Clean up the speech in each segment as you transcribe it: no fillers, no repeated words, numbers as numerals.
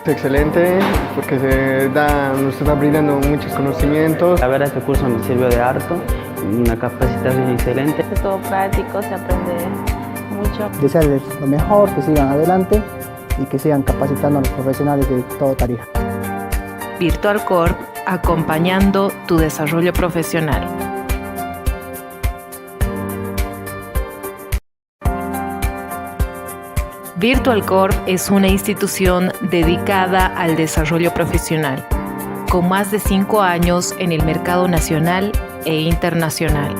Excelente, porque nos está brindando muchos conocimientos. La verdad, este curso me sirvió de harto, una capacitación excelente. Es todo práctico, se aprende mucho. Desearles lo mejor, que sigan adelante y que sigan capacitando a los profesionales de todo Tarija. VirtuallCorp, acompañando tu desarrollo profesional. VirtuallCorp es una institución dedicada al desarrollo profesional, con más de 5 años en el mercado nacional e internacional.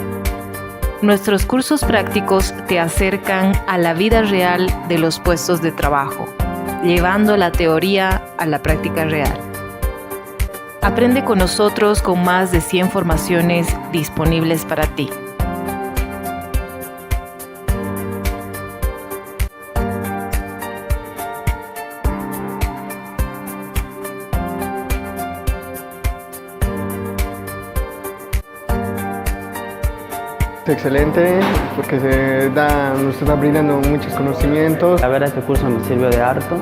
Nuestros cursos prácticos te acercan a la vida real de los puestos de trabajo, llevando la teoría a la práctica real. Aprende con nosotros con más de 100 formaciones disponibles para ti. Excelente, porque nos está brindando muchos conocimientos. La verdad, este curso me sirvió de harto,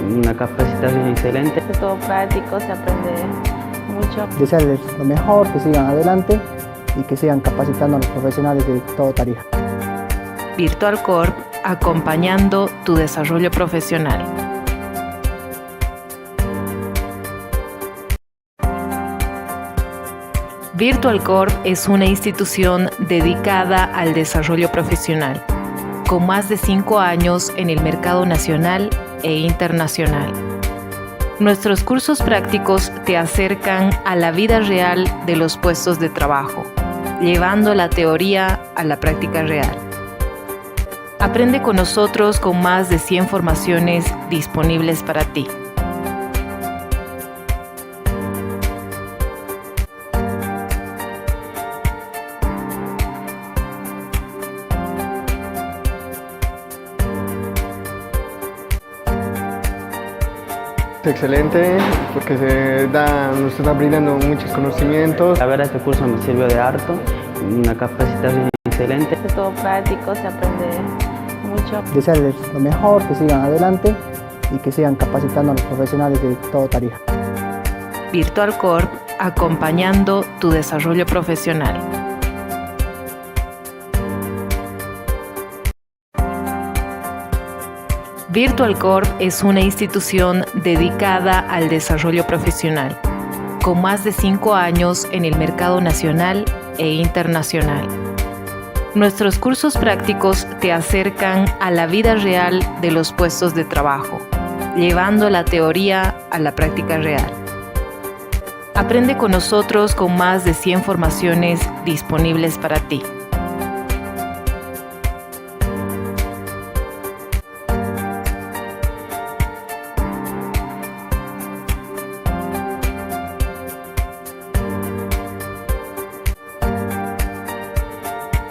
una capacitación excelente. Es todo práctico, se aprende mucho. Desearles lo mejor, que sigan adelante y que sigan capacitando a los profesionales de todo Tarija. VirtuallCorp, acompañando tu desarrollo profesional. VirtuallCorp es una institución dedicada al desarrollo profesional, con más de 5 años en el mercado nacional e internacional. Nuestros cursos prácticos te acercan a la vida real de los puestos de trabajo, llevando la teoría a la práctica real. Aprende con nosotros con más de 100 formaciones disponibles para ti. Excelente, porque nos está brindando muchos conocimientos. La verdad, este curso me sirvió de harto, una capacitación excelente. Es todo práctico, se aprende mucho. Desearles lo mejor, que sigan adelante y que sigan capacitando a los profesionales de todo Tarija. VirtuallCorp, acompañando tu desarrollo profesional. VirtuallCorp es una institución dedicada al desarrollo profesional, con más de 5 años en el mercado nacional e internacional. Nuestros cursos prácticos te acercan a la vida real de los puestos de trabajo, llevando la teoría a la práctica real. Aprende con nosotros con más de 100 formaciones disponibles para ti.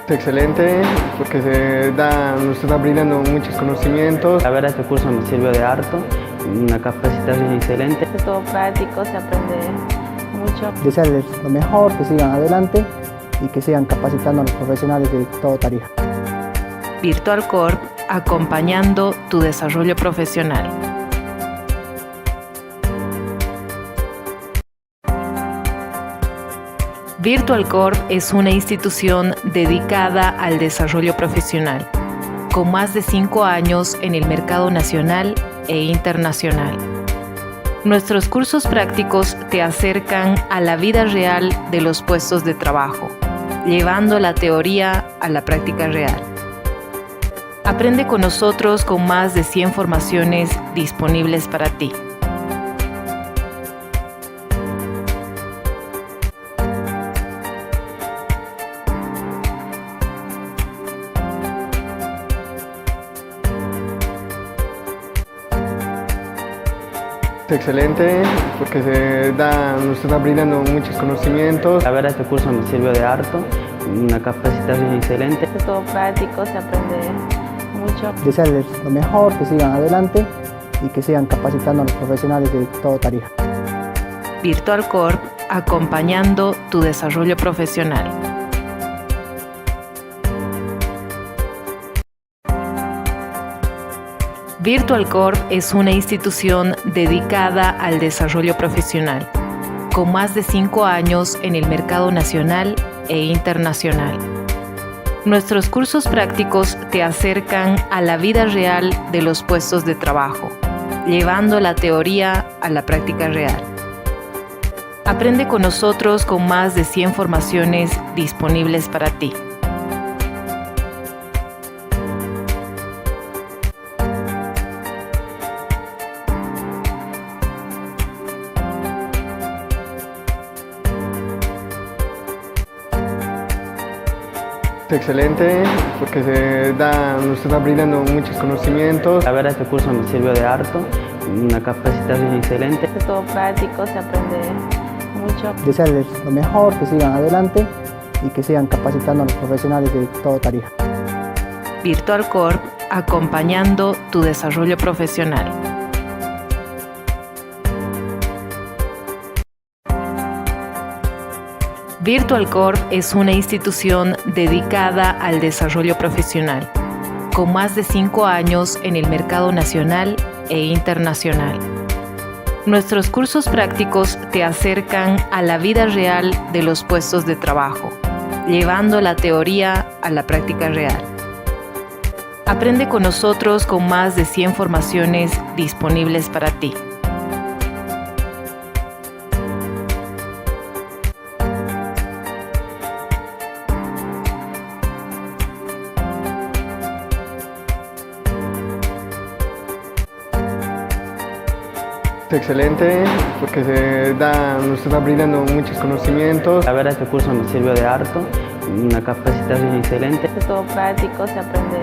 Excelente, porque nos está brindando muchos conocimientos. La verdad, este curso me sirvió de harto, una capacitación excelente. Es todo práctico, se aprende mucho. Desearles lo mejor, que sigan adelante y que sigan capacitando a los profesionales de todo Tarija. VirtuallCorp, acompañando tu desarrollo profesional. VirtuallCorp es una institución dedicada al desarrollo profesional, con más de 5 años en el mercado nacional e internacional. Nuestros cursos prácticos te acercan a la vida real de los puestos de trabajo, llevando la teoría a la práctica real. Aprende con nosotros con más de 100 formaciones disponibles para ti. Excelente, porque nos está brindando muchos conocimientos. La verdad, este curso me sirvió de harto, una capacitación excelente. Es todo práctico, se aprende mucho. Desearles lo mejor, que sigan adelante y que sigan capacitando a los profesionales de todo Tarija. VirtuallCorp, acompañando tu desarrollo profesional. VirtuallCorp es una institución dedicada al desarrollo profesional, con más de 5 años en el mercado nacional e internacional. Nuestros cursos prácticos te acercan a la vida real de los puestos de trabajo, llevando la teoría a la práctica real. Aprende con nosotros con más de 100 formaciones disponibles para ti. Excelente, porque nos está brindando muchos conocimientos. La verdad, este curso me sirvió de harto, una capacitación excelente. Es todo práctico, se aprende mucho. Desearles lo mejor, que sigan adelante y que sigan capacitando a los profesionales de toda Tarija. VirtuallCorp, acompañando tu desarrollo profesional. VirtuallCorp es una institución dedicada al desarrollo profesional, con más de 5 años en el mercado nacional e internacional. Nuestros cursos prácticos te acercan a la vida real de los puestos de trabajo, llevando la teoría a la práctica real. Aprende con nosotros con más de 100 formaciones disponibles para ti. Excelente, porque nos está brindando muchos conocimientos. La verdad, este curso me sirvió de harto, una capacitación excelente. Es todo práctico, se aprende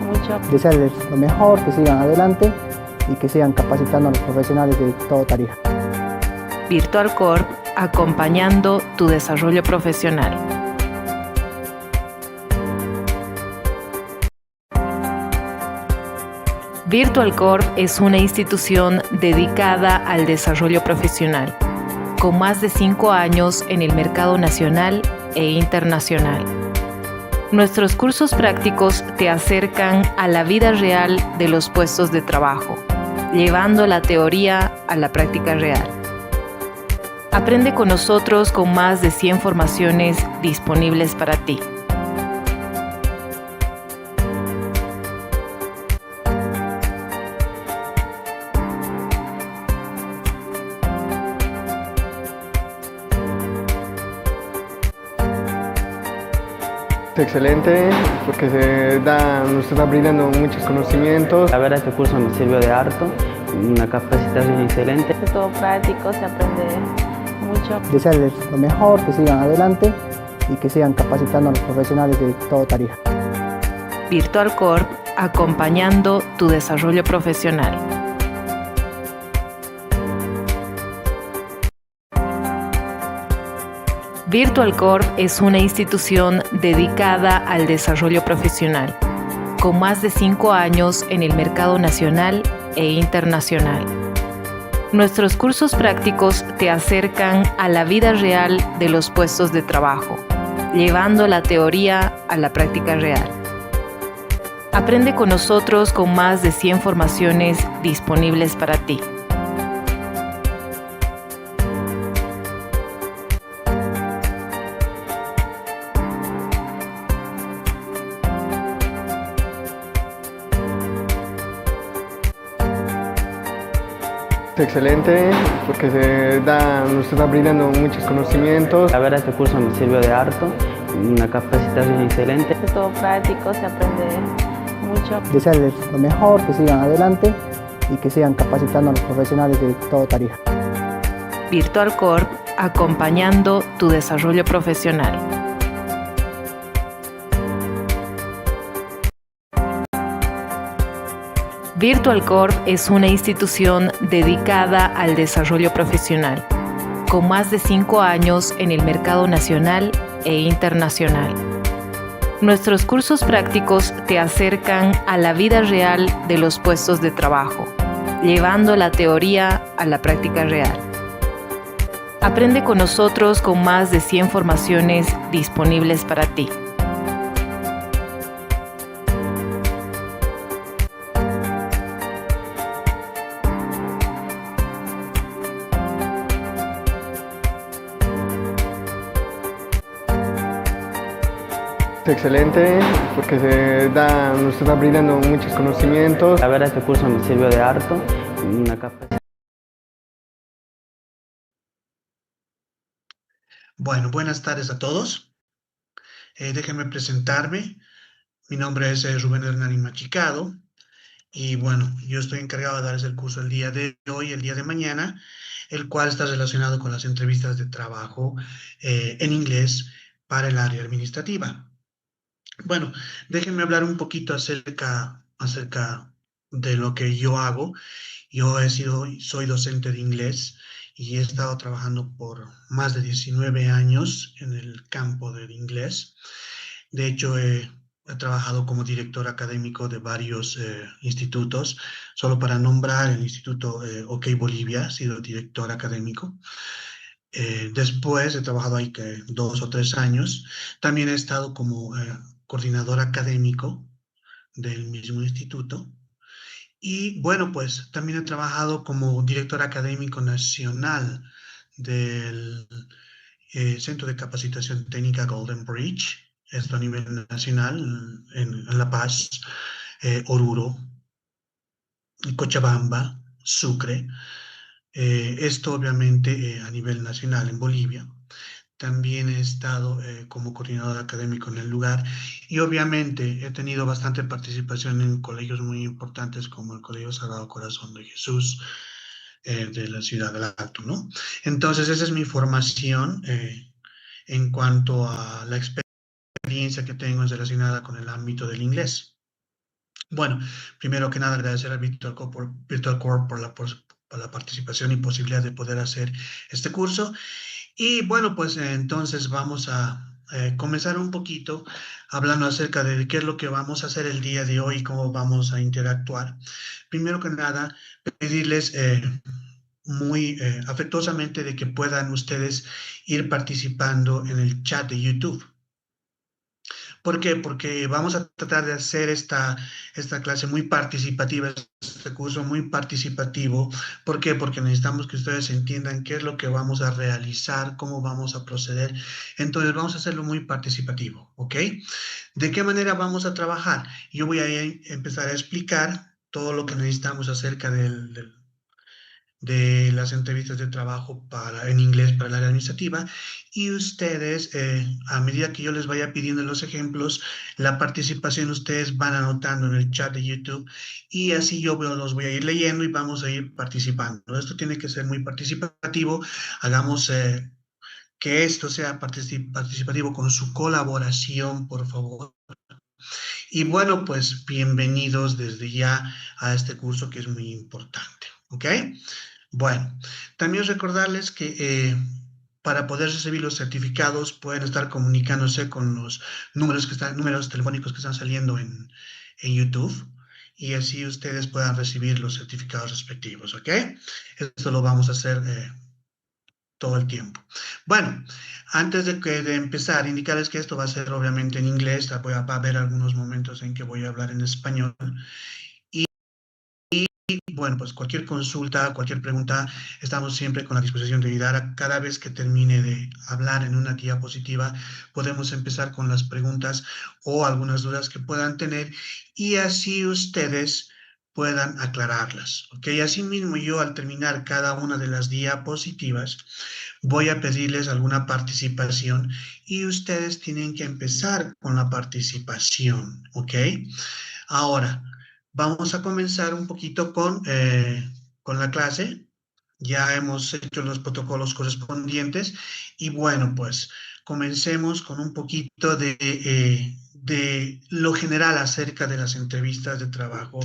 mucho. Desearles lo mejor, que sigan adelante y que sigan capacitando a los profesionales de toda Tarija. VirtuallCorp, acompañando tu desarrollo profesional. VirtuallCorp es una institución dedicada al desarrollo profesional, con más de 5 años en el mercado nacional e internacional. Nuestros cursos prácticos te acercan a la vida real de los puestos de trabajo, llevando la teoría a la práctica real. Aprende con nosotros con más de 100 formaciones disponibles para ti. Excelente, porque nos está brindando muchos conocimientos. La verdad, este curso me sirvió de harto, una capacitación excelente. Es todo práctico, se aprende mucho. Desearles lo mejor, que sigan adelante y que sigan capacitando a los profesionales de toda Tarija. VirtuallCorp, acompañando tu desarrollo profesional. VirtuallCorp es una institución dedicada al desarrollo profesional, con más de 5 años en el mercado nacional e internacional. Nuestros cursos prácticos te acercan a la vida real de los puestos de trabajo, llevando la teoría a la práctica real. Aprende con nosotros con más de 100 formaciones disponibles para ti. Excelente, porque nos está brindando muchos conocimientos. La verdad, este curso me sirvió de harto, una capacitación excelente. Es todo práctico, se aprende mucho. Desearles lo mejor, que sigan adelante y que sigan capacitando a los profesionales de toda Tarija. VirtuallCorp, acompañando tu desarrollo profesional. VirtuallCorp es una institución dedicada al desarrollo profesional, con más de 5 años en el mercado nacional e internacional. Nuestros cursos prácticos te acercan a la vida real de los puestos de trabajo, llevando la teoría a la práctica real. Aprende con nosotros con más de 100 formaciones disponibles para ti. Excelente, porque nos está brindando muchos conocimientos. La verdad, este curso me sirvió de harto, una capacidad. Bueno, buenas tardes a todos. Déjenme presentarme. Mi nombre es Rubén Hernán Machicado. Y bueno, yo estoy encargado de darles el curso el día de hoy, el día de mañana, el cual está relacionado con las entrevistas de trabajo en inglés para el área administrativa. Bueno, déjenme hablar un poquito acerca de lo que yo hago. Soy docente de inglés y he estado trabajando por más de 19 años en el campo del inglés. De hecho, he trabajado como director académico de varios institutos. Solo para nombrar el Instituto OK Bolivia, he sido director académico. Después he trabajado ahí 2 o 3 años. También he estado como coordinador académico del mismo instituto. Y bueno, pues también he trabajado como director académico nacional del Centro de Capacitación Técnica Golden Bridge, esto a nivel nacional, en La Paz, Oruro, Cochabamba, Sucre. Esto obviamente a nivel nacional en Bolivia. También he estado como coordinador académico en el lugar y obviamente he tenido bastante participación en colegios muy importantes como el Colegio Sagrado Corazón de Jesús de la ciudad del Alto, ¿no? Entonces esa es mi formación en cuanto a la experiencia que tengo relacionada con el ámbito del inglés. Bueno, primero que nada agradecer a VirtuallCorp por la participación y posibilidad de poder hacer este curso. Y bueno, pues entonces vamos a comenzar un poquito hablando acerca de qué es lo que vamos a hacer el día de hoy y cómo vamos a interactuar. Primero que nada, pedirles muy afectuosamente de que puedan ustedes ir participando en el chat de YouTube. ¿Por qué? Porque vamos a tratar de hacer esta clase muy participativa, este curso muy participativo. ¿Por qué? Porque necesitamos que ustedes entiendan qué es lo que vamos a realizar, cómo vamos a proceder. Entonces vamos a hacerlo muy participativo, ¿ok? ¿De qué manera vamos a trabajar? Yo voy a empezar a explicar todo lo que necesitamos acerca de las entrevistas de trabajo en inglés para el área administrativa y ustedes, a medida que yo les vaya pidiendo los ejemplos, la participación ustedes van anotando en el chat de YouTube y así yo los voy a ir leyendo y vamos a ir participando. Esto tiene que ser muy participativo, hagamos que esto sea participativo con su colaboración, por favor. Y bueno, pues bienvenidos desde ya a este curso que es muy importante, ¿ok? Bueno, también recordarles que para poder recibir los certificados pueden estar comunicándose con los números telefónicos que están saliendo en YouTube y así ustedes puedan recibir los certificados respectivos, ¿ok? Esto lo vamos a hacer todo el tiempo. Bueno, antes de empezar, indicarles que esto va a ser obviamente en inglés, va a haber algunos momentos en que voy a hablar en español. Y bueno, pues cualquier consulta, cualquier pregunta, estamos siempre con la disposición de ayudar. Cada vez que termine de hablar en una diapositiva, podemos empezar con las preguntas o algunas dudas que puedan tener y así ustedes puedan aclararlas, ¿ok? Asimismo, yo al terminar cada una de las diapositivas, voy a pedirles alguna participación y ustedes tienen que empezar con la participación, ¿ok? Ahora, vamos a comenzar un poquito con la clase. Ya hemos hecho los protocolos correspondientes y bueno, pues comencemos con un poquito de lo general acerca de las entrevistas de trabajo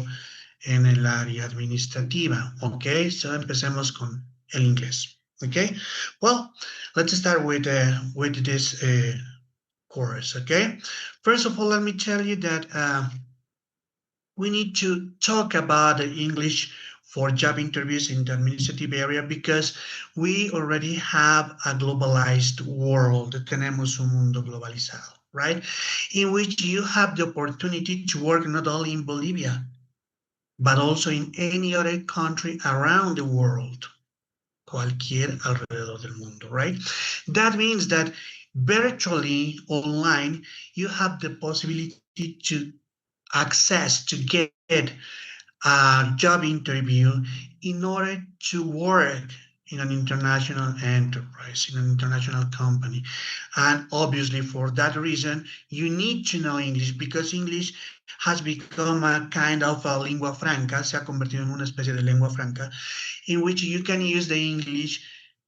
en el área administrativa. Ok, so empecemos con el inglés. Okay, well, let's start with this course. Okay, first of all, let me tell you that we need to talk about the English for job interviews in the administrative area because we already have a globalized world. Tenemos un mundo globalizado, right? In which you have the opportunity to work not only in Bolivia, but also in any other country around the world. Cualquier alrededor del mundo, right? That means that virtually online, you have the possibility to get a job interview in order to work in an international enterprise, in an international company. And obviously for that reason, you need to know English, because English has become a kind of a lingua franca, se ha convertido en una especie de lengua franca, in which you can use the English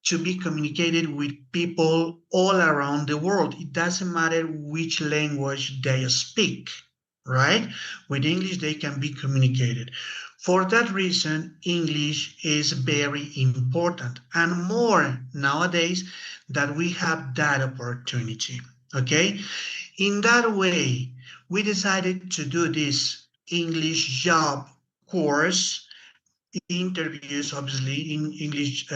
to be communicated with people all around the world. It doesn't matter which language they speak, right? With English, they can be communicated. For that reason, English is very important, and more nowadays that we have that opportunity, okay? In that way, we decided to do this English job course, interviews, obviously, in English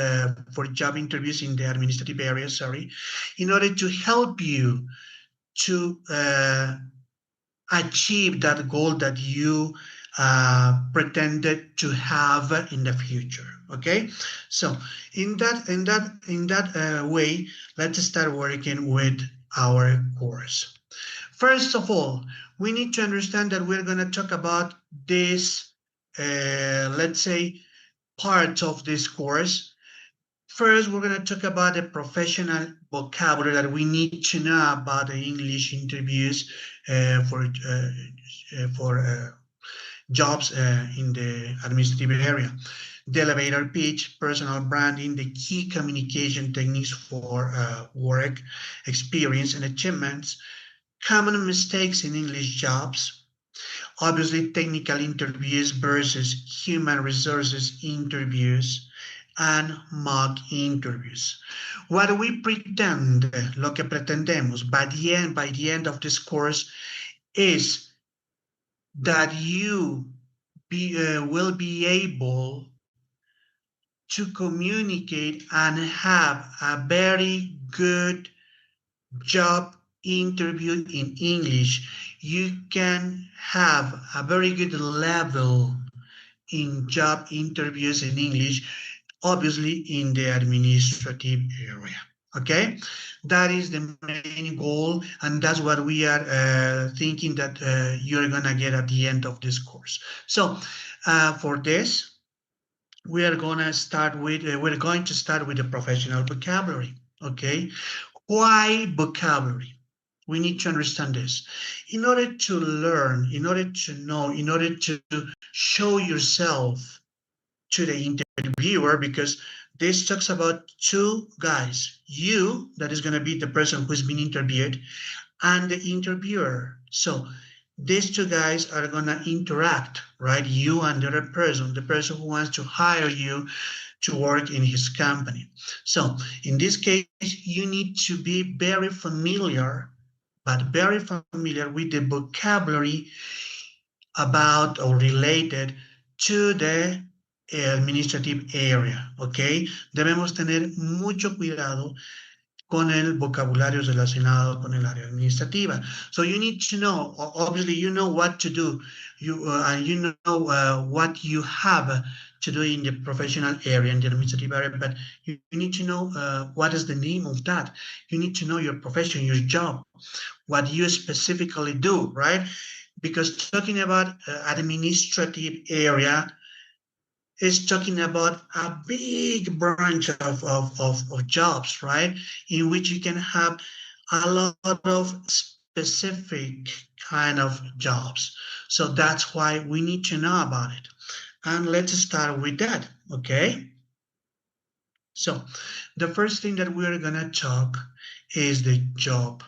for job interviews in the administrative area, sorry, in order to help you to achieve that goal that you pretended to have in the future. Okay, so in that way, let's start working with our course. First of all, we need to understand that we're going to talk about this, let's say, parts of this course. First, we're going to talk about the professional vocabulary that we need to know about the English interviews for jobs in the administrative area. The elevator pitch, personal branding, the key communication techniques for work experience and achievements, common mistakes in English jobs, obviously technical interviews versus human resources interviews, and mock interviews. What we pretend, lo que pretendemos by the end of this course is that you will be able to communicate and have a very good job interview in English. You can have a very good level in job interviews in English, obviously in the administrative area. Okay, that is the main goal, and that's what we are thinking that you're gonna get at the end of this course. So for this, we are gonna start with we're going to start with the professional vocabulary. Okay, why vocabulary? We need to understand this. In order to learn, in order to know, in order to show yourself to the interviewer, because this talks about two guys, you, that is going to be the person who's been interviewed, and the interviewer. So these two guys are going to interact, right? You and the other person, the person who wants to hire you to work in his company. So in this case, you need to be very familiar, but very familiar with the vocabulary about or related to the administrative area, ¿ok? Debemos tener mucho cuidado con el vocabulario relacionado con el área administrativa. So you need to know, obviously you know what to do, you know what you have to do in the professional area, in the administrative area, but you need to know what is the name of that. You need to know your profession, your job, what you specifically do, right? Because talking about administrative area is talking about a big branch of jobs, right? In which you can have a lot of specific kind of jobs. So that's why we need to know about it. And let's start with that, okay? So the first thing that we're gonna talk is the job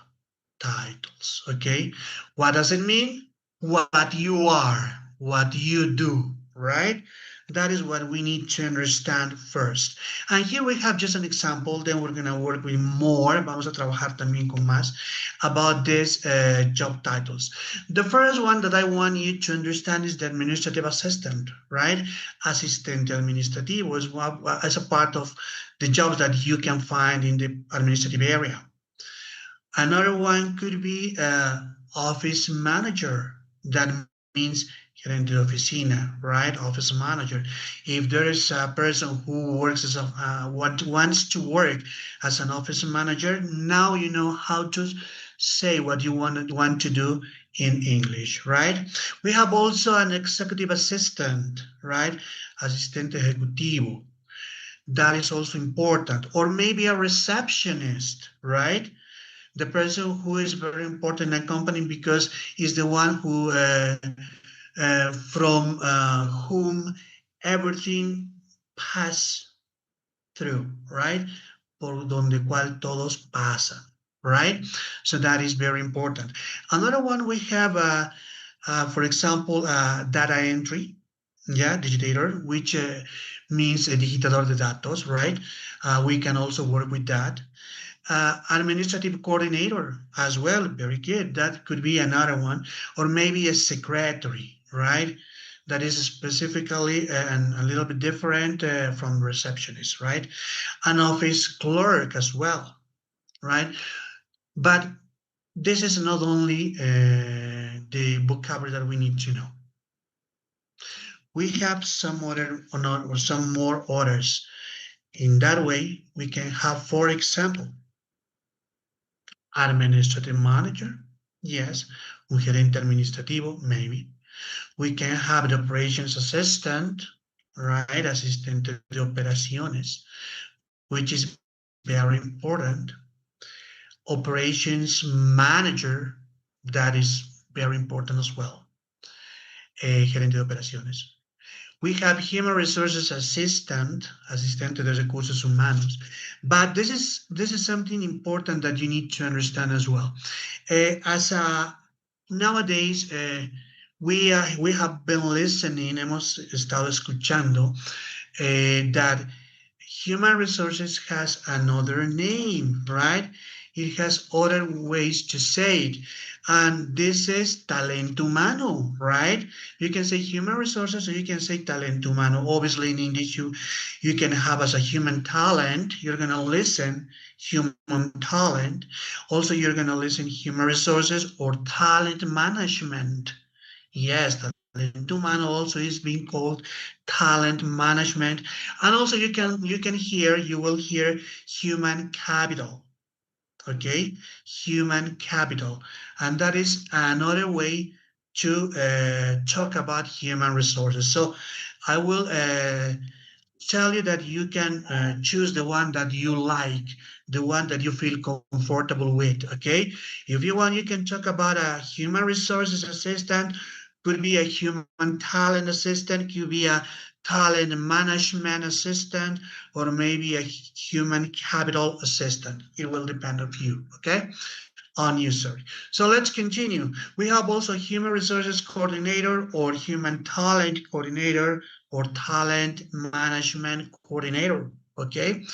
titles, okay? What does it mean? What you are, what you do, right? That is what we need to understand first. And here we have just an example, then we're gonna work with more, vamos a trabajar también con más, about these job titles. The first one that I want you to understand is the administrative assistant, right? Asistente administrativo is a part of the jobs that you can find in the administrative area. Another one could be office manager. That means gerente de oficina, right? Office manager. If there is a person who works as wants to work as an office manager, now you know how to say what you want to do in English, right? We have also an executive assistant, right? Asistente ejecutivo. That is also important. Or maybe a receptionist, right? The person who is very important in a company because is the one who from whom everything pass through, right? Por donde cual todos pasan, right? So that is very important. Another one we have, for example, data entry, yeah, digitator, which means a digitador de datos, right? We can also work with that. Administrative coordinator as well, very good. That could be another one, or maybe a secretary, right? That is specifically and a little bit different from receptionist, right? An office clerk as well, right? But this is not only the vocabulary that we need to know. We have some other or some more orders. In that way, we can have, for example, administrative manager, yes, un gerente administrativo, maybe. We can have the operations assistant, right, asistente de operaciones, which is very important. Operations manager, that is very important as well. Gerente de operaciones. We have human resources assistant, asistente de recursos humanos, but this is something important that you need to understand as well. Nowadays, we have been listening, hemos estado escuchando that human resources has another name, right? It has other ways to say it. And this is talento humano, right? You can say human resources or you can say talento humano. Obviously in English, you can have as a human talent, you're gonna listen human talent. Also, you're gonna listen human resources or talent management. Yes, talento humano also is being called talent management. And also you will hear human capital. Okay, human capital, and that is another way to talk about human resources. So I will tell you that you can choose the one that you like, the one that you feel comfortable with. Okay, if you want, you can talk about a human resources assistant, could be a human talent assistant, could be a talent management assistant, or maybe a human capital assistant. It will depend on you, okay? On you, sorry. So let's continue. We have also human resources coordinator or human talent coordinator or talent management coordinator, okay?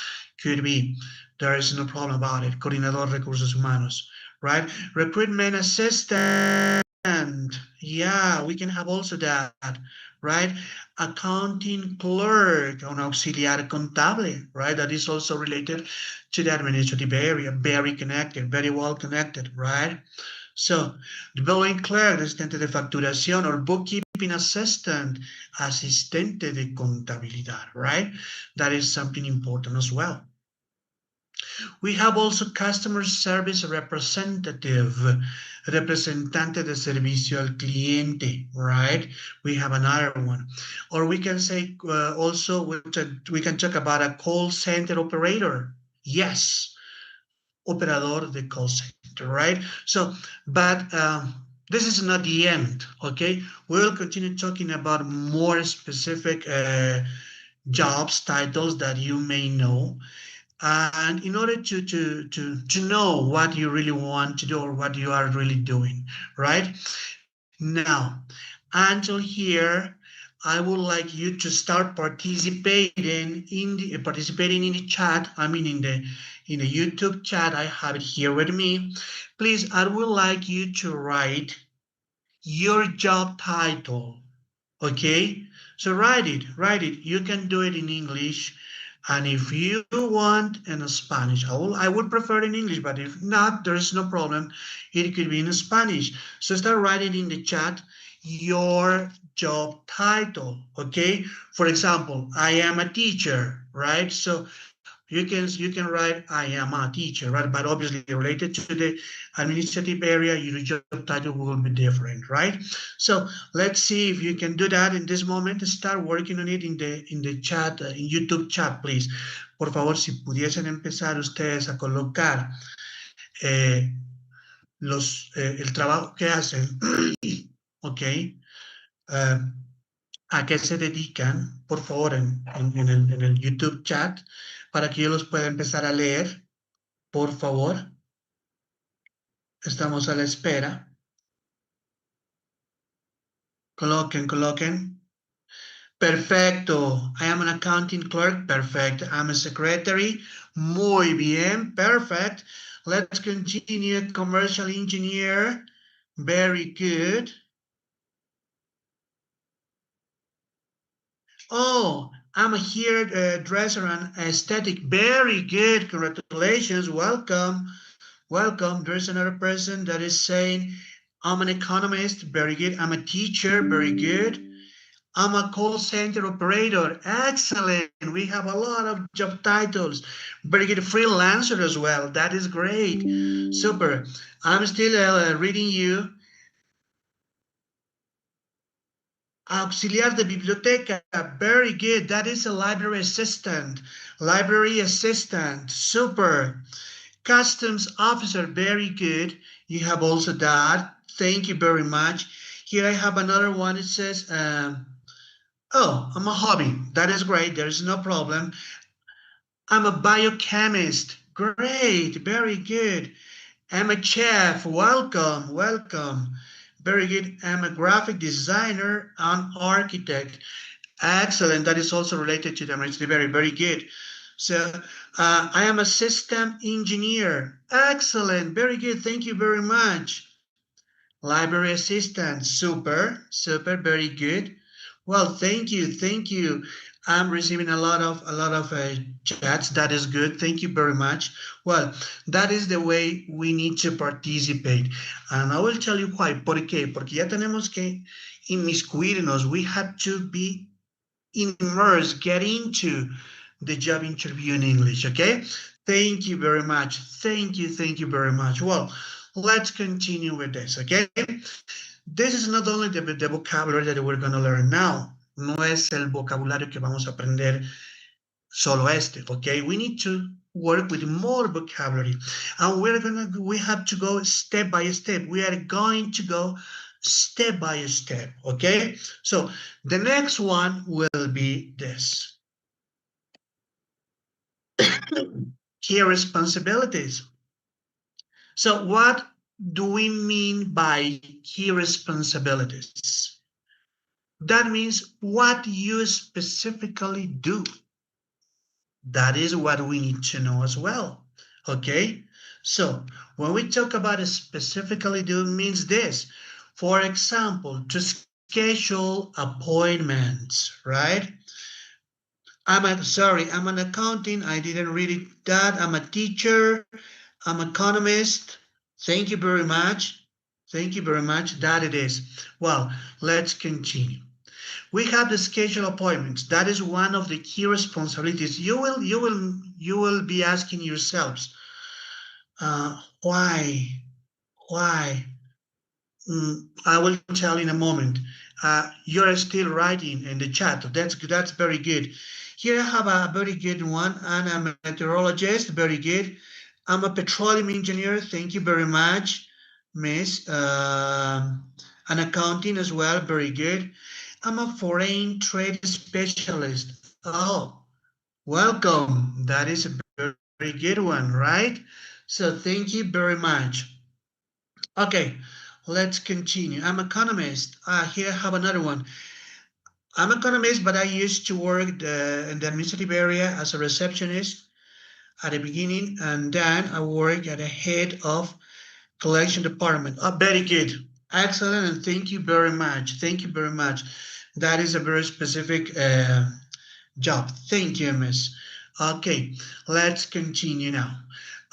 Could be, there is no problem about it. Coordinador Recursos Humanos, right? Recruitment assistant, yeah, we can have also that, right? Accounting clerk, un auxiliar contable, right? That is also related to the administrative area, very connected, very well connected, right? So, the billing clerk, asistente de facturación, or bookkeeping assistant, asistente de contabilidad, right? That is something important as well. We have also customer service representative, representante de servicio al cliente, right? We have another one. Or we can say also, we can talk about a call center operator. Yes, operador de call center, right? So, but this is not the end, okay? We'll continue talking about more specific jobs, titles that you may know. And in order to know what you really want to do or what you are really doing, right? Now, until here, I would like you to start participating in the chat. I mean, in the YouTube chat, I have it here with me. Please, I would like you to write your job title, okay? So write it. You can do it in English. And if you want in Spanish, I would prefer in English, but if not, there's no problem. It could be in Spanish. So start writing in the chat your job title, okay? For example, I am a teacher, right? So you can write I am a teacher, right? But obviously related to the administrative area, your job title will be different, right? So let's see if you can do that in this moment. Start working on it in the chat, in YouTube chat, please. Por favor, si pudiesen empezar ustedes a colocar el trabajo que hacen, ¿ok? A qué se dedican, por favor, en el YouTube chat, para que yo los pueda empezar a leer, por favor. Estamos a la espera. Coloquen. Perfecto. I am an accounting clerk. Perfect. I'm a secretary. Muy bien. Perfect. Let's continue. Commercial engineer. Very good. Oh, I'm a hairdresser and aesthetic. Very good. Congratulations. Welcome. Welcome. There's another person that is saying, I'm an economist. Very good. I'm a teacher. Very good. I'm a call center operator. Excellent. We have a lot of job titles. Very good. Freelancer as well. That is great. Super. I'm still reading you. Auxiliar de biblioteca. Very good. That is a library assistant. Library assistant. Super. Customs officer. Very good. You have also that. Thank you very much. Here I have another one. It says, oh, I'm a hobby. That is great. There is no problem. I'm a biochemist. Great. Very good. I'm a chef. Welcome. Welcome. Very good. I'm a graphic designer and architect. Excellent. That is also related to them. It's very, very good. So I am a system engineer. Excellent. Very good. Thank you very much. Library assistant. Super. Super. Very good. Well, thank you. Thank you. I'm receiving a lot of chats. That is good. Thank you very much. Well, that is the way we need to participate. And I will tell you why. ¿Por qué? Porque ya tenemos que inmiscuirnos. We have to be immersed, get into the job interview in English, okay? Thank you very much. Thank you very much. Well, let's continue with this, okay? This is not only the vocabulary that we're going to learn now. No es el vocabulario que vamos a aprender solo este, okay? We need to work with more vocabulary. And we have to go step by step. We are going to go step by step, okay? So the next one will be this. Key responsibilities. So what do we mean by key responsibilities? That means what you specifically do. That is what we need to know as well, okay? So when we talk about specifically do, means this. For example, to schedule appointments, right? I'm an accountant. I didn't read it that. I'm a teacher. I'm an economist. Thank you very much. Thank you very much. That it is. Well, let's continue. We have the schedule appointments. That is one of the key responsibilities. You will be asking yourselves, why? I will tell in a moment. You're still writing in the chat. That's very good. Here I have a very good one. And I'm a meteorologist. Very good. I'm a petroleum engineer. Thank you very much, Miss. An accounting as well. Very good. I'm a foreign trade specialist. Oh, welcome. That is a very good one, right? So thank you very much. Okay, let's continue. I'm an economist. Here I have another one. I'm an economist, but I used to work in the administrative area as a receptionist at the beginning, and then I work at the head of collection department. Oh, very good. Excellent, and thank you very much. Thank you very much. That is a very specific job. Thank you, Miss. Okay, let's continue now.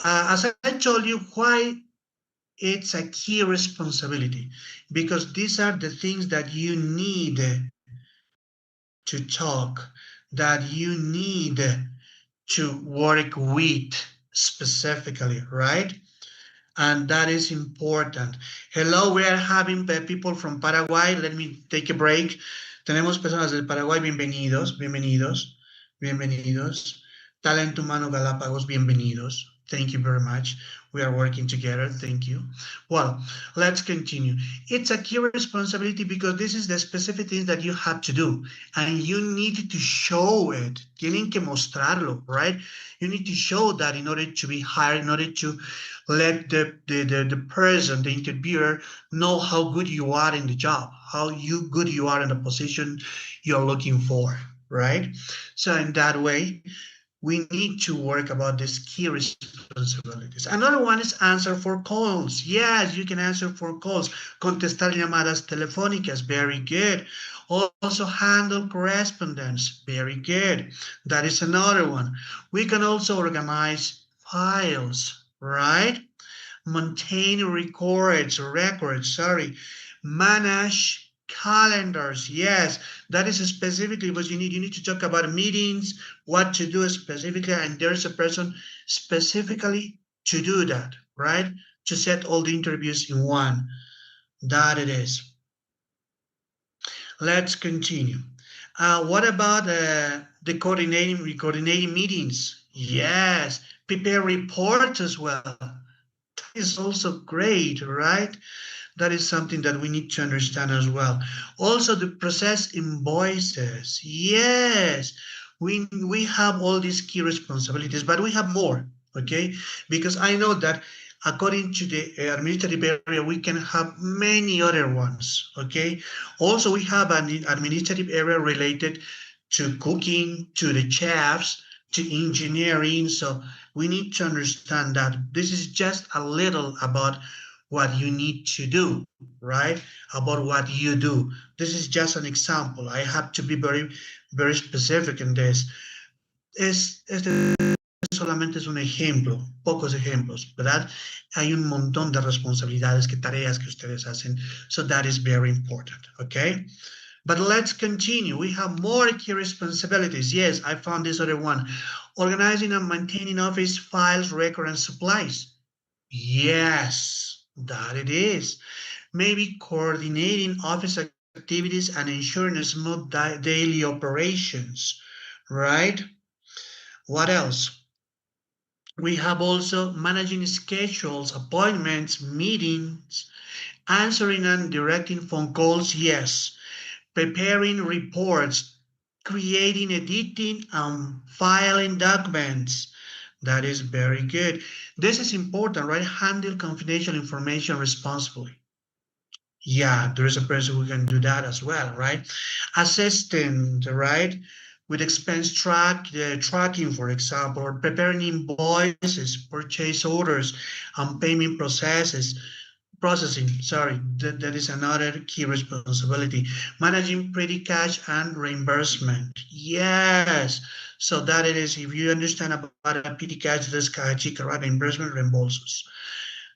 As I told you, why it's a key responsibility because these are the things that you need to talk, that you need to work with specifically, right? And that is important. Hello, we are having people from Paraguay. Let me take a break. Tenemos personas del Paraguay, bienvenidos, bienvenidos, bienvenidos. Talento Humano Galápagos, bienvenidos. Thank you very much. We are working together. Thank you. Well, let's continue. It's a key responsibility because this is the specific things that you have to do and you need to show it. Tienen que mostrarlo, right? You need to show that in order to be hired, in order to let the person, the interviewer, know how good you are in the job, how good you are in the position you're looking for, right? So in that way, we need to work about these key responsibilities. Another one is answer for calls. Yes, you can answer for calls. Contestar llamadas telefónicas, very good. Also handle correspondence, very good. That is another one. We can also organize files, right? Maintain records, manage calendars. Yes, that is specifically what you need. You need to talk about meetings, what to do specifically, and there's a person specifically to do that, right? To set all the interviews in one. That it is. Let's continue. What about the coordinating meetings? Yes, prepare reports as well. That is also great, right? That is something that we need to understand as well. Also, the process invoices. Yes, we have all these key responsibilities, but we have more, okay? Because I know that according to the administrative area, we can have many other ones, okay? Also, we have an administrative area related to cooking, to the chefs, to engineering. So we need to understand that this is just a little about what you need to do, right? About what you do. This is just an example. I have to be very, very specific in this. Este solamente es un ejemplo, pocos ejemplos, ¿verdad? Hay un montón de responsabilidades, tareas que ustedes hacen. So that is very important, okay? But let's continue. We have more key responsibilities. Yes, I found this other one. Organizing and maintaining office files, records, and supplies. Yes, that it is. Maybe coordinating office activities and ensuring smooth daily operations, right? What else? We have also managing schedules, appointments, meetings, answering and directing phone calls. Yes. Preparing reports, creating, editing, and filing documents. That is very good. This is important, right? Handle confidential information responsibly. Yeah, there is a person who can do that as well, right? Assistant, right? With expense tracking, for example, or preparing invoices, purchase orders, and payment processing, that is another key responsibility. Managing petty cash and reimbursement. Yes, so that it is, if you understand about a petty cash, this chica, right? Reimbursement, reimburses.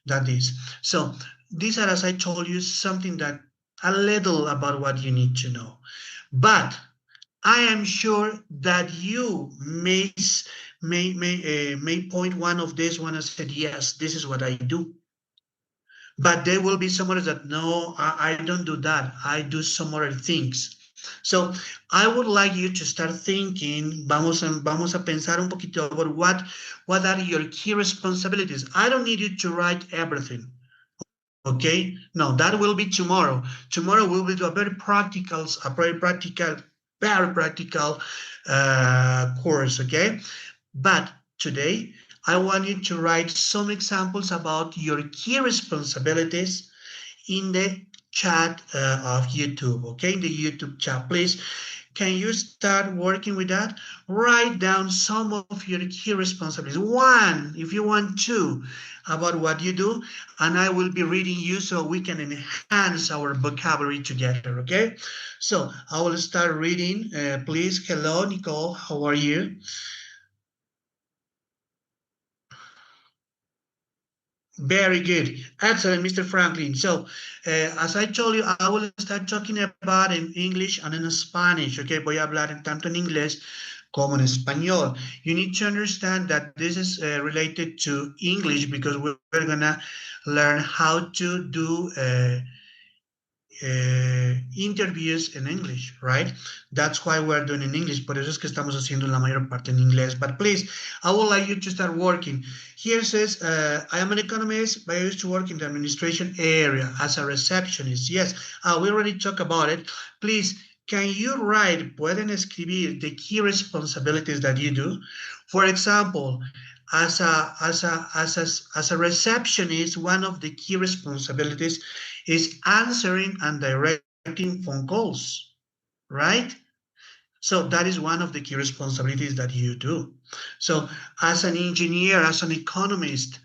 That is. So these are, as I told you, something that a little about what you need to know. But I am sure that you may point one of this one and said, yes, this is what I do. But there will be some others that, no, I don't do that. I do some other things. So I would like you to start thinking, vamos a pensar un poquito about what are your key responsibilities. I don't need you to write everything, okay? No, that will be tomorrow. Tomorrow we will do a very practical course, okay? But today, I want you to write some examples about your key responsibilities in the chat of YouTube, okay? In the YouTube chat, please. Can you start working with that? Write down some of your key responsibilities. One, if you want to, about what you do, and I will be reading you so we can enhance our vocabulary together, okay? So I will start reading. Please, hello, Nicole, how are you? Very good. Excellent, Mr. Franklin. So, as I told you, I will start talking about in English and in Spanish, okay? Voy a hablar tanto en inglés como en español. You need to understand that this is related to English because we're gonna learn how to do interviews in English, right? That's why we're doing in English. Por eso es que estamos haciendo la mayor parte en inglés. But please, I would like you to start working. Here says, I am an economist, but I used to work in the administration area as a receptionist. Yes, we already talked about it. Please, can you write, pueden escribir the key responsibilities that you do? For example, as a receptionist, one of the key responsibilities is answering and directing phone calls, right? So that is one of the key responsibilities that you do. So as an engineer, as an economist,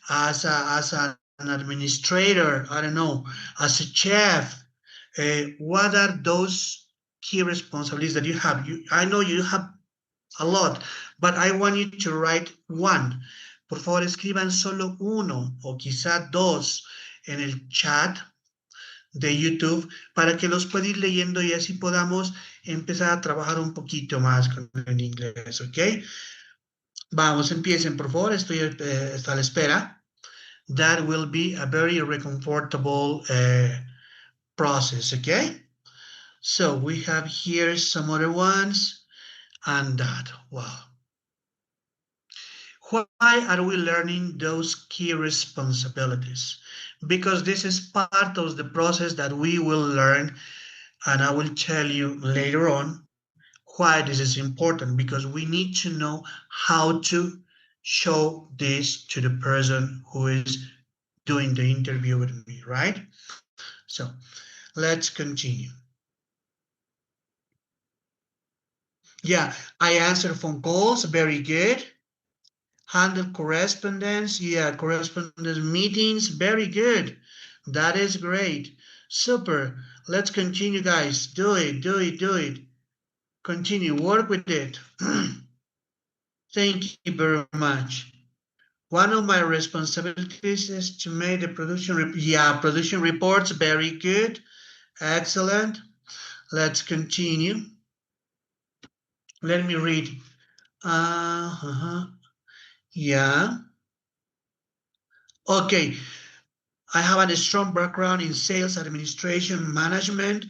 as an administrator, I don't know, as a chef, what are those key responsibilities that you have? I know you have a lot, but I want you to write one. Por favor, escriban solo uno o quizá dos en el chat de YouTube para que los pueda ir leyendo y así podamos empezar a trabajar un poquito más con el inglés, ¿ok? Vamos, empiecen, por favor, estoy a la espera. That will be a very recomfortable process, okay? So we have here some other ones and that, wow. Why are we learning those key responsibilities? Because this is part of the process that we will learn, and I will tell you later on why this is important, because we need to know how to show this to the person who is doing the interview with me, right? So let's continue. Yeah, I answer phone calls, very good. Handle correspondence, yeah, correspondence meetings, very good. That is great. Super. Let's continue, guys. Do it, do it, do it. Continue, work with it. Thank you very much. One of my responsibilities is to make the production, production reports, very good. Excellent. Let's continue. Let me read. Yeah. Okay. I have a strong background in sales, administration, management.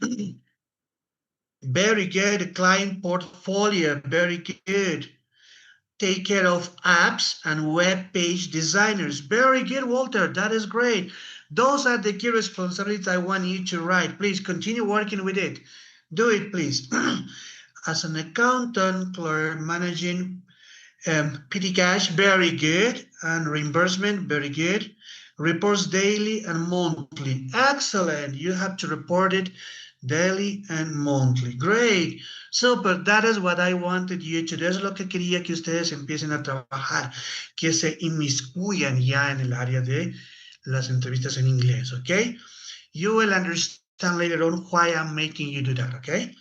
Very good. Client portfolio, very good. Take care of apps and web page designers. Very good, Walter. That is great. Those are the key responsibilities I want you to write. Please continue working with it. Do it, please. As an accountant, clerk, managing petty cash, very good. And reimbursement, very good. Reports daily and monthly. Excellent. You have to report it daily and monthly. Great. Super. That is what I wanted you to do. Es lo que quería que ustedes empiecen a trabajar, que se inmiscuyan ya en el área de las entrevistas en inglés, okay? You will understand later on why I'm making you do that, okay?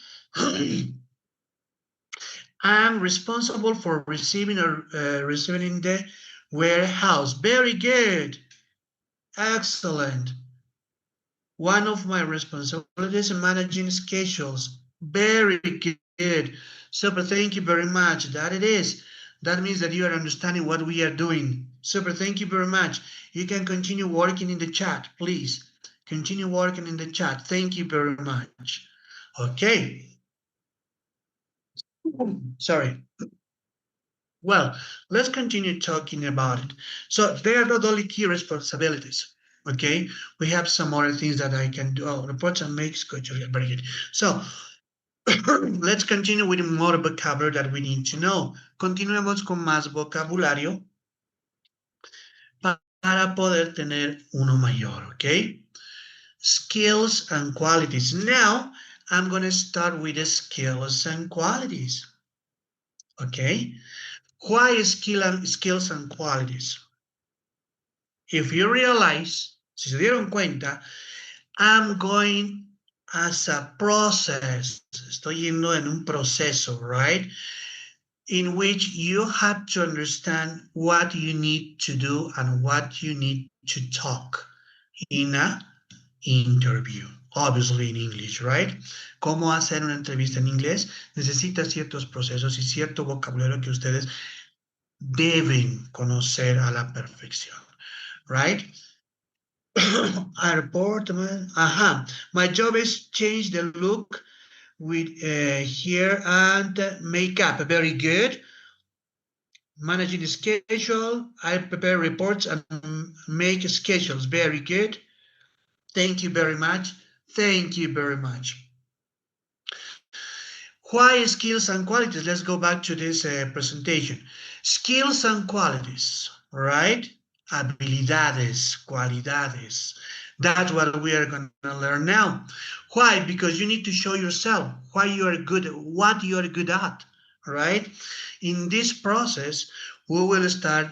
I'm responsible for receiving in the warehouse. Very good. Excellent. One of my responsibilities is managing schedules. Very good. Super, thank you very much. That it is. That means that you are understanding what we are doing. Super, thank you very much. You can continue working in the chat, please. Continue working in the chat. Thank you very much. Okay. Sorry. Well, let's continue talking about it. So they are not only key responsibilities. Okay, we have some other things that I can do. Oh, reports and make schedule. Very good. So let's continue with more vocabulary that we need to know. Continuemos con más vocabulario para poder tener uno mayor, okay? Skills and qualities. Now, I'm going to start with the skills and qualities, okay? Why skills and qualities? If you realize, si se dieron cuenta, I'm going as a process. Estoy yendo en un proceso, right? In which you have to understand what you need to do and what you need to talk in a interview, obviously in English, right? ¿Cómo hacer una entrevista en inglés? Necesita ciertos procesos y cierto vocabulario que ustedes deben conocer a la perfección, right? My job is change the look with hair and makeup. Very good. Managing the schedule. I prepare reports and make schedules. Very good. Thank you very much. Thank you very much. Why skills and qualities? Let's go back to this presentation. Skills and qualities, right? Habilidades, cualidades. That's what we are going to learn now. Why? Because you need to show yourself why you are good, what you are good at, right? In this process, we will start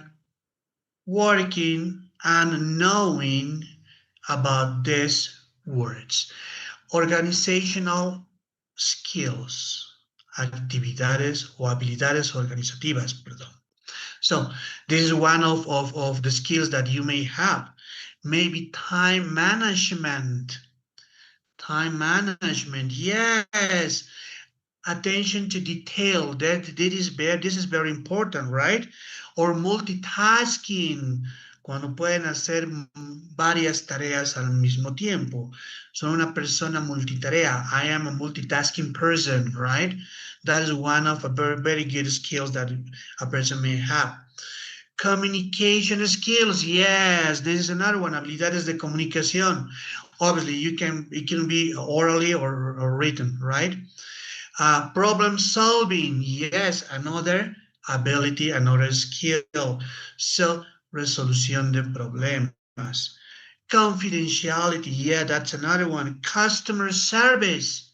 working and knowing about these words. Organizational skills, actividades o habilidades organizativas, perdón. So this is one of the skills that you may have. Maybe time management. Time management, yes. Attention to detail, this is very important, right? Or multitasking, cuando pueden hacer varias tareas al mismo tiempo. Son una persona multitarea. I am a multitasking person, right? That is one of a very, very good skills that a person may have. Communication skills, yes, this is another one. Habilidades de comunicación. Obviously, it can be orally or written, right? Problem solving, yes, another ability, another skill. So, resolución de problemas. Confidentiality, yeah, that's another one. Customer service,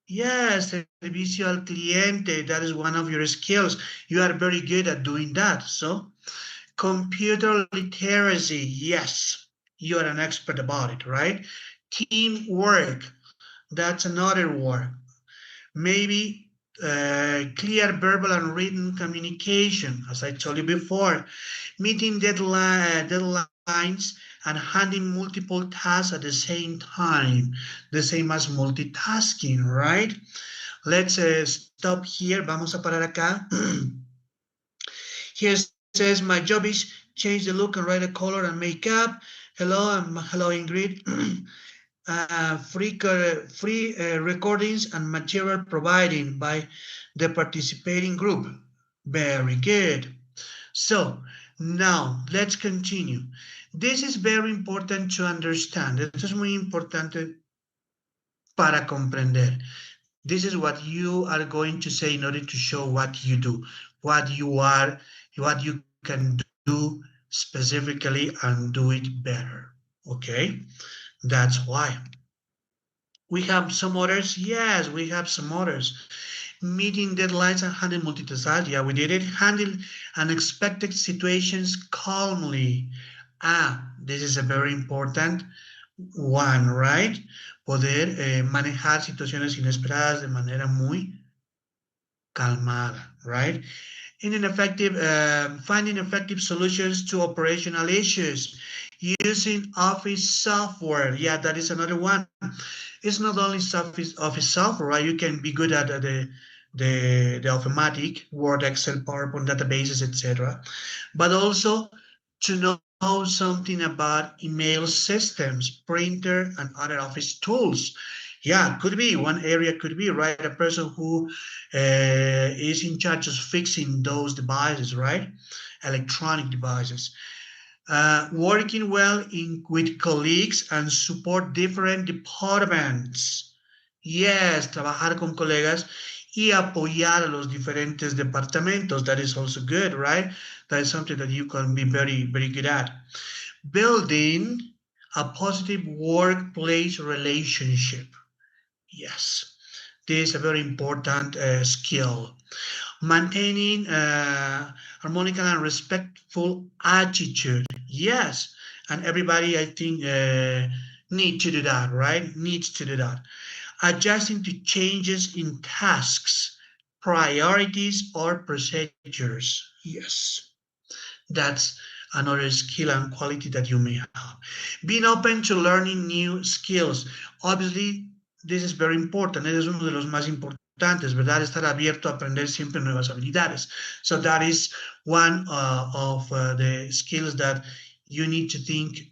yes, servicio al cliente, that is one of your skills. You are very good at doing that. So, computer literacy, yes, you are an expert about it, right? Teamwork, that's another word. Maybe clear verbal and written communication, as I told you before. Meeting deadlines and handling multiple tasks at the same time, the same as multitasking, right? Let's stop here. Vamos a parar acá. Here says, my job is change the look and write a color and makeup. Hello, hello, Ingrid. Free recordings and material provided by the participating group. Very good. So now let's continue. This is very important to understand. Esto es muy importante para comprender. This is what you are going to say in order to show what you do, what you are, what you can do specifically and do it better. Okay? That's why. We have some others. Yes, we have some others. Meeting deadlines and handling multitasking. Yeah, we did it. Handle unexpected situations calmly. This is a very important one, right? Poder manejar situaciones inesperadas de manera muy calmada, right? In an effective, finding effective solutions to operational issues. Using Office software. Yeah, that is another one. It's not only Office software, right? You can be good at the automatic, Word, Excel, PowerPoint, databases, etc. But also to know something about email systems, printer, and other Office tools. Yeah, could be. One area could be, right? A person who is in charge of fixing those devices, right? Electronic devices. Working well with colleagues and support different departments. Yes, trabajar con colegas y apoyar a los diferentes departamentos. That is also good, right? That is something that you can be very, very good at. Building a positive workplace relationship. Yes, this is a very important skill. Maintaining harmonical and respectful attitude. Yes, and everybody, I think, needs to do that, right? Needs to do that. Adjusting to changes in tasks, priorities, or procedures. Yes, that's another skill and quality that you may have. Being open to learning new skills. Obviously, this is very important. Es uno de los más importantes, ¿verdad? Estar abierto a aprender siempre nuevas habilidades. So that is one of the skills that you need to think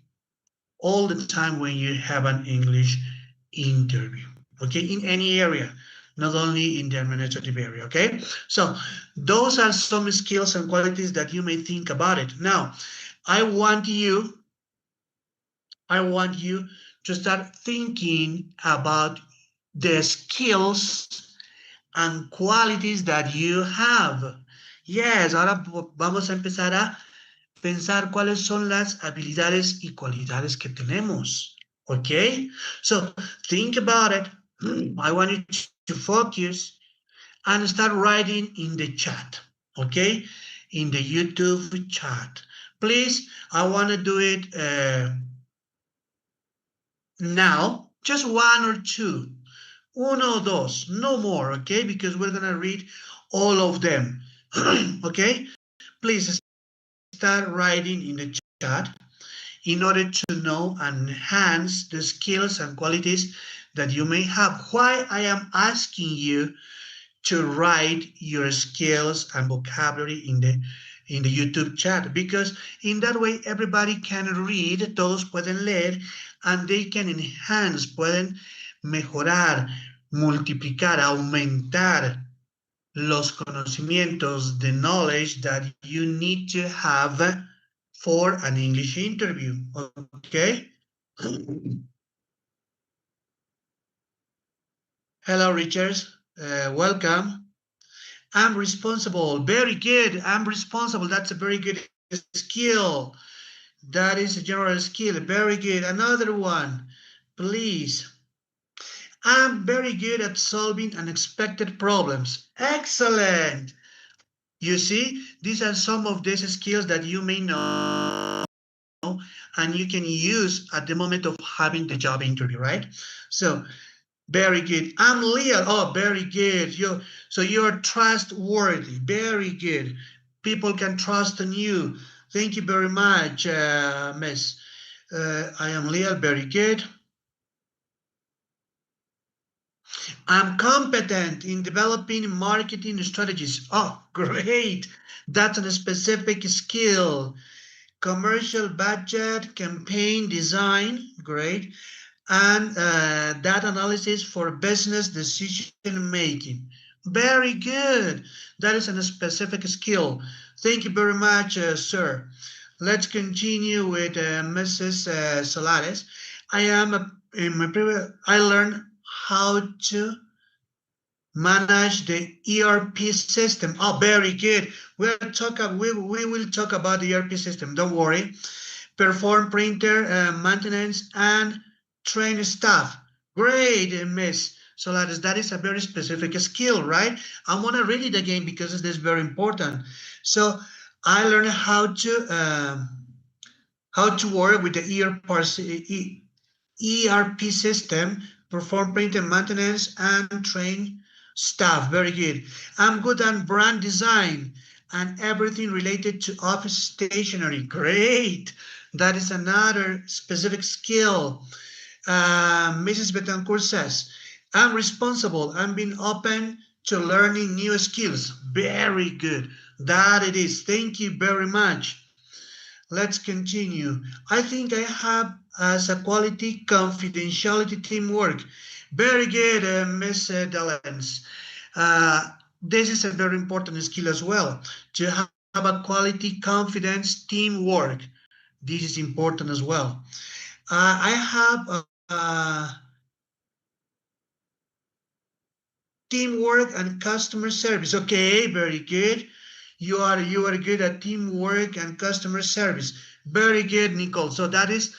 all the time when you have an English interview, okay? In any area, not only in the administrative area, okay? So those are some skills and qualities that you may think about it. Now, I want you to start thinking about the skills and qualities that you have. Yes, ahora vamos a empezar a pensar cuáles son las habilidades y cualidades que tenemos. Okay? So think about it. I want you to focus and start writing in the chat. Okay? In the YouTube chat. Please, I want to do it now. Just one or two. Uno o dos. No more. Okay? Because we're going to read all of them. Okay? Please start writing in the chat in order to know and enhance the skills and qualities that you may have. Why I am asking you to write your skills and vocabulary in the YouTube chat, because in that way everybody can read, todos pueden leer, and they can enhance, pueden mejorar, multiplicar, aumentar los conocimientos, the knowledge that you need to have for an English interview, okay? Hello, Richard. Welcome. I'm responsible. Very good. I'm responsible. That's a very good skill. That is a general skill. Very good. Another one, please. I'm very good at solving unexpected problems. Excellent. You see, these are some of these skills that you may know and you can use at the moment of having the job interview, right? So, very good. I'm Leah. Oh, very good. So you're trustworthy. Very good. People can trust in you. Thank you very much, Miss. I am Leah. Very good. I'm competent in developing marketing strategies. Oh, great. That's a specific skill. Commercial budget, campaign design, great. And data analysis for business decision making. Very good. That is a specific skill. Thank you very much, sir. Let's continue with Mrs. Solares. I learned how to manage the ERP system. Oh, very good. We will talk about the ERP system. Don't worry. Perform printer maintenance and train staff. Great, Miss Solares. That is a very specific skill, right? I want to read it again because this is very important. So I learned how to work with the ERP system, perform printer maintenance, and train staff. Very good. I'm good at brand design and everything related to office stationery. Great. That is another specific skill. Mrs. Betancourt says, I'm responsible. I'm being open to learning new skills. Very good. That it is. Thank you very much. Let's continue. I think I have as a quality confidentiality teamwork. Very good, Ms. Dallens. This is a very important skill as well, to have a quality confidence teamwork. This is important as well. I have teamwork and customer service. Okay, very good. You are good at teamwork and customer service. Very good, Nicole. So that is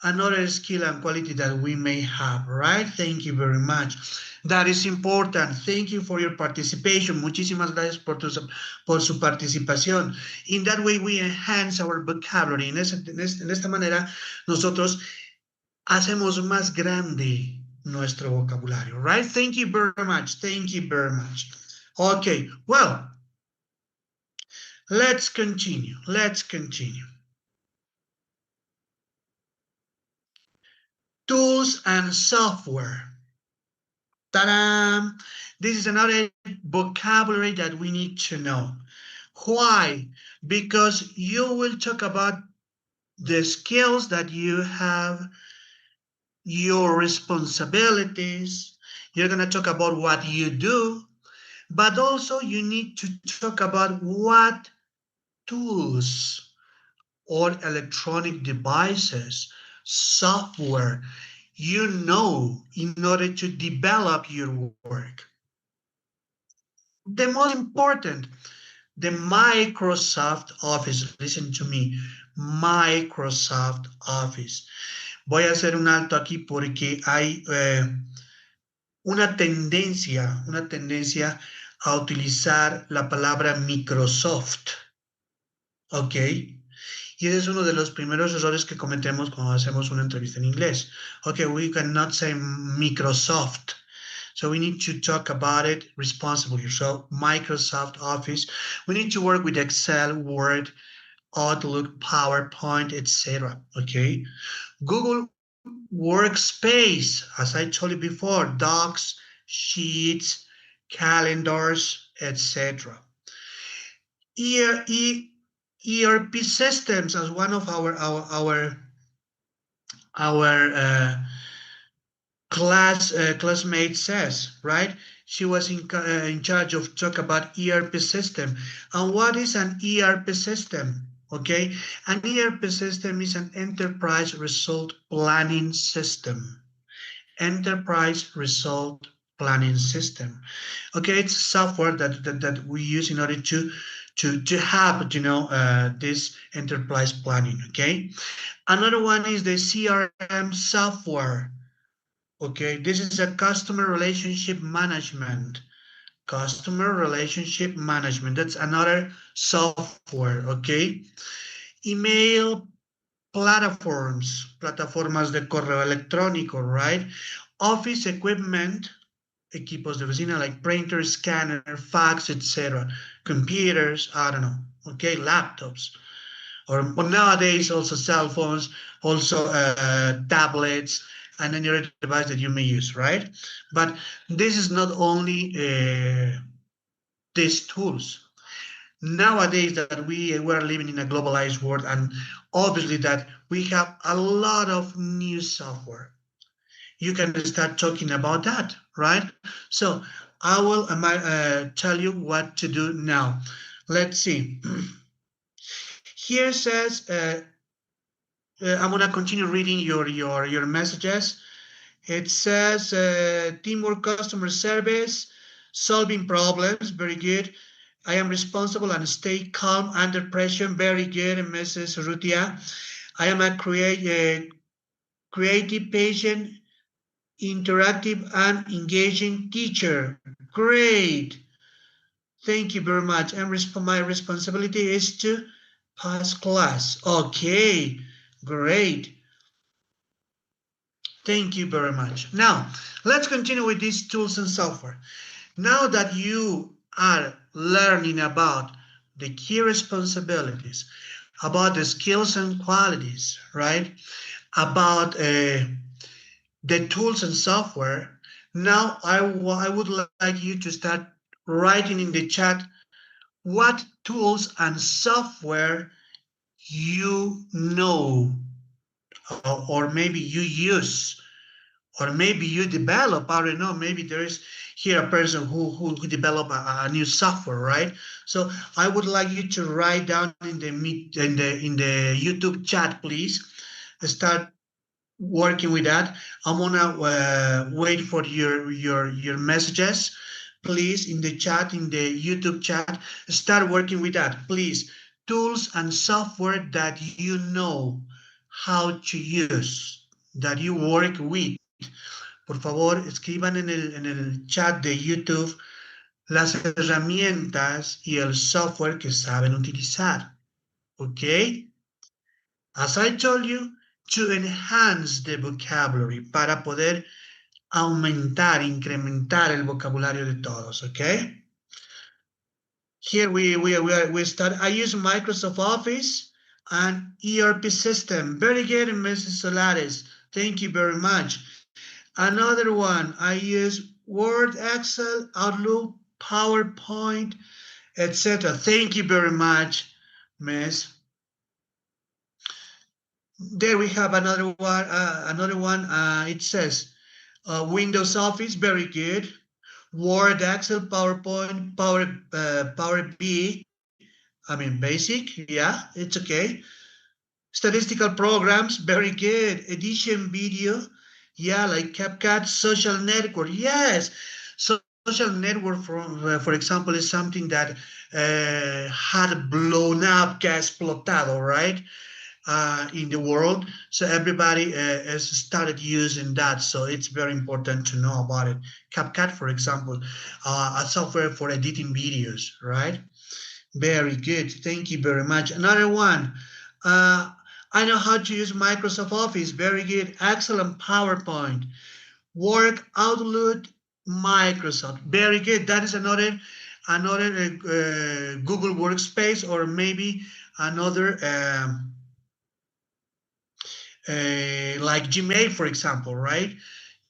another skill and quality that we may have, right? Thank you very much. That is important. Thank you for your participation. Muchísimas gracias por su participación. In that way, we enhance our vocabulary. En esta manera, nosotros hacemos más grande nuestro vocabulario, right? Thank you very much. Thank you very much. Okay, well, let's continue. Let's continue. Tools and software. Ta-da! This is another vocabulary that we need to know. Why? Because you will talk about the skills that you have, your responsibilities. You're going to talk about what you do, but also you need to talk about what tools or electronic devices, software, you know in order to develop your work. The most important, the Microsoft Office. Listen to me, Microsoft Office. Voy a hacer un alto aquí porque hay una tendencia a utilizar la palabra Microsoft. ¿Ok? Y ese es uno de los primeros errores que cometemos cuando hacemos una entrevista en inglés. Okay, we cannot say Microsoft. So we need to talk about it responsibly. So Microsoft Office, we need to work with Excel, Word, Outlook, PowerPoint, etc. Okay? Google Workspace, as I told you before, docs, sheets, calendars, etc. ERP systems, as one of our classmate says, right? She was in charge of talk about ERP system. And what is an ERP system? Okay, an ERP system is an enterprise result planning system. Enterprise result planning system. Okay, it's software that we use in order to have, this enterprise planning. Okay, another one is the CRM software. Okay, this is a customer relationship management. Customer relationship management. That's another software. Okay, email platforms, plataformas de correo electrónico, right? Office equipment, equipos de oficina like printer, scanner, fax, etc. Computers, I don't know, okay, laptops. Or nowadays also cell phones, also tablets, and any other device that you may use, right? But this is not only these tools. Nowadays that we're living in a globalized world, and obviously that we have a lot of new software. You can start talking about that, right? So I will tell you what to do now. Let's see. Here says, I'm gonna continue reading your messages. It says teamwork, customer service, solving problems, very good. I am responsible and stay calm under pressure, very good, Mrs. Rutia. I am a creative, patient, interactive, and engaging teacher. Great. Thank you very much. And my responsibility is to pass class. Okay, great. Thank you very much. Now, let's continue with these tools and software. Now that you are learning about the key responsibilities, about the skills and qualities, right? About the tools and software, now I would like you to start writing in the chat what tools and software you know, or maybe you use, or maybe you develop. I don't know, maybe there is here a person who developed a new software, right? So I would like you to write down in the YouTube chat, please. Start working with that. I'm gonna wait for your messages, please, in the chat, in the YouTube chat. Start working with that, please. Tools and software that you know how to use, that you work with. Por favor, escriban en el chat de YouTube las herramientas y el software que saben utilizar. ¿Ok? As I told you, to enhance the vocabulary, para poder aumentar, incrementar el vocabulario de todos. ¿Ok? Here we start. I use Microsoft Office and ERP system. Very good, Mrs. Solares. Thank you very much. Another one, I use Word, Excel, Outlook, PowerPoint, etc. Thank you very much, Miss. There we have another one. It says Windows Office, very good. Word, Excel, PowerPoint, Power BI. I mean, basic, yeah, it's okay. Statistical programs, very good. Edition video, yeah, like CapCut. Social network, yes. So social network, for example, is something that had blown up, que ha explotado, right? In the world. So everybody has started using that. So it's very important to know about it. CapCut, for example, a software for editing videos, right? Very good. Thank you very much. Another one. I know how to use Microsoft Office. Very good. Excellent. PowerPoint. Word, Outlook, Microsoft. Very good. That is another Google Workspace, or maybe another like Gmail, for example, right?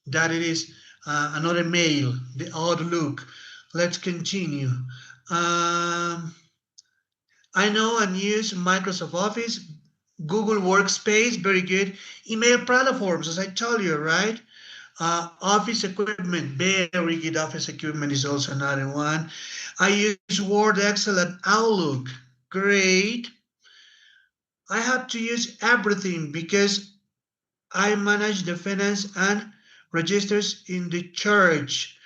That it is another mail, the Outlook. Let's continue. I know and use Microsoft Office, Google Workspace, very good. Email platforms, as I told you, right? Office equipment, very good. Office equipment is also another one. I use Word, Excel, and Outlook. Great. I have to use everything because I manage the finance and registers in the church.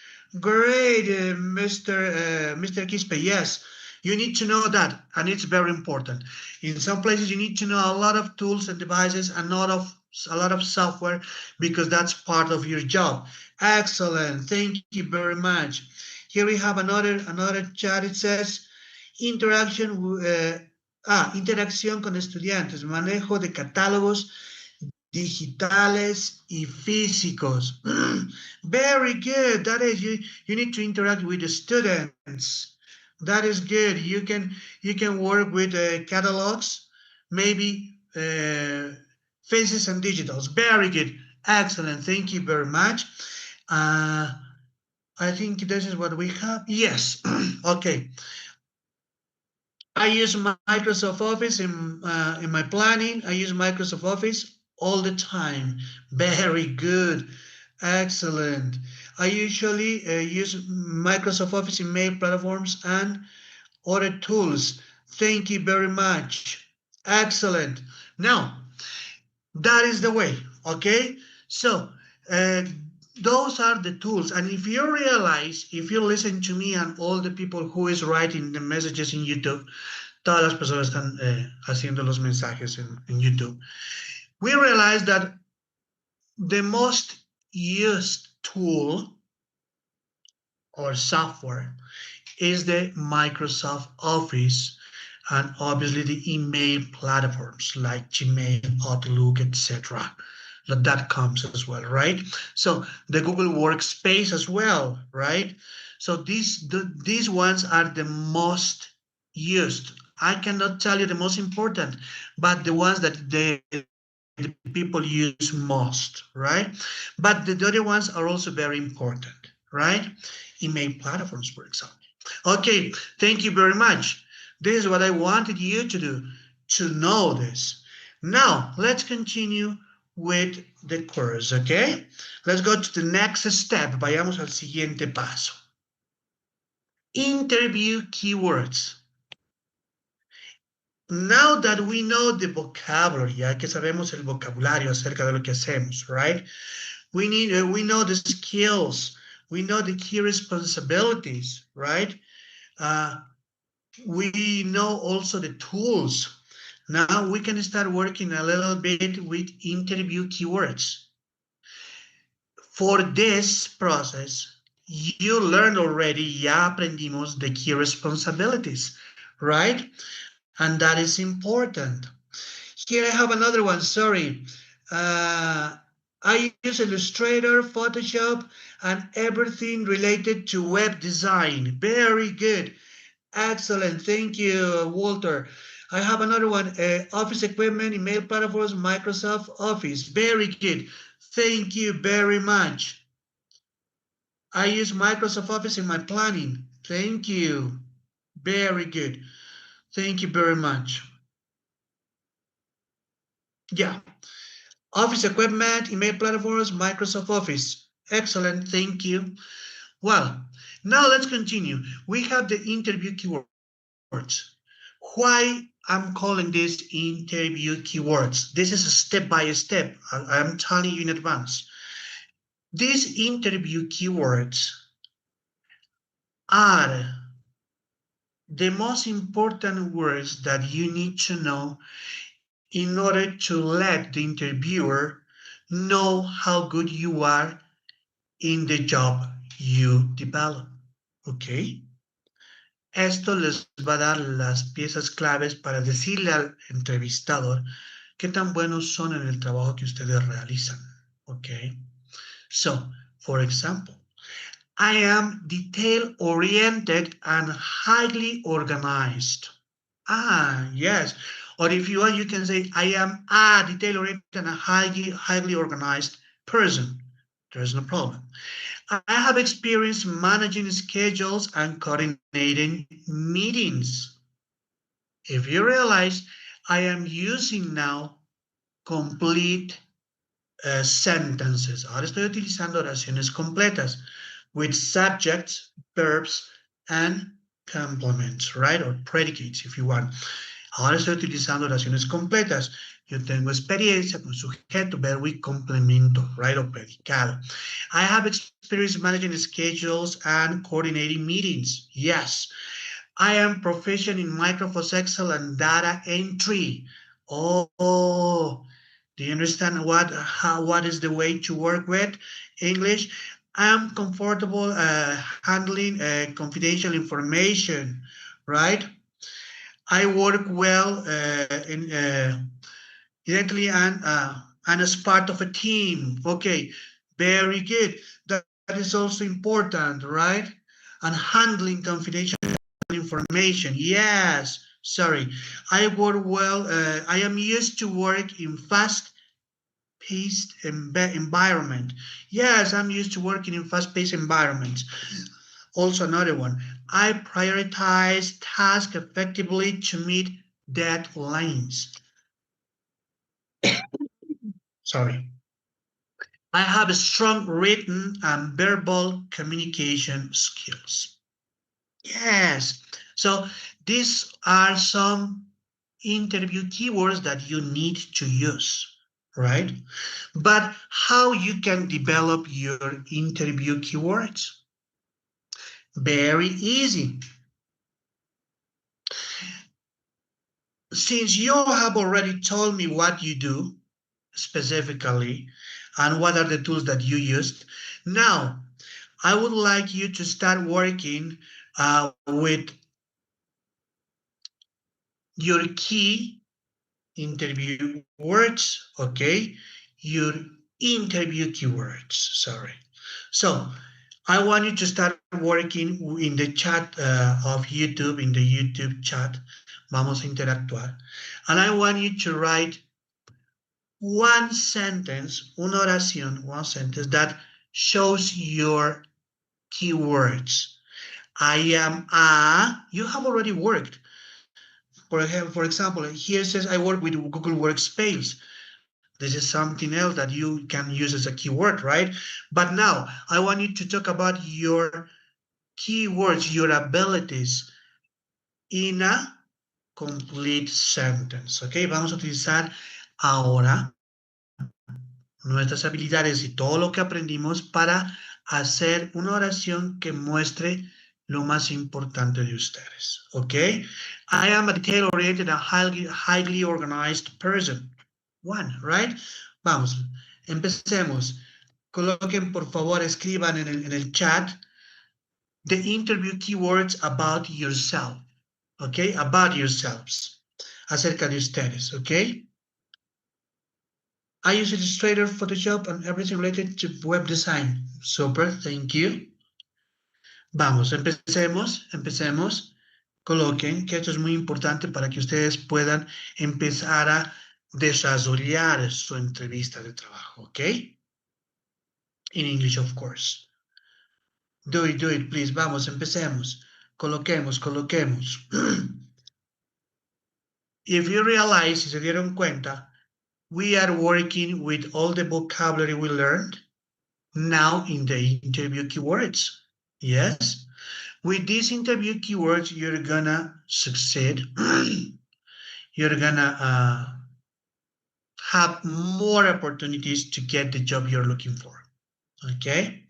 Great, Mr. Quispe. Yes, you need to know that, and it's very important. In some places, you need to know a lot of tools and devices and a lot of software, because that's part of your job. Excellent. Thank you very much. Here we have another chat. It says interacción con estudiantes, manejo de catálogos digitales y físicos. Very good. That is, you need to interact with the students. That is good. You can work with catalogs, maybe faces and digitals. Very good. Excellent. Thank you very much. I think this is what we have. Yes. Okay. I use Microsoft Office in my planning. I use Microsoft Office all the time. Very good. Excellent. I usually use Microsoft Office in mail platforms and other tools. Thank you very much. Excellent. Now, that is the way, okay? So, those are the tools. And if you realize, if you listen to me and all the people who is writing the messages in YouTube, todas las personas están haciendo los mensajes en YouTube, we realize that the most used tool or software is the Microsoft Office, and obviously the email platforms like Gmail, Outlook, etc. That comes as well, right? So the Google Workspace as well, right? So these ones are the most used. I cannot tell you the most important, but the ones that the people use most, right? But the other ones are also very important, right? Email platforms, for example. Okay, thank you very much. This is what I wanted you to do, to know this. Now, let's continue with the course, okay? Let's go to the next step. Vayamos al siguiente paso. Interview keywords. Now that we know the vocabulary, ya que sabemos el vocabulario acerca de lo que hacemos, right? We know the skills. We know the key responsibilities, right? We know also the tools. Now we can start working a little bit with interview keywords. For this process, you learned already, ya aprendimos the key responsibilities, right? And that is important. Here I have another one, sorry. I use Illustrator, Photoshop, and everything related to web design. Very good. Excellent. Thank you, Walter. I have another one, office equipment, email platforms, Microsoft Office. Very good. Thank you very much. I use Microsoft Office in my planning. Thank you. Very good. Thank you very much. Yeah. Office equipment, email platforms, Microsoft Office. Excellent. Thank you. Well, now let's continue. We have the interview keywords. Why I'm calling this interview keywords? This is a step-by-step. I'm telling you in advance. These interview keywords are the most important words that you need to know in order to let the interviewer know how good you are in the job you develop. ¿Ok? Esto les va a dar las piezas claves para decirle al entrevistador qué tan buenos son en el trabajo que ustedes realizan. ¿Ok? So, for example, I am detail-oriented and highly organized. Ah, yes. Or if you want, you can say, I am a detail-oriented and a highly organized person. There's no problem. I have experience managing schedules and coordinating meetings. If you realize, I am using now complete sentences. Ahora estoy utilizando oraciones completas with subjects, verbs, and complements, right? Or predicates, if you want. Ahora estoy utilizando oraciones completas. Yo tengo experiencia con sujeto, verbo y complemento, right? O predicado. I have experience managing schedules and coordinating meetings. Yes. I am proficient in Microsoft Excel and data entry. Oh, do you understand what is the way to work with English? I am comfortable handling confidential information, right? I work well directly and as part of a team. Okay, very good. That is also important, right? And handling confidential information. Yes, sorry. I work well. I am used to work in fast-paced environment. Yes, I'm used to working in fast-paced environments. Also another one. I prioritize tasks effectively to meet deadlines. Sorry. I have a strong written and verbal communication skills. Yes. So these are some interview keywords that you need to use, right? But how you can develop your interview keywords? Very easy. Since you have already told me what you do specifically and what are the tools that you used, now I would like you to start working with your key interview words, okay? Your interview keywords, sorry. So I want you to start working in the chat of YouTube, in the YouTube chat. Vamos a interactuar. And I want you to write one sentence, una oración, one sentence that shows your keywords. I am a, you have already worked. For example, here it says I work with Google Workspace. This is something else that you can use as a keyword, right? But now I want you to talk about your keywords, your abilities in a complete sentence, ¿ok? Vamos a utilizar ahora nuestras habilidades y todo lo que aprendimos para hacer una oración que muestre lo más importante de ustedes, ¿ok? I am a detail-oriented and highly organized person. One, right? Vamos, empecemos. Coloquen, por favor, escriban en el chat the interview keywords about yourself, ¿ok? About yourselves, acerca de ustedes, ¿ok? I use Illustrator, Photoshop, and everything related to web design. Super, thank you. Vamos, empecemos. Coloquen, que esto es muy importante para que ustedes puedan empezar a desarrollar su entrevista de trabajo, ¿ok? in English, of course. Do it, please. Vamos, empecemos. Coloquemos. If you realize, si se dieron cuenta, we are working with all the vocabulary we learned now in the interview keywords. Yes? With these interview keywords, you're gonna succeed. You're gonna have more opportunities to get the job you're looking for. Okay?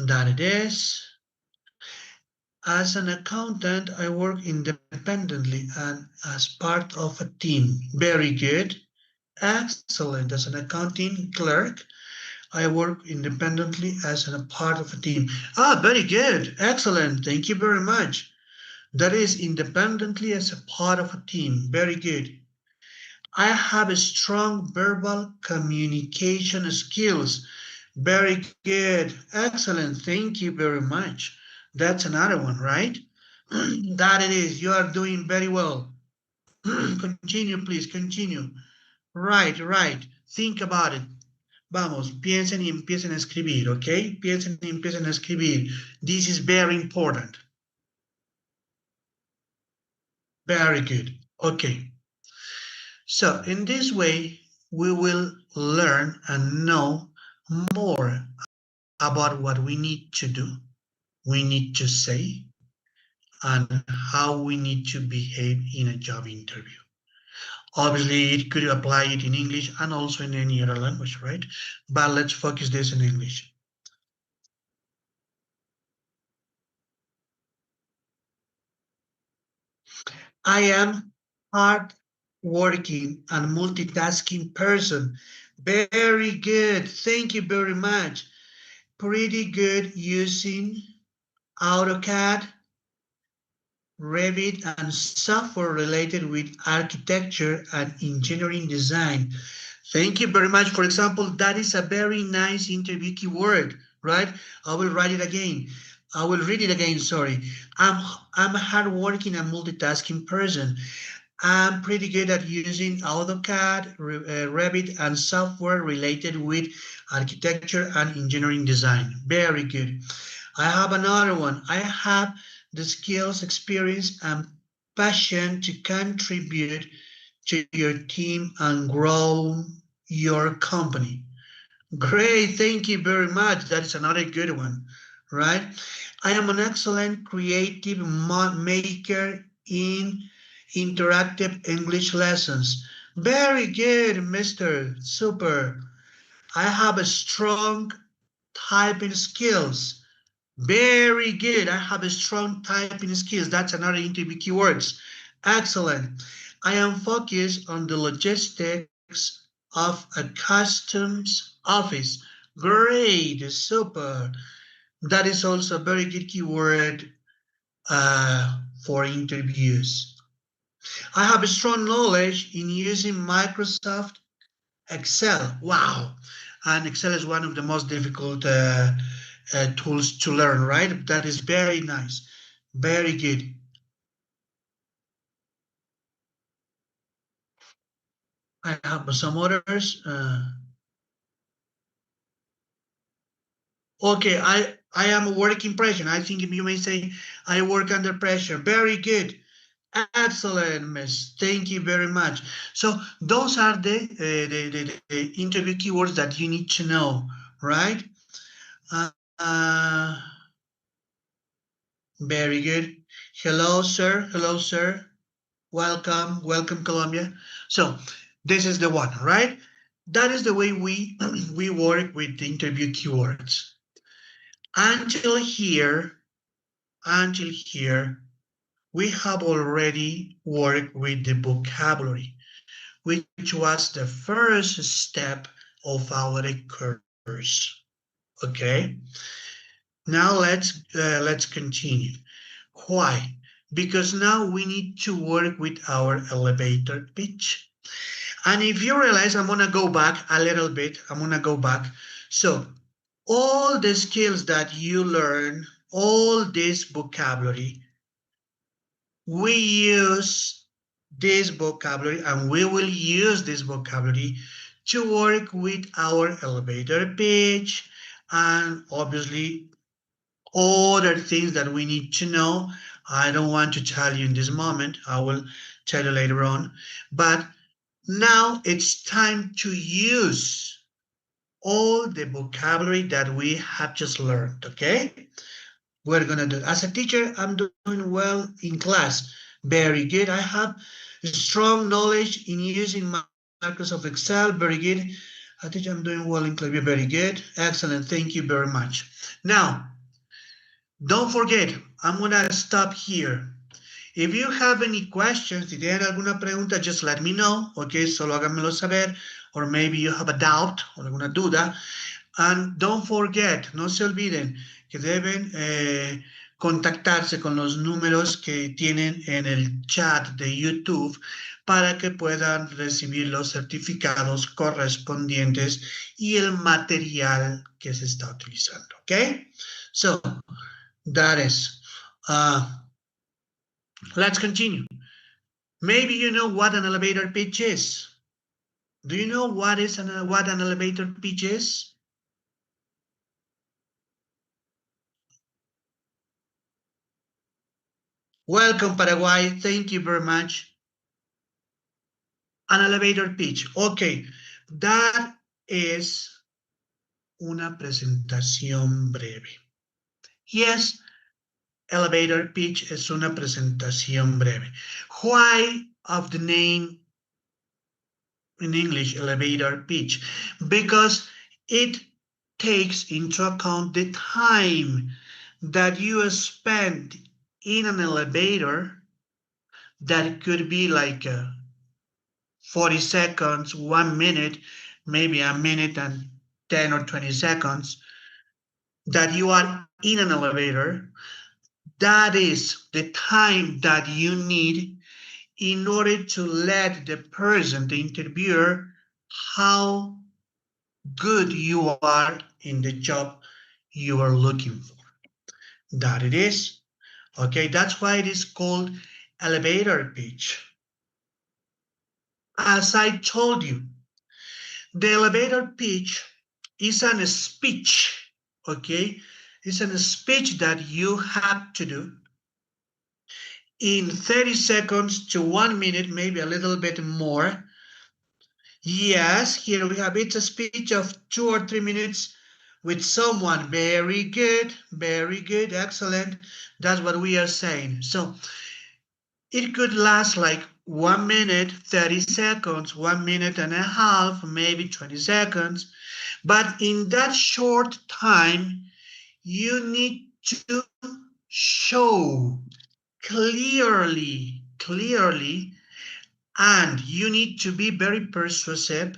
That it is. As an accountant, I work independently and as part of a team. Very good. Excellent. As an accounting clerk, I work independently as a part of a team. Ah, very good. Excellent. Thank you very much. That is independently as a part of a team. Very good. I have a strong verbal communication skills. Very good. Excellent. Thank you very much. That's another one, right? That it is. You are doing very well. Continue, please. Continue. Right. Think about it. Vamos, piensen y empiecen a escribir, ¿ok? Piensen y empiecen a escribir. This is very important. Very good. Okay. So in this way, we will learn and know more about what we need to do, we need to say, and how we need to behave in a job interview. Obviously, it could apply it in English and also in any other language, right? But let's focus this in English. I am hard-working and multitasking person. Very good. Thank you very much. Pretty good using AutoCAD, Revit, and software related with architecture and engineering design. Thank you very much. For example, that is a very nice interview keyword, right? I will write it again. I will read it again, sorry. I'm a hardworking and multitasking person. I'm pretty good at using AutoCAD, Revit, and software related with architecture and engineering design. Very good. I have another one. I have the skills, experience, and passion to contribute to your team and grow your company. Great, thank you very much. That is another good one, right? I am an excellent creative maker in interactive English lessons. Very good, Mr. Super. I have a strong typing skills. Very good. I have a strong typing skills. That's another interview keywords. Excellent. I am focused on the logistics of a customs office. Great, super. That is also a very good keyword for interviews. I have a strong knowledge in using Microsoft Excel. Wow. And Excel is one of the most difficult tools to learn, right? That is very nice. Very good. I have some others. Okay, I am working pressure. I think you may say I work under pressure. Very good. Excellent, Miss. Thank you very much. So those are the interview keywords that you need to know, right? Very good. Hello, sir. Hello, sir. Welcome, Colombia. So this is the one, right? That is the way we work with the interview keywords. Until here, we have already worked with the vocabulary, which was the first step of our course. Okay. Now let's continue. Why? Because now we need to work with our elevator pitch. And if you realize, I'm gonna go back a little bit. So all the skills that you learn, all this vocabulary, we use this vocabulary and we will use this vocabulary to work with our elevator pitch and obviously other things that we need to know. I don't want to tell you in this moment. I will tell you later on. But now it's time to use all the vocabulary that we have just learned, okay? We're gonna do, as a teacher, I'm doing well in class. Very good. I have strong knowledge in using Microsoft Excel. Very good. I think I'm doing well in class. Very good. Excellent. Thank you very much. Now, don't forget, I'm gonna stop here. If you have any questions, si tienen alguna pregunta, just let me know, okay? Solo háganmelo saber, or maybe you have a doubt o alguna duda. And don't forget, no se olviden que deben contactarse con los números que tienen en el chat de YouTube para que puedan recibir los certificados correspondientes y el material que se está utilizando, okay? So, that is, let's continue. Maybe you know what an elevator pitch is. Do you know what an elevator pitch is? Welcome, Paraguay. Thank you very much. An elevator pitch. Okay, that is una presentación breve. Yes, elevator pitch es una presentación breve. Why of the name in English, elevator pitch? Because it takes into account the time that you spend in an elevator. That could be like 40 seconds, 1 minute, maybe a minute and 10 or 20 seconds that you are in an elevator. That is the time that you need in order to let the person, the interviewer, how good you are in the job you are looking for. That it is. Okay, that's why it is called elevator pitch. As I told you, the elevator pitch is a speech, okay? It's a speech that you have to do in 30 seconds to 1 minute, maybe a little bit more. Yes, here we have, it's a speech of 2 or 3 minutes with someone. Very good, excellent. That's what we are saying. So it could last like 1 minute, 30 seconds, 1 minute and a half, maybe 20 seconds. But in that short time, you need to show clearly, and you need to be very persuasive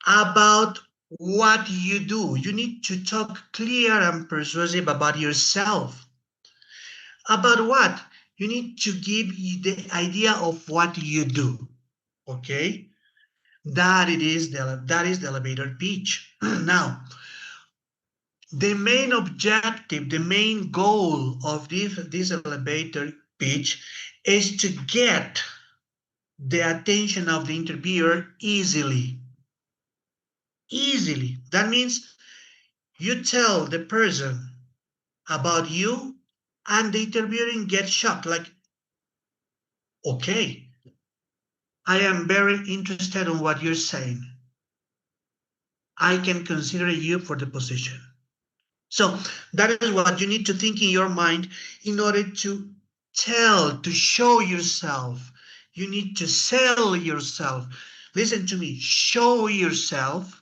about what you do. You need to talk clear and persuasive about yourself. About what? You need to give the idea of what you do, okay? That is the elevator pitch. Now, the main objective, the main goal of this elevator pitch is to get the attention of the interviewer easily. Easily. That means you tell the person about you and the interviewing gets shocked, like, okay, I am very interested in what you're saying. I can consider you for the position. So that is what you need to think in your mind in order to tell, to show yourself. You need to sell yourself. Listen to me, show yourself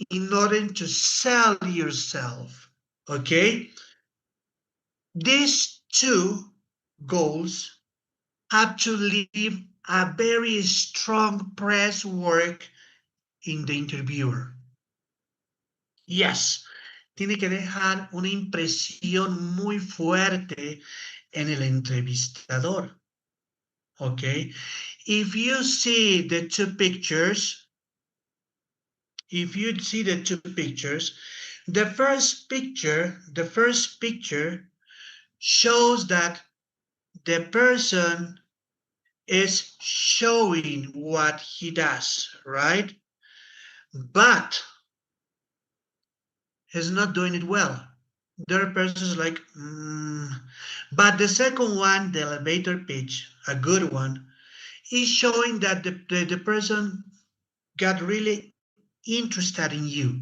in order to sell yourself, okay? These two goals have to leave a very strong press work in the interviewer. Yes, tiene que dejar una impresión muy fuerte en el entrevistador. Okay, if you see the two pictures, the first picture shows that the person is showing what he does, right? but he's not doing it well. There are persons like, but the second one, the elevator pitch, a good one, is showing that the person got really interested in you,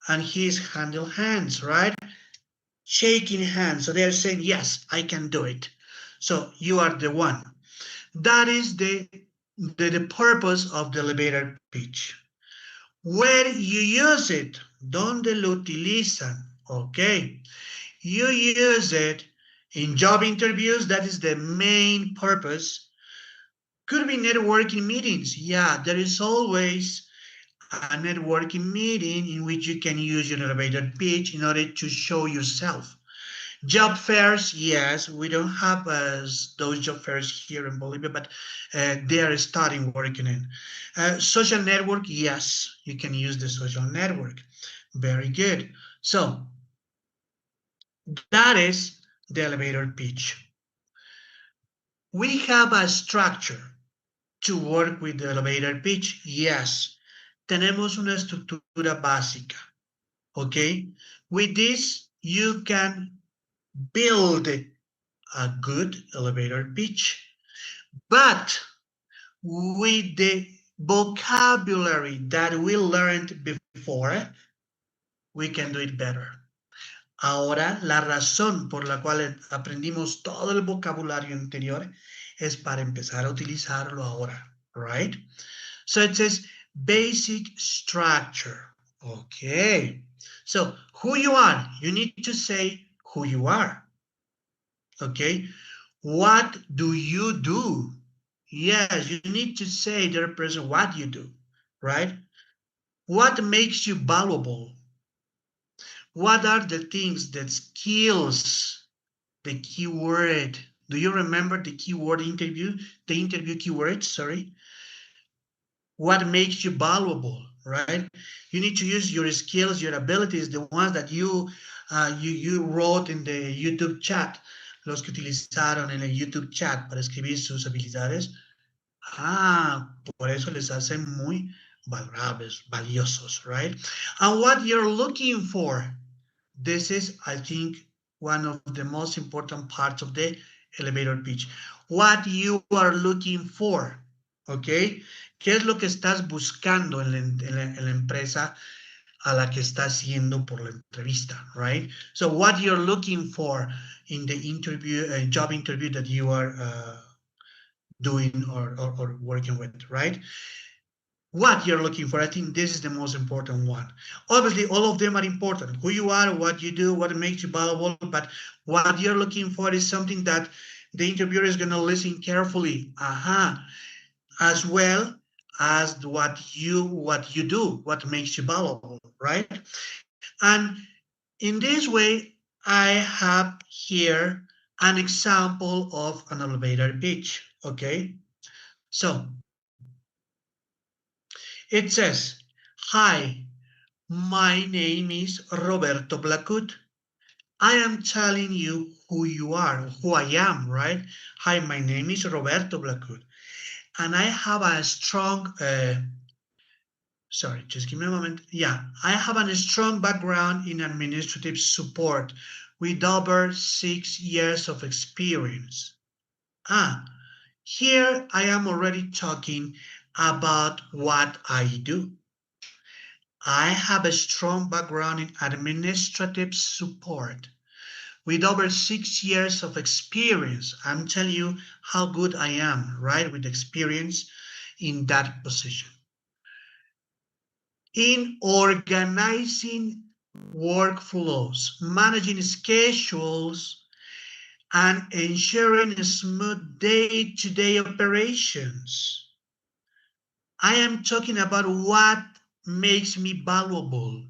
and he's handle hands, right? Shaking hands. So they're saying, yes, I can do it. So you are the one. That is the purpose of the elevator pitch. Where you use it, ¿dónde lo utilizan? Okay. You use it in job interviews. That is the main purpose. Could be networking meetings. Yeah, there is always a networking meeting in which you can use your elevator pitch in order to show yourself. Job fairs, yes, we don't have those job fairs here in Bolivia, but they are starting working in. Social network, yes, you can use the social network. Very good. So that is the elevator pitch. We have a structure to work with the elevator pitch. Yes, tenemos una estructura básica. Okay, with this you can build a good elevator pitch, but with the vocabulary that we learned before, we can do it better. Ahora, la razón por la cual aprendimos todo el vocabulario anterior es para empezar a utilizarlo ahora, right? So it says basic structure. Okay. So who you are, you need to say who you are. Okay. What do you do? Yes, you need to say to the person what you do, right? What makes you valuable? What are the things, the skills, the keyword? Do you remember the keyword interview? The interview keyword, sorry. What makes you valuable, right? You need to use your skills, your abilities, the ones that you wrote in the YouTube chat, los que utilizaron en el YouTube chat para escribir sus habilidades. Por eso les hacen muy valorables, valiosos, right? And what you're looking for. This is, I think, one of the most important parts of the elevator pitch. What you are looking for, okay? ¿Qué es lo que estás buscando en la empresa a la que estás yendo por la entrevista, right? So what you're looking for in the interview, job interview that you are doing or working with, right? What you're looking for, I think this is the most important one. Obviously, all of them are important. Who you are, what you do, what makes you valuable, but what you're looking for is something that the interviewer is going to listen carefully, as well as what you do, what makes you valuable, right? And in this way, I have here an example of an elevator pitch, okay? So it says, hi, my name is Roberto Blacut. I am telling you who you are, who I am, right? Hi, my name is Roberto Blacut. And I have a strong, sorry, just give me a moment. Yeah, I have a strong background in administrative support with over 6 years of experience. Here I am already talking about what I do. I have a strong background in administrative support with over 6 years of experience. I'm telling you how good I am, right, with experience in that position. In organizing workflows, managing schedules, and ensuring smooth day-to-day operations. I am talking about what makes me valuable,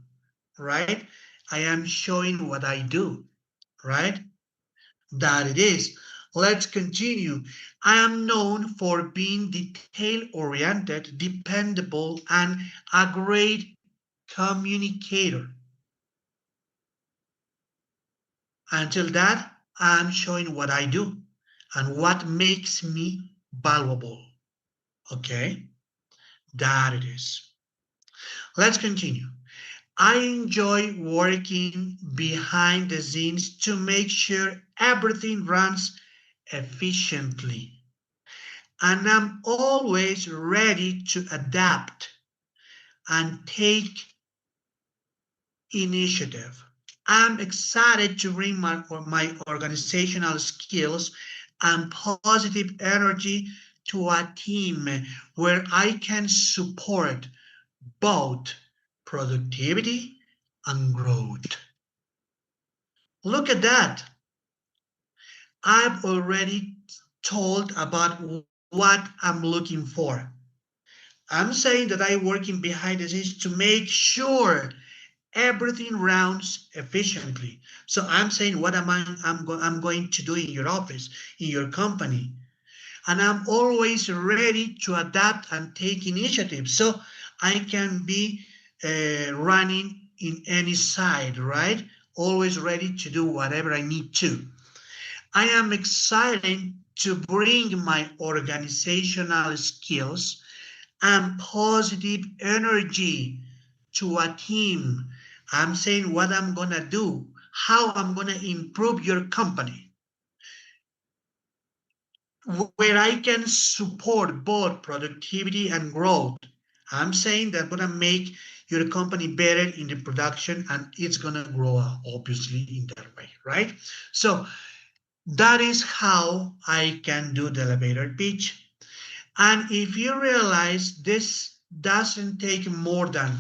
right? I am showing what I do, right? That it is. Let's continue. I am known for being detail-oriented, dependable, and a great communicator. Until that, I'm showing what I do and what makes me valuable. Okay? That it is. Let's continue. I enjoy working behind the scenes to make sure everything runs efficiently. And I'm always ready to adapt and take initiative. I'm excited to bring my organizational skills and positive energy to a team where I can support both productivity and growth. Look at that. I've already told about what I'm looking for. I'm saying that I'm working behind the scenes to make sure everything runs efficiently. So I'm saying what I'm going to do in your office, in your company. And I'm always ready to adapt and take initiative. So I can be running in any side, right? Always ready to do whatever I need to. I am excited to bring my organizational skills and positive energy to a team. I'm saying what I'm gonna do, how I'm gonna improve your company, where I can support both productivity and growth. I'm saying that I'm gonna make your company better in the production and it's gonna grow obviously in that way, right? So that is how I can do the elevator pitch. And if you realize this doesn't take more than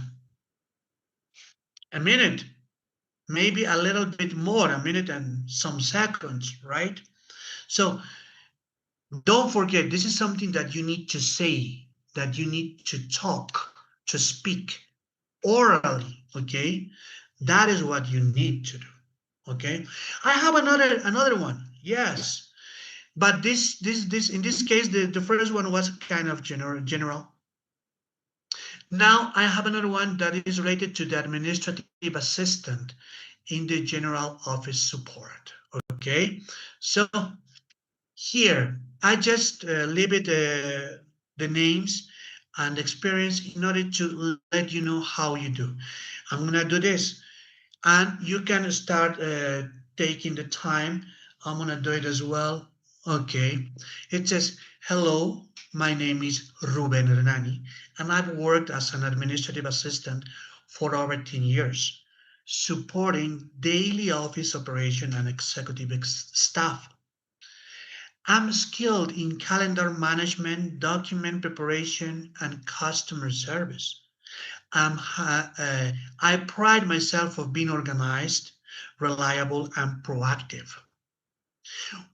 a minute, maybe a little bit more, a minute and some seconds, right? So don't forget, this is something that you need to say, that you need to talk, to speak orally, okay? That is what you need to do, okay? I have another one, yes. But this in this case, the first one was kind of general. Now I have another one that is related to the administrative assistant in the general office support, okay? So here, I just leave it the names and experience in order to let you know how you do. I'm gonna do this and you can start taking the time. I'm gonna do it as well. Okay, it says, hello, my name is Ruben Hernani, and I've worked as an administrative assistant for over 10 years, supporting daily office operation and executive staff. I'm skilled in calendar management, document preparation, and customer service. I pride myself of being organized, reliable, and proactive.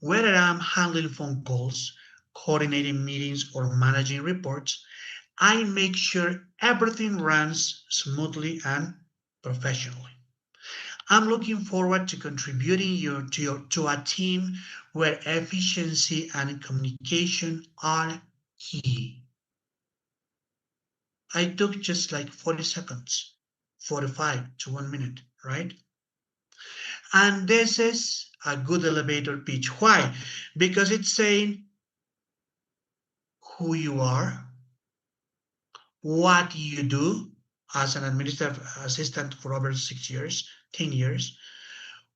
Whether I'm handling phone calls, coordinating meetings, or managing reports, I make sure everything runs smoothly and professionally. I'm looking forward to contributing to a team where efficiency and communication are key. I took just like 40 seconds, 45 to 1 minute, right? And this is a good elevator pitch. Why? Because it's saying who you are, what you do as an administrative assistant for over 6 years, 10 years,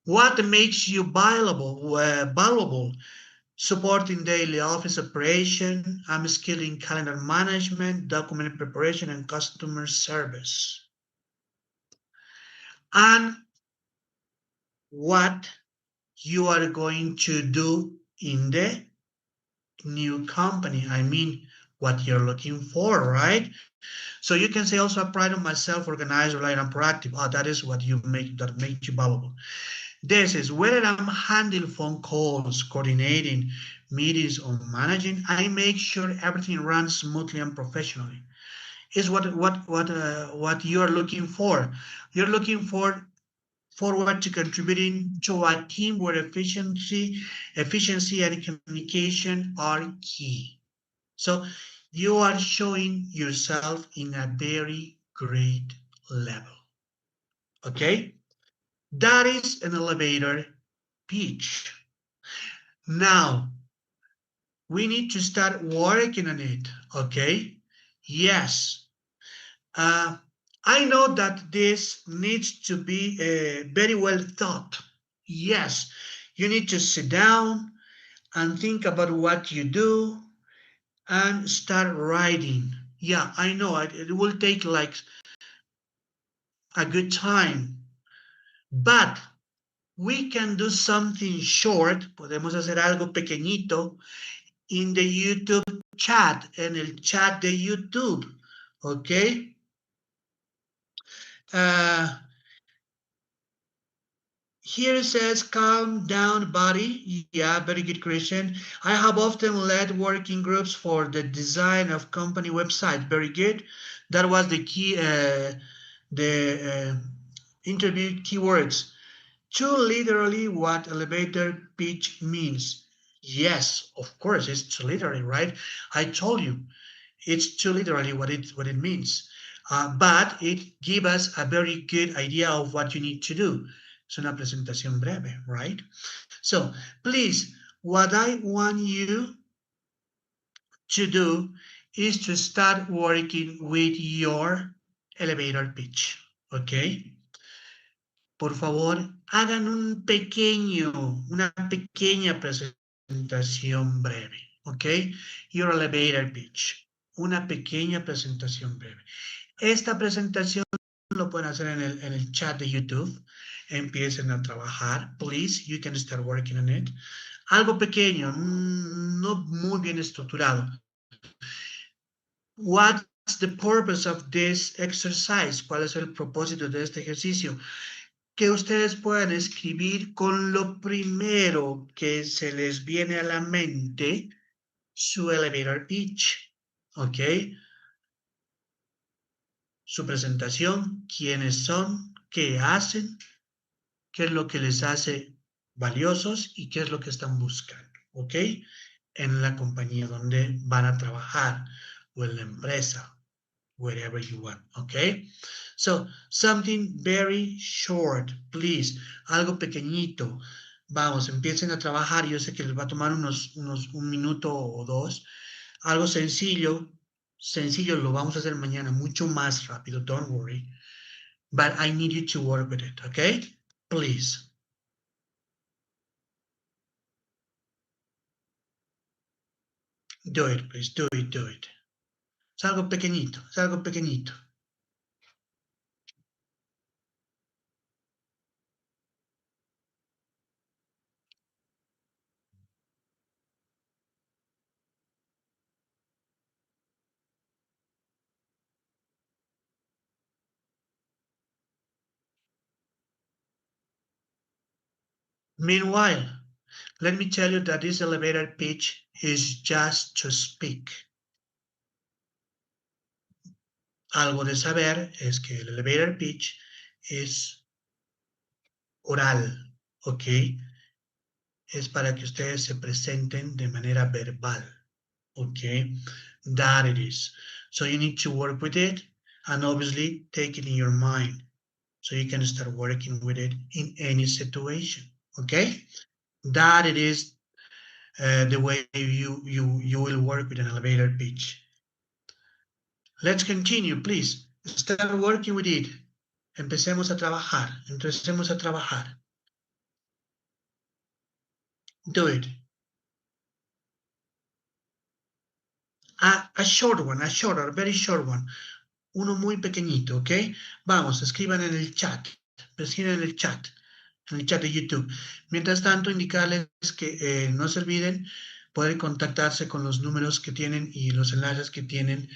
what makes you valuable, supporting daily office operation. I'm skilled in calendar management, document preparation, and customer service. And what you are going to do in the new company. I mean, what you're looking for, right? So you can say also, I pride on myself, organized, reliable, and proactive. Oh, that is what you make, that makes you valuable. This is whether I'm handling phone calls, coordinating meetings, or managing, I make sure everything runs smoothly and professionally. Is what you are looking for. You're looking forward to contributing to a team where efficiency and communication are key. So you are showing yourself in a very great level. Okay? That is an elevator pitch. Now, we need to start working on it, okay? Yes. I know that this needs to be very well thought. Yes, you need to sit down and think about what you do and start writing. Yeah, I know it will take like a good time, but we can do something short. Podemos hacer algo pequeñito in the YouTube chat, en el chat de YouTube, okay? Here it says, calm down, buddy. Yeah, very good, Christian. I have often led working groups for the design of company website. Very good. That was the key, interview keywords. To literally what elevator pitch means. Yes, of course, it's too literally, right? I told you, it's too literally what it means. But it gives us a very good idea of what you need to do. Es una presentación breve, right? So, please, what I want you to do is to start working with your elevator pitch, okay? Por favor, hagan una pequeña presentación breve, okay? Your elevator pitch, una pequeña presentación breve. Esta presentación lo pueden hacer en el chat de YouTube. Empiecen a trabajar. Please, you can start working on it. Algo pequeño, no muy bien estructurado. What's the purpose of this exercise? ¿Cuál es el propósito de este ejercicio? Que ustedes puedan escribir con lo primero que se les viene a la mente su elevator pitch. ¿Ok? Su presentación, quiénes son, qué hacen, qué es lo que les hace valiosos y qué es lo que están buscando, ¿ok? En la compañía donde van a trabajar o en la empresa, wherever you want, ¿ok? So, something very short, please, algo pequeñito. Vamos, empiecen a trabajar, yo sé que les va a tomar un minuto o dos. Algo sencillo lo vamos a hacer mañana mucho más rápido, don't worry. But I need you to work with it, okay? Please. Do it, please, do it. Es algo pequeñito, es algo pequeñito. Meanwhile, let me tell you that this elevator pitch is just to speak. Algo de saber es que el elevator pitch es oral, ¿ok? Es para que ustedes se presenten de manera verbal, ¿ok? That it is. So you need to work with it and obviously take it in your mind so you can start working with it in any situation, ¿ok? That it is the way you will work with an elevator pitch. Let's continue, please. Start working with it. Empecemos a trabajar. Do it. A short one, a very short one. Uno muy pequeñito, ¿ok? Vamos, escriban en el chat. Escriban en el chat de YouTube. Mientras tanto, indicarles que no se olviden poder contactarse con los números que tienen y los enlaces que tienen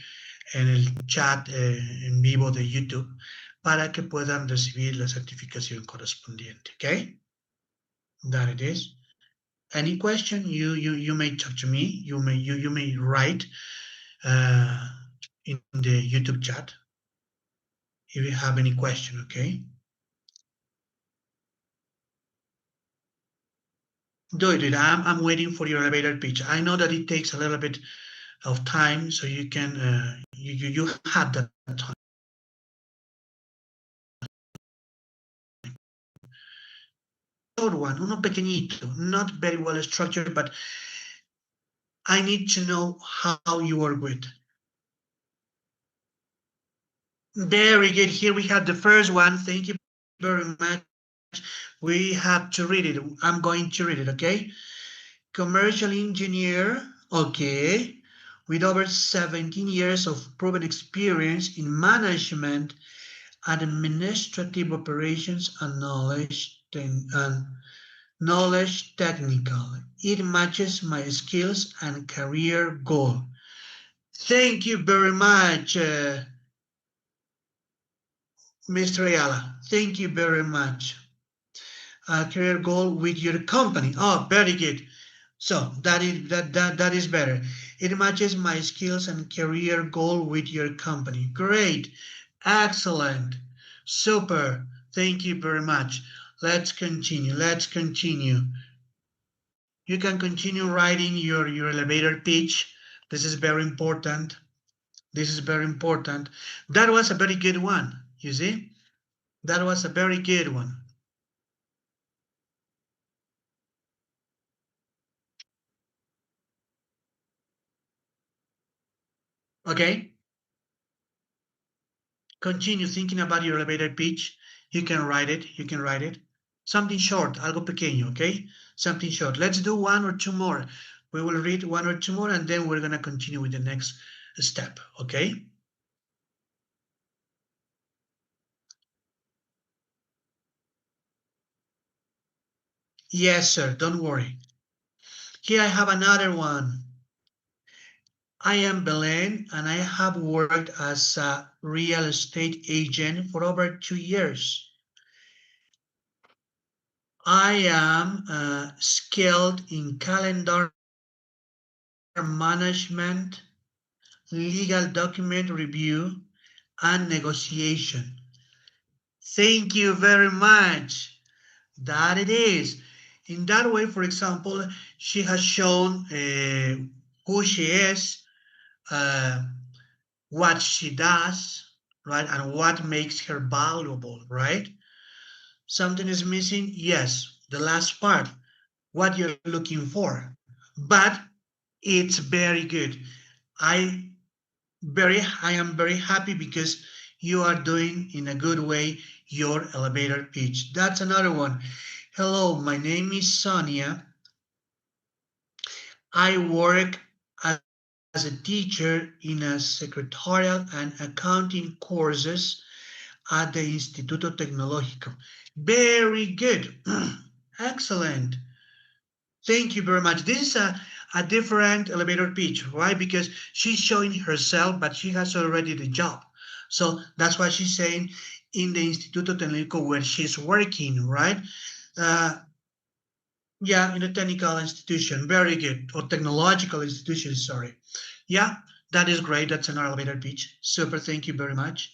en el chat en vivo de YouTube para que puedan recibir la certificación correspondiente, ¿ok? That it is. Any question, you may talk to me, you may write in the YouTube chat if you have any question, okay? Do it. I'm waiting for your elevator pitch. I know that it takes a little bit of time, so you can you have that time. Short one, uno pequeñito, not very well structured, but I need to know how you work with. Very good. Here we have the first one. Thank you very much. We have to read it. I'm going to read it, okay? Commercial engineer, okay, with over 17 years of proven experience in management, administrative operations, and knowledge technical. It matches my skills and career goal. Thank you very much, Mr. Ayala. Thank you very much. Career goal with your company. Oh, very good. So that is better. It matches my skills and career goal with your company. Great. Excellent. Super. Thank you very much. Let's continue. Let's continue. You can continue writing your elevator pitch. This is very important. This is very important. That was a very good one. You see? That was a very good one. Okay? Continue thinking about your elevator pitch. You can write it. You can write it. Something short, algo pequeño, okay? Something short. Let's do one or two more. We will read one or two more, and then we're going to continue with the next step, okay? Yes, sir. Don't worry. Here I have another one. I am Belen, and I have worked as a real estate agent for over 2 years. I am skilled in calendar management, legal document review, and negotiation. Thank you very much. That it is. In that way, for example, she has shown who she is, what she does, right? And what makes her valuable, right? Something is missing? Yes, the last part, what you're looking for. But it's very good. I am very happy because you are doing in a good way your elevator pitch. That's another one. Hello, my name is Sonia. I work as a teacher in a secretarial and accounting courses at the Instituto Tecnológico. Very good. Excellent. Thank you very much. This is a different elevator pitch, right? Because she's showing herself, but she has already the job. So that's why she's saying in the Instituto Tecnológico where she's working, right? Yeah, in a technical institution. Very good. Or technological institution, sorry. Yeah, that is great. That's an elevator pitch. Super. Thank you very much.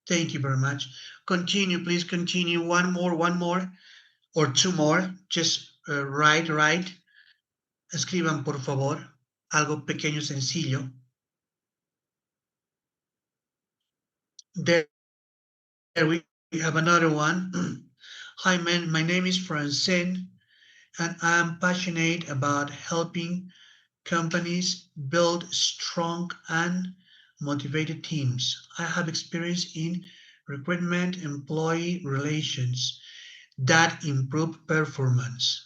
Thank you very much. Continue, please continue. One more, or two more. Just write. Escriban, por favor. Algo pequeño, sencillo. There we have another one. Hi, my name is Francine, and I'm passionate about helping companies build strong and motivated teams. I have experience in recruitment, employee relations that improve performance.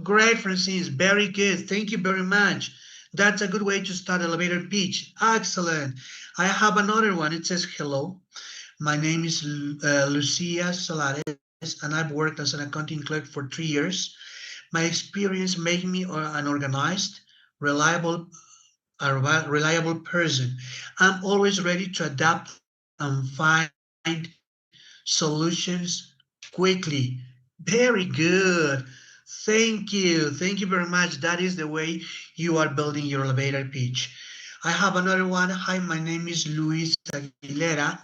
Great, Francis. Very good. Thank you very much. That's a good way to start elevator pitch. Excellent. I have another one. It says, hello. My name is Lucia Solares, and I've worked as an accounting clerk for 3 years. My experience made me an organized, reliable person. I'm always ready to adapt and find solutions quickly. Very good. Thank you. Thank you very much. That is the way you are building your elevator pitch. I have another one. Hi, my name is Luis Aguilera.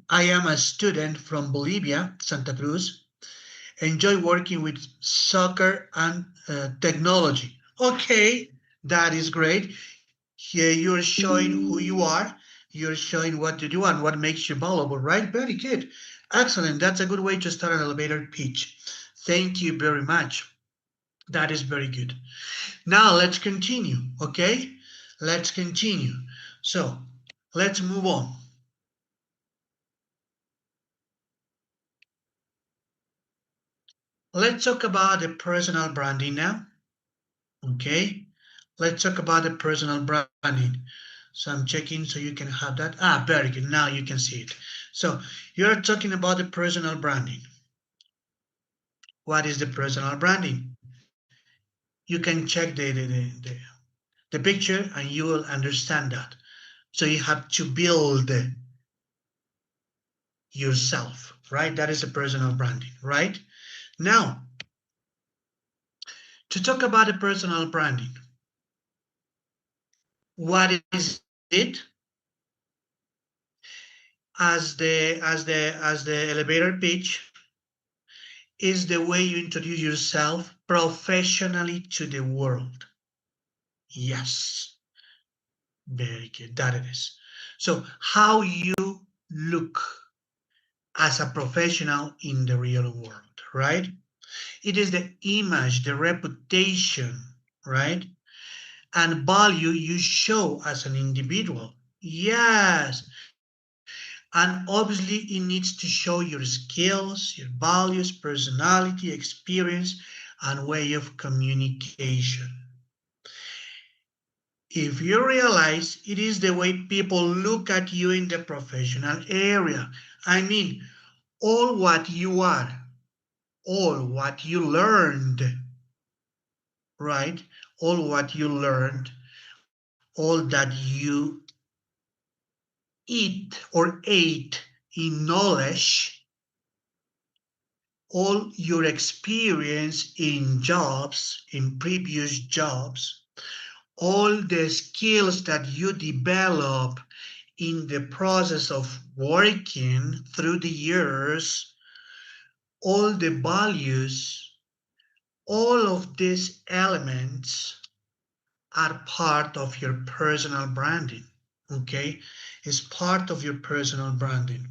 I am a student from Bolivia, Santa Cruz. Enjoy working with soccer and technology. Okay, that is great. Here you're showing who you are. You're showing what to do and what makes you valuable, right? Very good. Excellent. That's a good way to start an elevator pitch. Thank you very much. That is very good. Now let's continue, okay? Let's continue. So let's move on. Let's talk about the personal branding now. Okay, let's talk about the personal branding. So I'm checking so you can have that. Ah, very good. Now you can see it. So you're talking about the personal branding. What is the personal branding? You can check the picture and you will understand that. So you have to build yourself, right? That is a personal branding, right? Now, to talk about the personal branding, what is it? As the elevator pitch is the way you introduce yourself professionally to the world. Yes, very good, that it is. So how you look as a professional in the real world, right? It is the image, the reputation, right? And value you show as an individual. Yes. And obviously it needs to show your skills, your values, personality, experience, and way of communication. If you realize it is the way people look at you in the professional area, I mean, all what you are, all what you learned, right? All what you learned, all that you eat or ate in knowledge, all your experience in jobs, in previous jobs, all the skills that you develop in the process of working through the years, all the values, all of these elements are part of your personal branding, okay? It's part of your personal branding.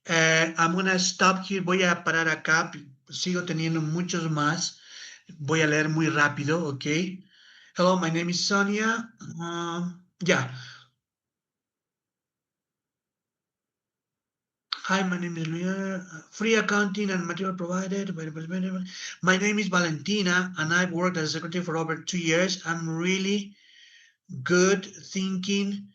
I'm going to stop here. Voy a parar acá. Sigo teniendo muchos más. Voy a leer muy rápido, okay? Hello, my name is Sonia. Yeah. Hi, my name is Luis. Free accounting and material provided. My name is Valentina, and I've worked as a secretary for over 2 years. I'm really good thinking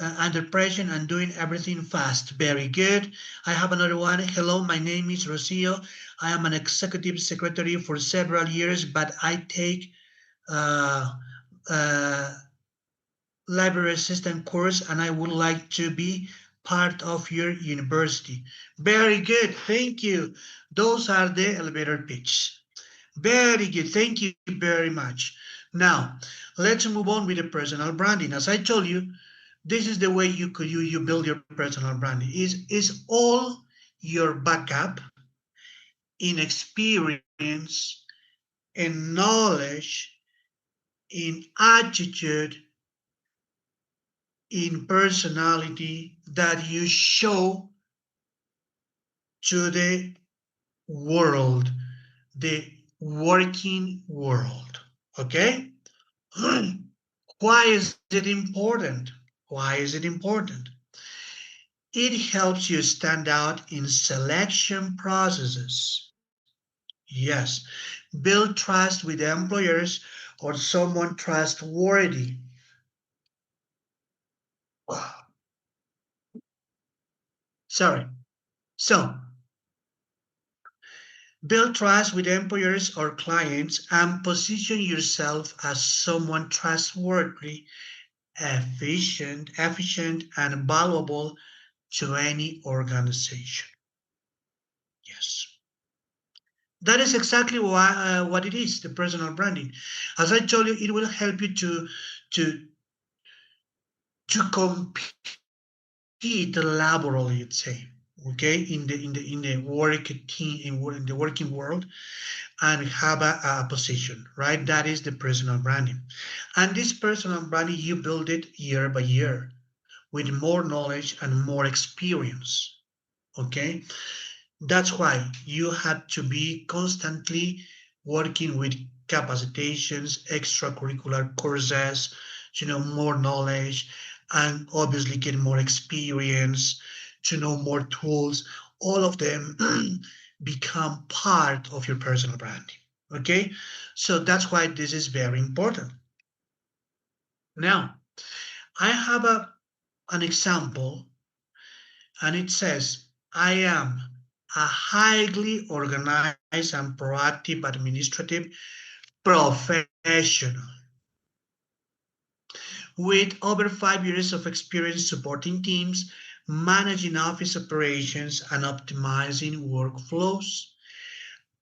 under pressure and doing everything fast. Very good. I have another one. Hello, my name is Rocio. I am an executive secretary for several years, but I take library assistant course, and I would like to be part of your university. Very good. Thank you. Those are the elevator pitch. Very good. Thank you very much. Now, let's move on with the personal branding. As I told you, this is the way you build your personal branding. Is all your backup in experience, in knowledge, in attitude, in personality that you show to the world, the working world, okay? Why is it important? Why is it important? It helps you stand out in selection processes. Yes, build trust with employers or someone trustworthy. Sorry. So, build trust with employers or clients and position yourself as someone trustworthy, efficient, and valuable to any organization. Yes. That is exactly what it is, the personal branding. As I told you, it will help you to compete laborally, let's say, okay, in the working world, and have a position, right? That is the personal branding. And this personal branding, you build it year by year with more knowledge and more experience, okay? That's why you have to be constantly working with capacitations, extracurricular courses, more knowledge, and obviously get more experience, to know more tools. All of them become part of your personal branding. Okay, so that's why this is very important. Now, I have an example, and it says, I am a highly organized and proactive administrative professional with over 5 years of experience supporting teams, managing office operations, and optimizing workflows.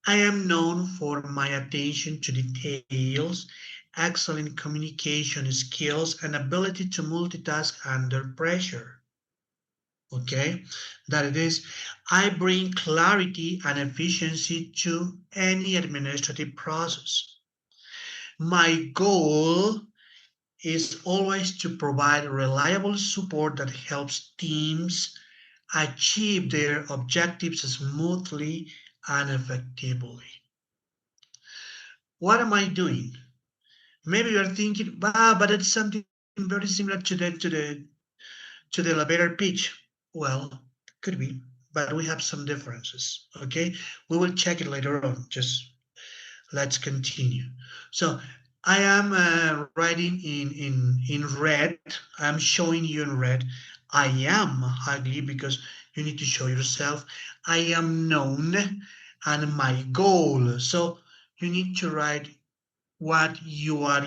I am known for my attention to details, excellent communication skills, and ability to multitask under pressure. Okay, that it is, I bring clarity and efficiency to any administrative process. My goal is always to provide reliable support that helps teams achieve their objectives smoothly and effectively. What am I doing? Maybe you're thinking, but it's something very similar to the elevator pitch. Well, could be, but we have some differences. Okay, we will check it later on. Just let's continue. So I am writing in red. I'm showing you in red. I am ugly because you need to show yourself. I am known and my goal. So you need to write what your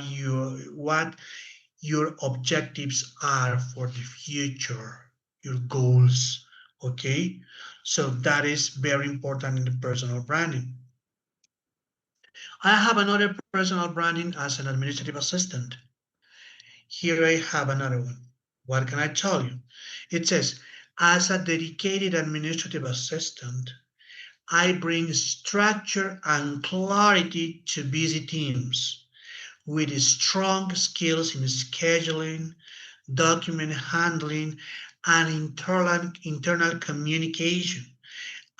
objectives are for the future, your goals. Okay, so that is very important in the personal branding. I have another personal branding as an administrative assistant. Here I have another one. What can I tell you? It says, as a dedicated administrative assistant, I bring structure and clarity to busy teams with strong skills in scheduling, document handling, and internal communication.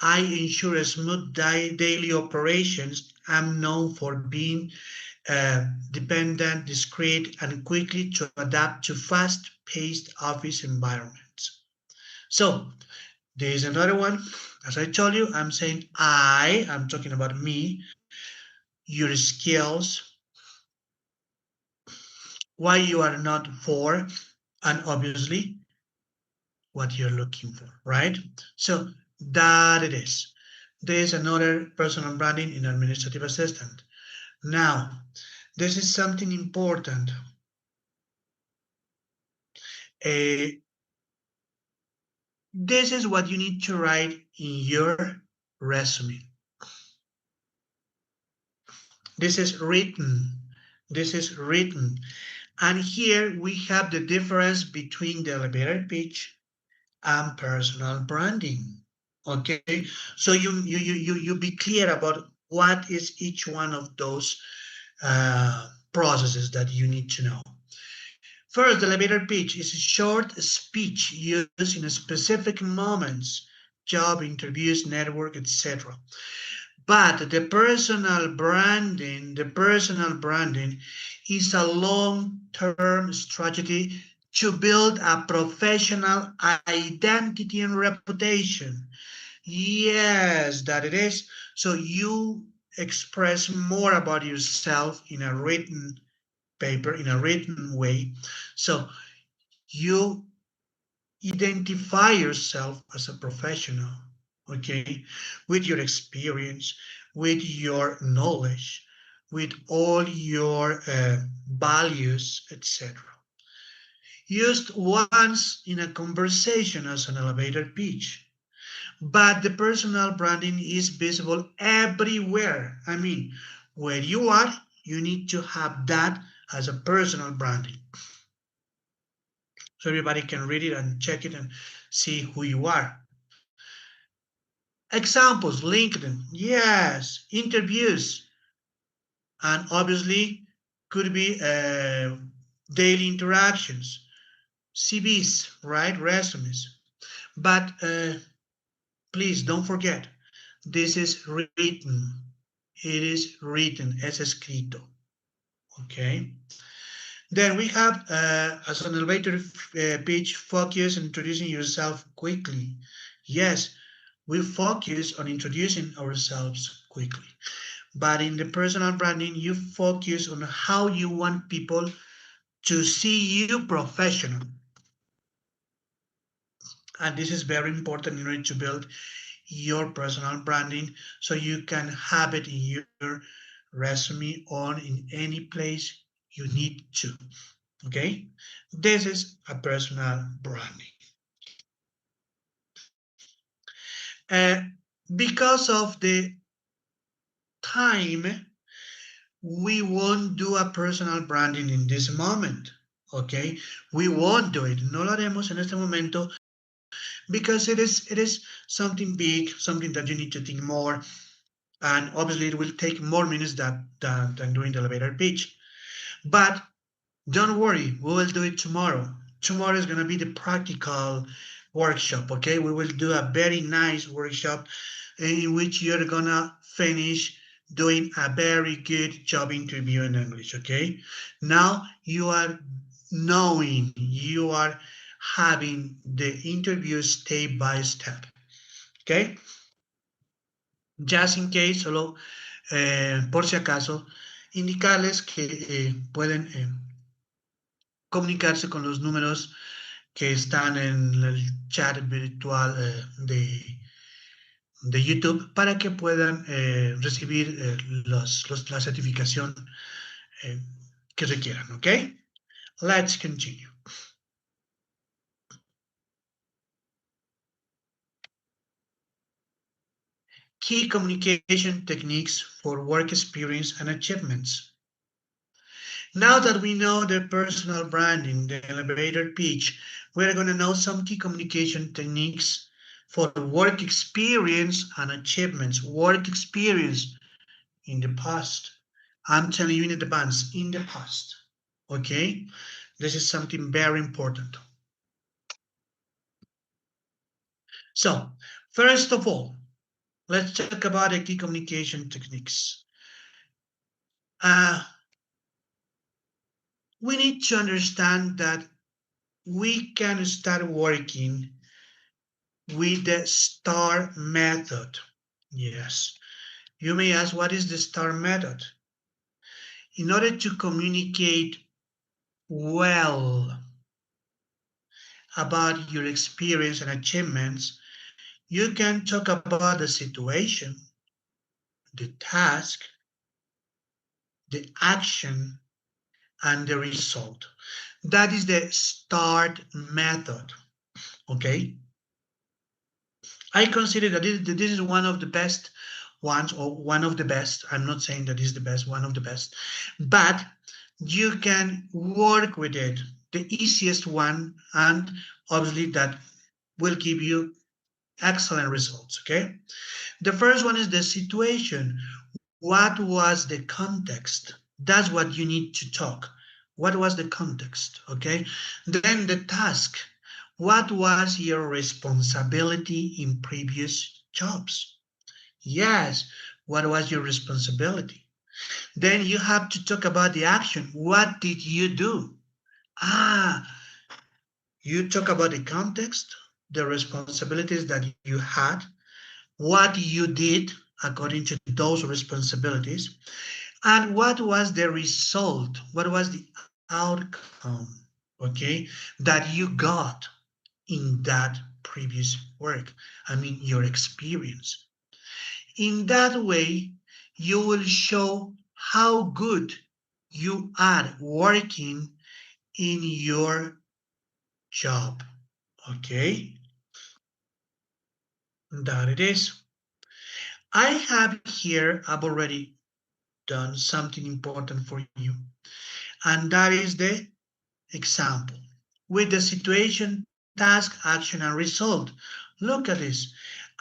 I ensure smooth daily operations. I'm known for being dependent, discreet, and quickly to adapt to fast-paced office environments. So there's another one. As I told you, I'm saying I'm talking about me, your skills, why you are not for, and obviously what you're looking for, right? So that it is. There's another personal branding in administrative assistant. Now, this is something important. This is what you need to write in your resume. This is written. This is written. And here we have the difference between the elevator pitch and personal branding. Okay, so you be clear about what is each one of those processes that you need to know. First, the elevator pitch is a short speech used in specific moments, job interviews, network, etc. But the personal branding is a long-term strategy to build a professional identity and reputation. Yes, that it is. So you express more about yourself in a written paper, in a written way. So you identify yourself as a professional, okay, with your experience, with your knowledge, with all your values, etc. Used once in a conversation as an elevator pitch, but the personal branding is visible everywhere. I mean, where you are, you need to have that as a personal branding. So everybody can read it and check it and see who you are. Examples, LinkedIn, yes, interviews, and obviously could be daily interactions, CVs, right, resumes. But please don't forget, this is written. It is written, es escrito, okay? Then we have, as an elevator pitch, focus on introducing yourself quickly. Yes, we focus on introducing ourselves quickly. But in the personal branding, you focus on how you want people to see you professional. And this is very important in order to build your personal branding so you can have it in your resume or in any place you need to. Okay? This is a personal branding. Because of the time, we won't do a personal branding in this moment. Okay? We won't do it. No lo haremos en este momento because it is something big, something that you need to think more, and obviously it will take more minutes than doing the elevator pitch. But don't worry, we will do it tomorrow. Tomorrow is going to be the practical workshop, okay? We will do a very nice workshop in which you're going to finish doing a very good job interview in English, okay? Now you are knowing, you are having the interview step by step, okay? Just in case, solo por si acaso, indicarles que pueden comunicarse con los números que están en el chat virtual de YouTube para que puedan recibir la certificación que requieran, ¿ok? Let's continue. Key communication techniques for work experience and achievements. Now that we know the personal branding, the elevator pitch, we're going to know some key communication techniques for work experience and achievements. Work experience in the past. I'm telling you in advance, in the past. Okay? This is something very important. So, first of all, let's talk about the key communication techniques. We need to understand that we can start working with the STAR method. Yes. You may ask, what is the STAR method? In order to communicate well about your experience and achievements, you can talk about the situation, the task, the action, and the result. That is the STAR method, okay? I consider that this is one of the best ones, or one of the best. I'm not saying that is the best, one of the best, but you can work with it, the easiest one, and obviously that will give you excellent results, okay? The first one is the situation. What was the context? That's what you need to talk. What was the context, okay? Then the task. What was your responsibility in previous jobs? Yes, what was your responsibility? Then you have to talk about the action. What did you do? You talk about the context, the responsibilities that you had, what you did according to those responsibilities, and what was the result? What was the outcome, okay, that you got in that previous work? I mean, your experience. In that way, you will show how good you are working in your job, okay? That it is. I have here, I've already done something important for you, and that is the example with the situation, task, action, and result. Look at this.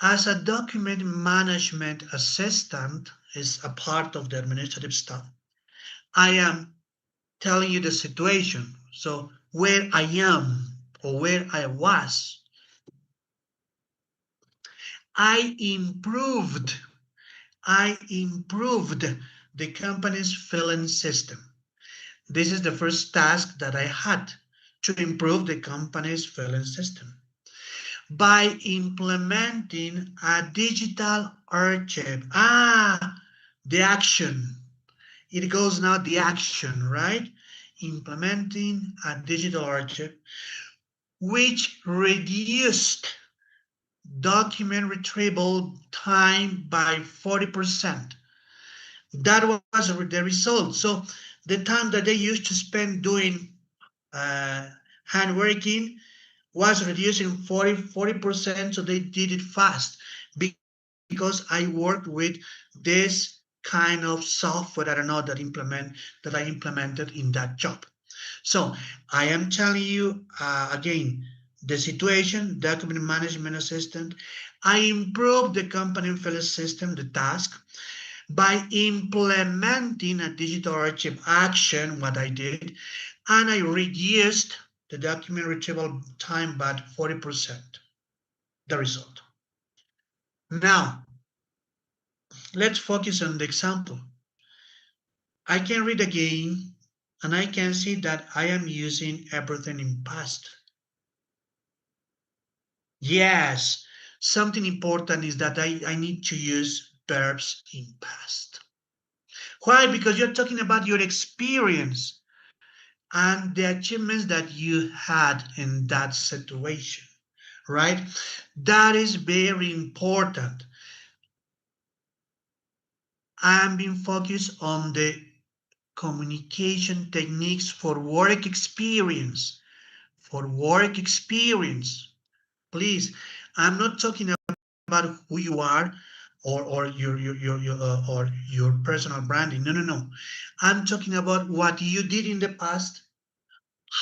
As a document management assistant, is a part of the administrative staff, I am telling you the situation. So where I am or where I was, I improved the company's filling system. This is the first task that I had to improve the company's filing system. By implementing a digital archive. The action. It goes now the action, right? Implementing a digital archive, which reduced document retrieval time by 40%. That was the result. So the time that they used to spend doing handworking was reducing 40%, so they did it fast because I worked with this kind of software that I implemented in that job. So I am telling you again, the situation, document management assistant. I improved the company filing system, the task, by implementing a digital archive action, what I did, and I reduced the document retrieval time by 40%, the result. Now, let's focus on the example. I can read again, and I can see that I am using everything in past. Yes, something important is that I need to use verbs in past. Why? Because you're talking about your experience and the achievements that you had in that situation, right? That is very important. I'm being focused on the communication techniques for work experience. For work experience, please. I'm not talking about who you are or your personal branding. No. I'm talking about what you did in the past,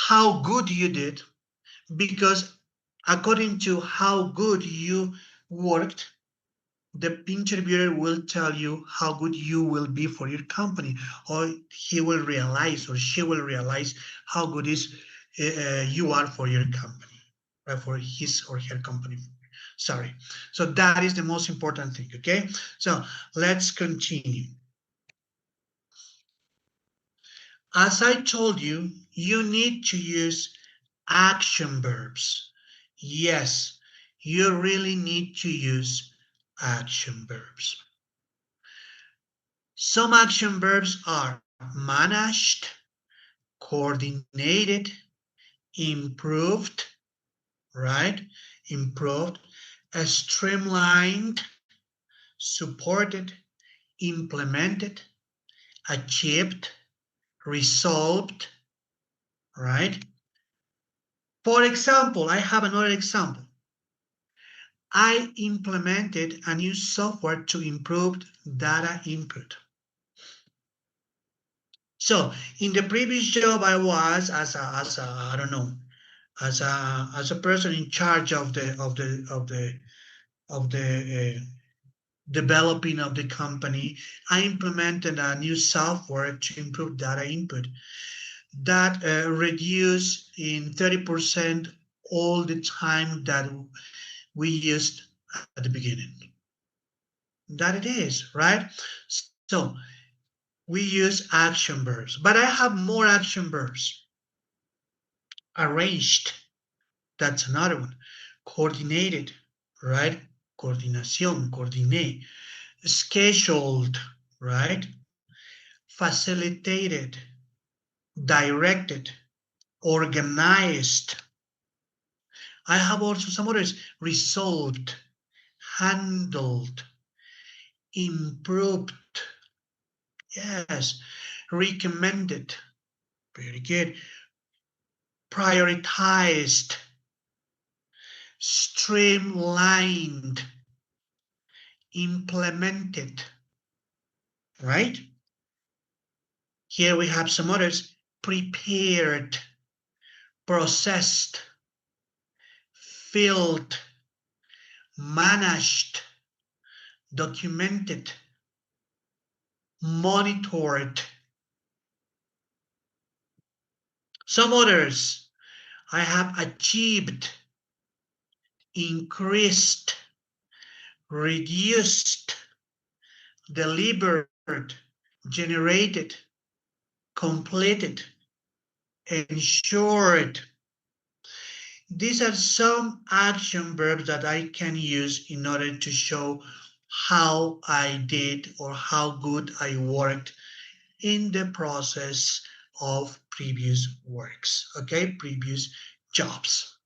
how good you did, because according to how good you worked, the interviewer will tell you how good you will be for your company, or he will realize or she will realize how good you are for your company, right? For his or her company. Sorry. So that is the most important thing, okay? So let's continue. As I told you, you need to use action verbs. Yes, you really need to use action verbs. Some action verbs are managed, coordinated, improved, right? Improved, streamlined, supported, implemented, achieved, resolved, right? For example, I have another example. I implemented a new software to improve data input. So in the previous job, I was as a person in charge of the developing of the company. I implemented a new software to improve data input that reduced in 30% all the time that we used at the beginning. That it is, right? So we use action verbs, but I have more action verbs. Arranged, that's another one. Coordinated, right? Coordinación, coordiné. Scheduled, right? Facilitated, directed, organized. I have also some others. Resolved, handled, improved. Yes, recommended. Very good. Prioritized, streamlined, implemented, right? Here we have some others. Prepared, processed, filled, managed, documented, monitored. Some others, I have achieved, increased, reduced, delivered, generated, completed, ensured. These are some action verbs that I can use in order to show how I did or how good I worked in the process of previous works, okay, previous jobs.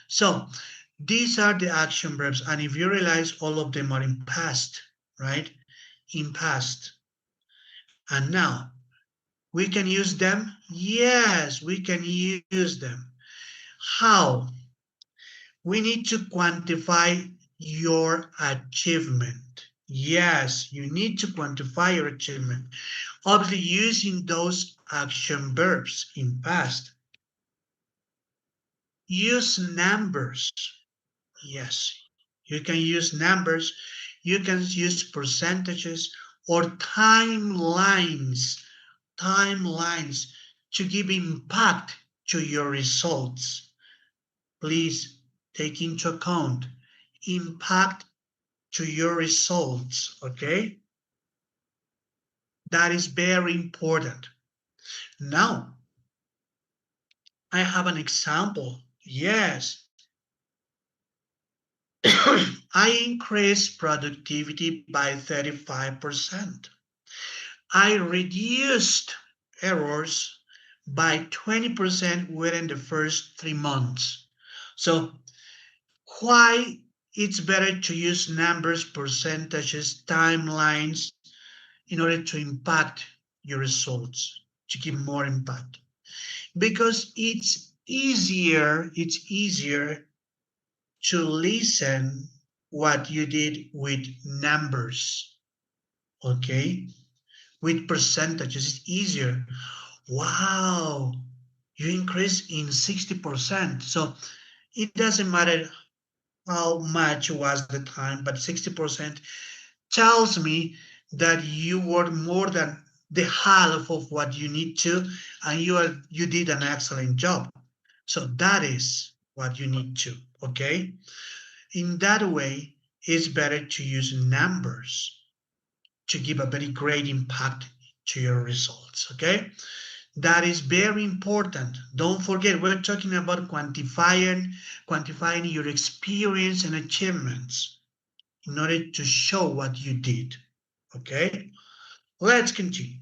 So these are the action verbs, and if you realize, all of them are in past, right? In past. And now, we can use them? Yes, we can use them. How? We need to quantify your achievement. Yes, you need to quantify your achievement. Obviously, using those action verbs in past. Use numbers. Yes, you can use numbers. You can use percentages or timelines to give impact to your results. Please take into account impact to your results, okay? That is very important. Now, I have an example. Yes. I increased productivity by 35%. I reduced errors by 20% within the first 3 months. So why it's better to use numbers, percentages, timelines in order to impact your results, to give more impact? Because it's easier to listen what you did with numbers, okay? With percentages, it's easier. Wow, you increased in 60%. So it doesn't matter how much was the time, but 60% tells me that you worked more than the half of what you need to, and you did an excellent job. So that is what you need to, okay? In that way, it's better to use numbers to give a very great impact to your results, okay? That is very important. Don't forget, we're talking about quantifying your experience and achievements in order to show what you did, okay? Let's continue.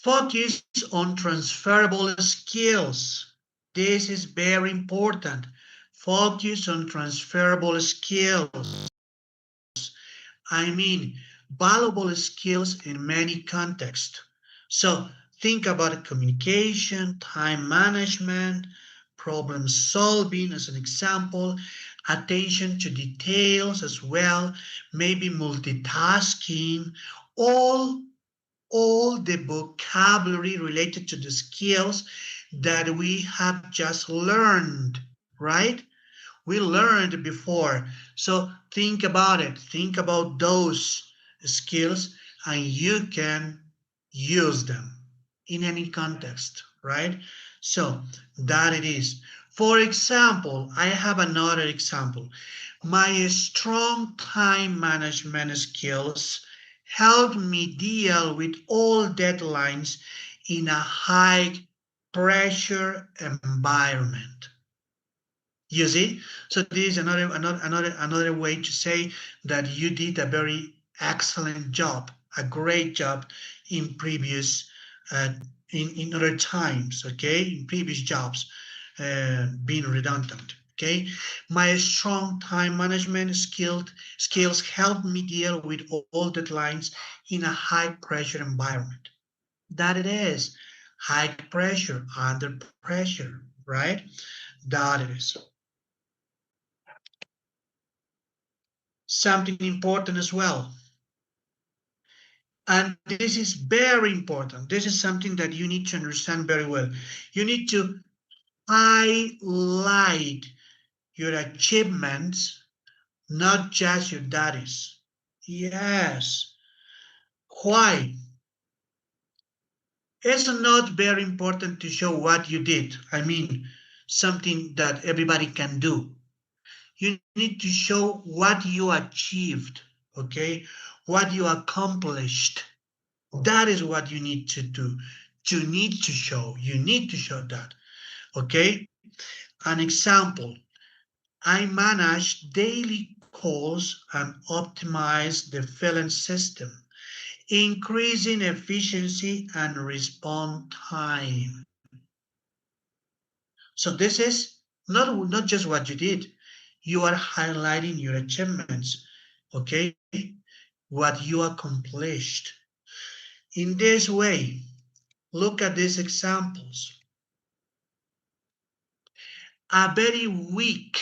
Focus on transferable skills. This is very important. Focus on transferable skills. I mean, valuable skills in many contexts. So think about communication, time management, problem solving as an example, attention to details as well, maybe multitasking, all the vocabulary related to the skills that we have just learned, right? We learned before. So think about it. Think about those skills and you can use them in any context, right? So that it is. For example, I have another example. My strong time management skills helped me deal with all deadlines in a high pressure environment. You see? So this is another way to say that you did a very excellent job, a great job in previous, in other times, okay? In previous jobs, being redundant, okay? My strong time management skills help me deal with all deadlines in a high pressure environment. That it is, high pressure, under pressure, right? That it is. Something important as well. And this is very important. This is something that you need to understand very well. You need to highlight your achievements, not just your duties. Yes. Why? It's not very important to show what you did. I mean, something that everybody can do. You need to show what you achieved, okay? What you accomplished. That is what you need to do. You need to show that, okay? An example, I manage daily calls and optimize the filling system, increasing efficiency and response time. So this is not just what you did. You are highlighting your achievements, okay? What you accomplished. In this way, look at these examples. A very weak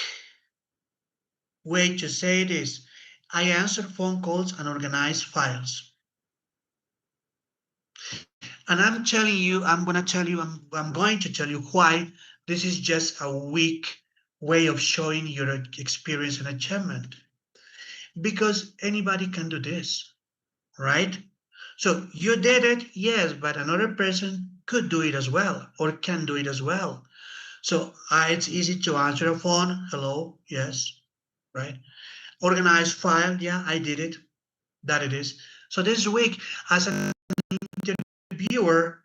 way to say it is, I answer phone calls and organize files. And I'm going to tell you why this is just a weak way of showing your experience and achievement. Because anybody can do this, right? So you did it, yes, but another person could do it as well, or can do it as well. So it's easy to answer a phone, hello, yes, right? Organize file, yeah, I did it, that it is. So this week, as an interviewer,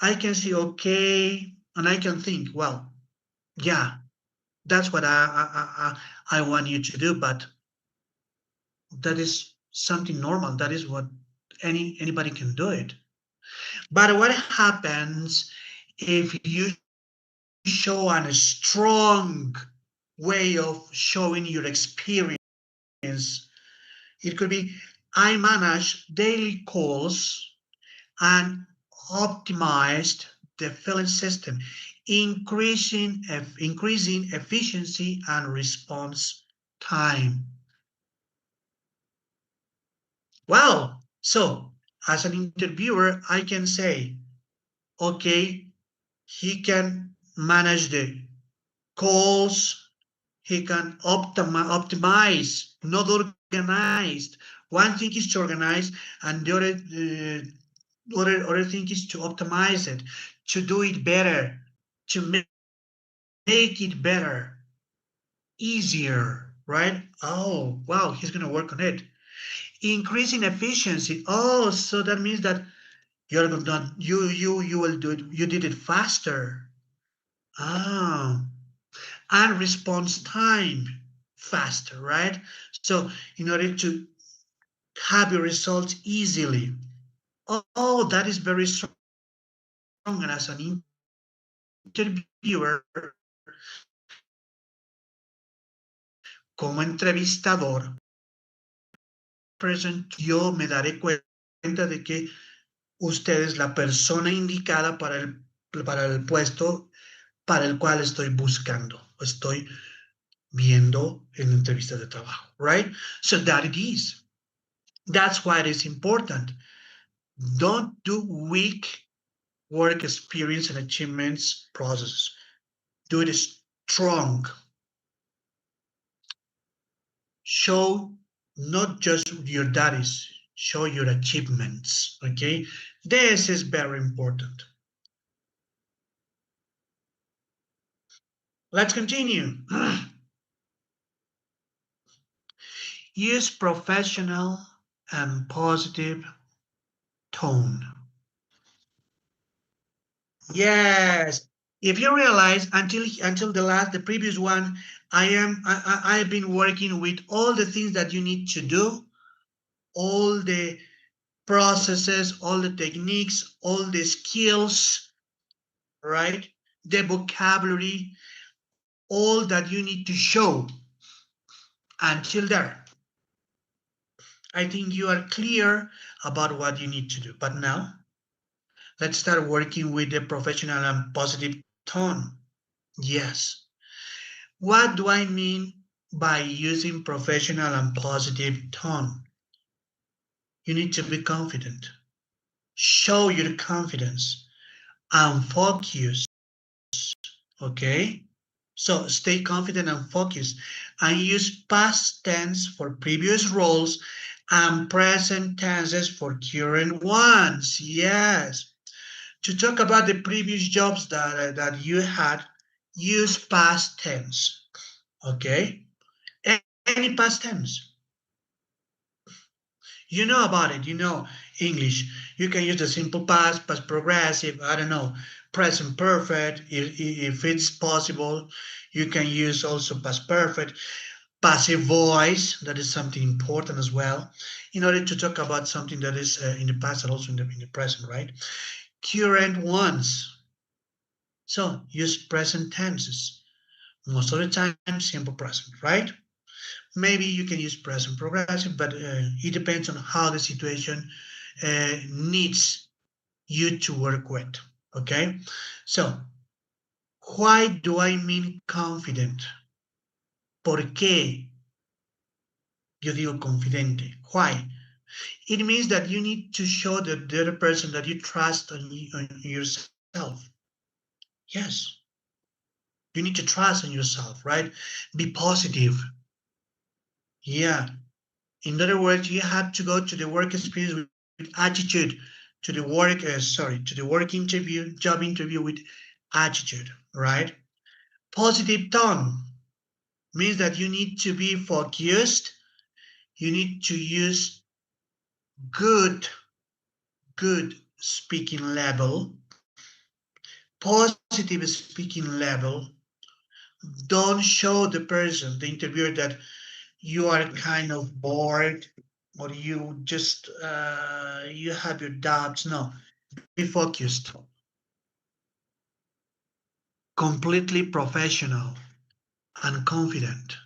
I can see, okay, and I can think, well, yeah, that's what I want you to do, but that is something normal. That is what anybody can do it. But what happens if you show a strong way of showing your experience? It could be, I manage daily calls and optimized the filling system, increasing efficiency and response time. Well, so as an interviewer, I can say, okay, he can manage the calls, he can optimize, not organized. One thing is to organize, and the other thing is to optimize it, to do it better, to make it better, easier, right? Oh, wow, he's going to work on it. Increasing efficiency. Oh, so that means that you will do it. You did it faster. Ah, and response time faster, right? So in order to have your results easily. Oh, that is very strong. And as an interviewer, como entrevistador, yo me daré cuenta de que usted es la persona indicada para el puesto para el cual estoy buscando, estoy viendo en entrevistas de trabajo, right? So that it is. That's why it is important. Don't do weak work experience and achievements processes. Do it strong. Show not just your duties, show your achievements, okay? This is very important. Let's continue. Use professional and positive tone. Yes, if you realize until the previous one, I've been working with all the things that you need to do, all the processes, all the techniques, all the skills, right? The vocabulary, all that you need to show until there. I think you are clear about what you need to do. But now, let's start working with the professional and positive tone. Yes. What do I mean by using professional and positive tone? You need to be confident. Show your confidence and focus. Okay? So stay confident and focused, and use past tense for previous roles and present tenses for current ones. Yes. To talk about the previous jobs that you had, use past tense. Okay? Any past tense. You know about it, you know English. You can use the simple past, past progressive, I don't know, present perfect, if it's possible. You can use also past perfect, passive voice, that is something important as well, in order to talk about something that is in the past and also in the present, right? Current ones. So use present tenses. Most of the time, simple present, right? Maybe you can use present progressive, but it depends on how the situation needs you to work with, okay? So, why do I mean confident? ¿Por qué yo digo confidente? Why? It means that you need to show the other person that you trust on yourself. Yes. You need to trust in yourself, right? Be positive. Yeah. In other words, you have to go to the work experience with attitude, to the work, to the work interview, job interview with attitude, right? Positive tone means that you need to be focused. You need to use good speaking level, positive speaking level. Don't show the person, the interviewer, that you are kind of bored or you just you have your doubts. No, be focused, completely professional and confident.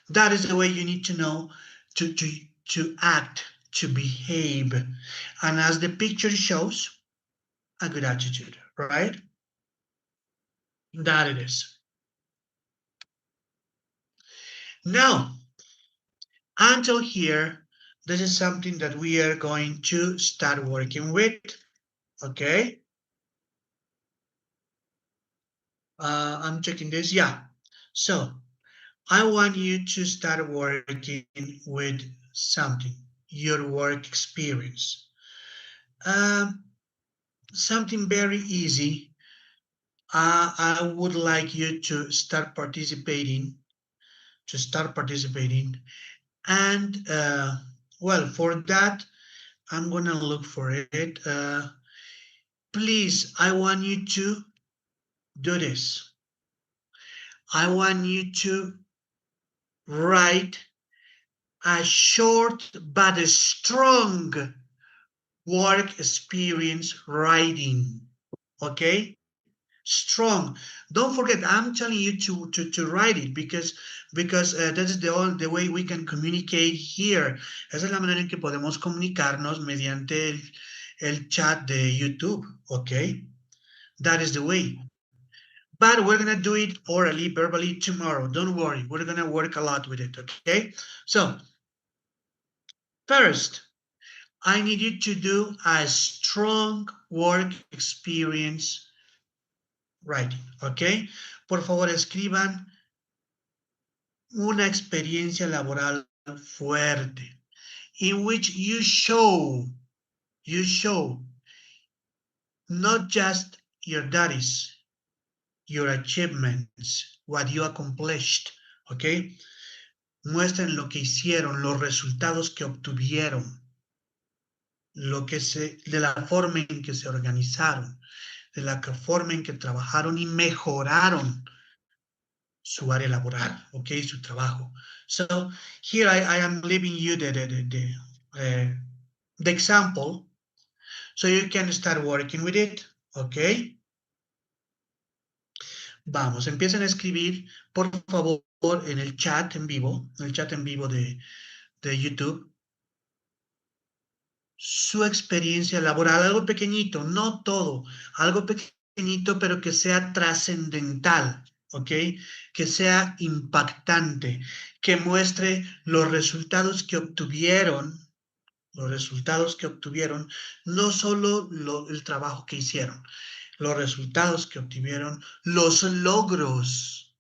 That is the way you need to know to act, to behave, and as the picture shows, a good attitude, right? That it is. Now, until here, this is something that we are going to start working with, okay? I'm checking this, yeah. So, I want you to start working with something, your work experience. Something very easy. I would like you to start participating, and well, for that, I'm gonna look for it. Please, I want you to do this. I want you to write a short but a strong work experience writing, okay? Strong. Don't forget, I'm telling you to write it because that is the way we can communicate here. Esa es la manera en que podemos comunicarnos mediante el chat de YouTube, okay? That is the way. But we're gonna do it orally, verbally tomorrow. Don't worry, we're gonna work a lot with it, okay? So, first, I need you to do a strong work experience writing, ¿ok? Por favor, escriban una experiencia laboral fuerte, in which you show not just your duties, your achievements, what you accomplished, ¿ok? Muestren lo que hicieron, los resultados que obtuvieron, de la forma en que se organizaron, de la forma en que trabajaron y mejoraron su área laboral, okay, su trabajo. So here I am leaving you the example, so you can start working with it, okay. Vamos, empiecen a escribir, por favor, en el chat en vivo, de YouTube, su experiencia laboral, algo pequeñito, no todo, algo pequeñito, pero que sea trascendental, ¿ok? Que sea impactante, que muestre los resultados que obtuvieron, no solo el trabajo que hicieron, los resultados que obtuvieron, los logros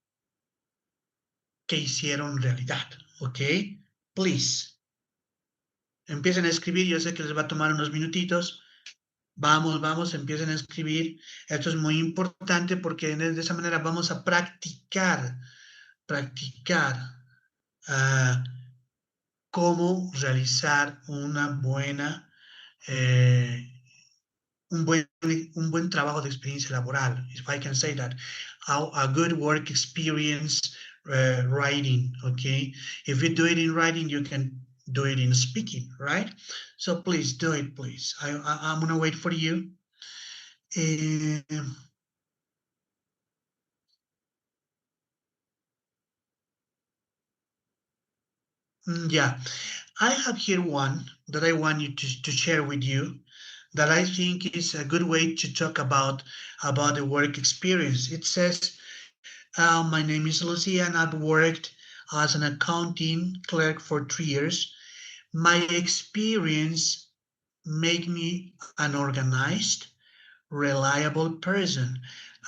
que hicieron realidad, ¿ok? Please. Empiecen a escribir, yo sé que les va a tomar unos minutitos. Vamos, empiecen a escribir. Esto es muy importante porque de esa manera vamos a practicar cómo realizar una buena, un buen trabajo de experiencia laboral, if I can say that, a good work experience writing, okay? If you do it in writing, you can do it in speaking, right? So please do it, please. I'm gonna wait for you. Yeah, I have here one that I want you to share with you that I think is a good way to talk about the work experience. It says, my name is Lucia and I've worked as an accounting clerk for 3 years. My experience made me an organized, reliable person.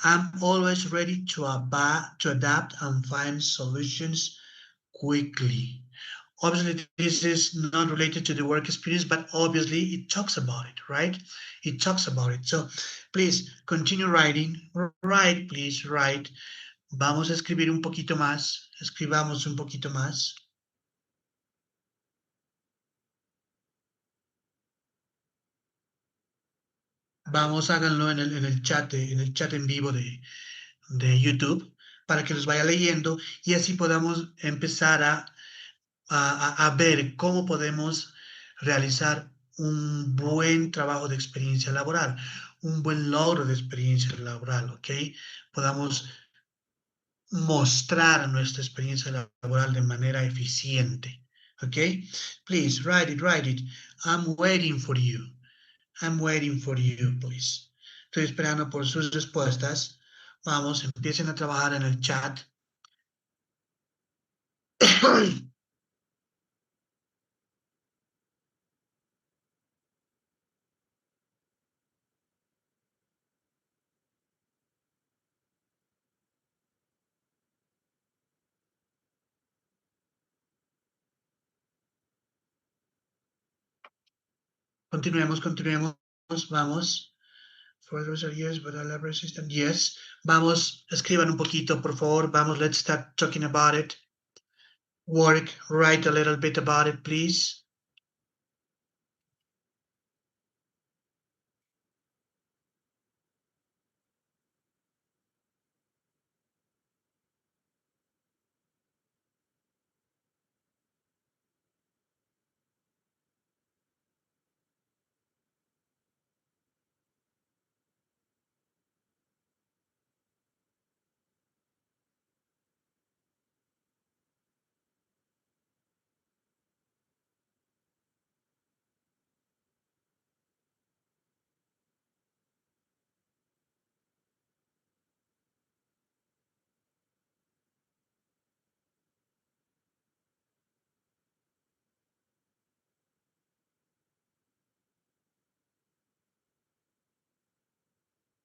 I'm always ready to adapt and find solutions quickly. Obviously, this is not related to the work experience, but obviously it talks about it, right? It talks about it. So please continue writing. Write, please, write. Vamos a escribir un poquito más. Escribamos un poquito más. Vamos, háganlo en el chat en vivo de YouTube para que los vaya leyendo y así podamos empezar a ver cómo podemos realizar un buen trabajo de experiencia laboral, un buen logro de experiencia laboral, ¿ok? Podamos mostrar nuestra experiencia laboral de manera eficiente, ¿ok? Please, write it. I'm waiting for you. I'm waiting for you, please. Estoy esperando por sus respuestas. Vamos, empiecen a trabajar en el chat. Continuemos, vamos. For those are yes, but I love resistant. Yes. Vamos, escriban un poquito, por favor. Vamos, let's start talking about it. Work, write a little bit about it, please.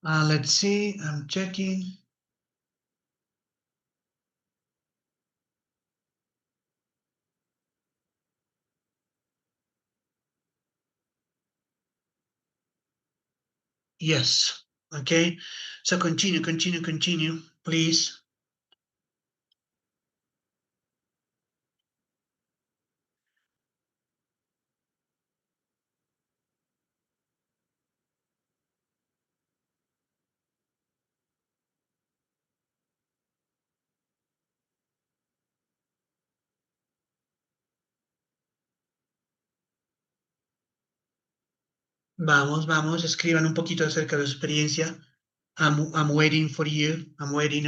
Let's see, I'm checking. Yes, okay. So continue, please. Vamos, escriban un poquito acerca de su experiencia. I'm waiting for you. I'm waiting.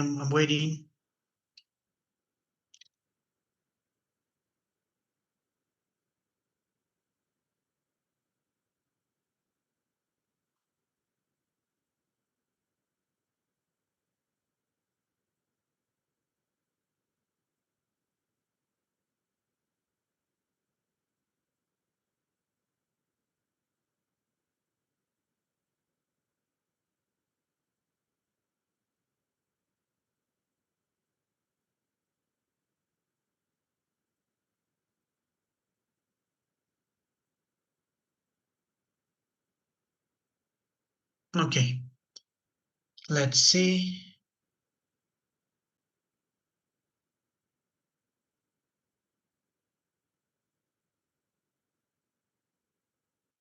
Okay. Let's see.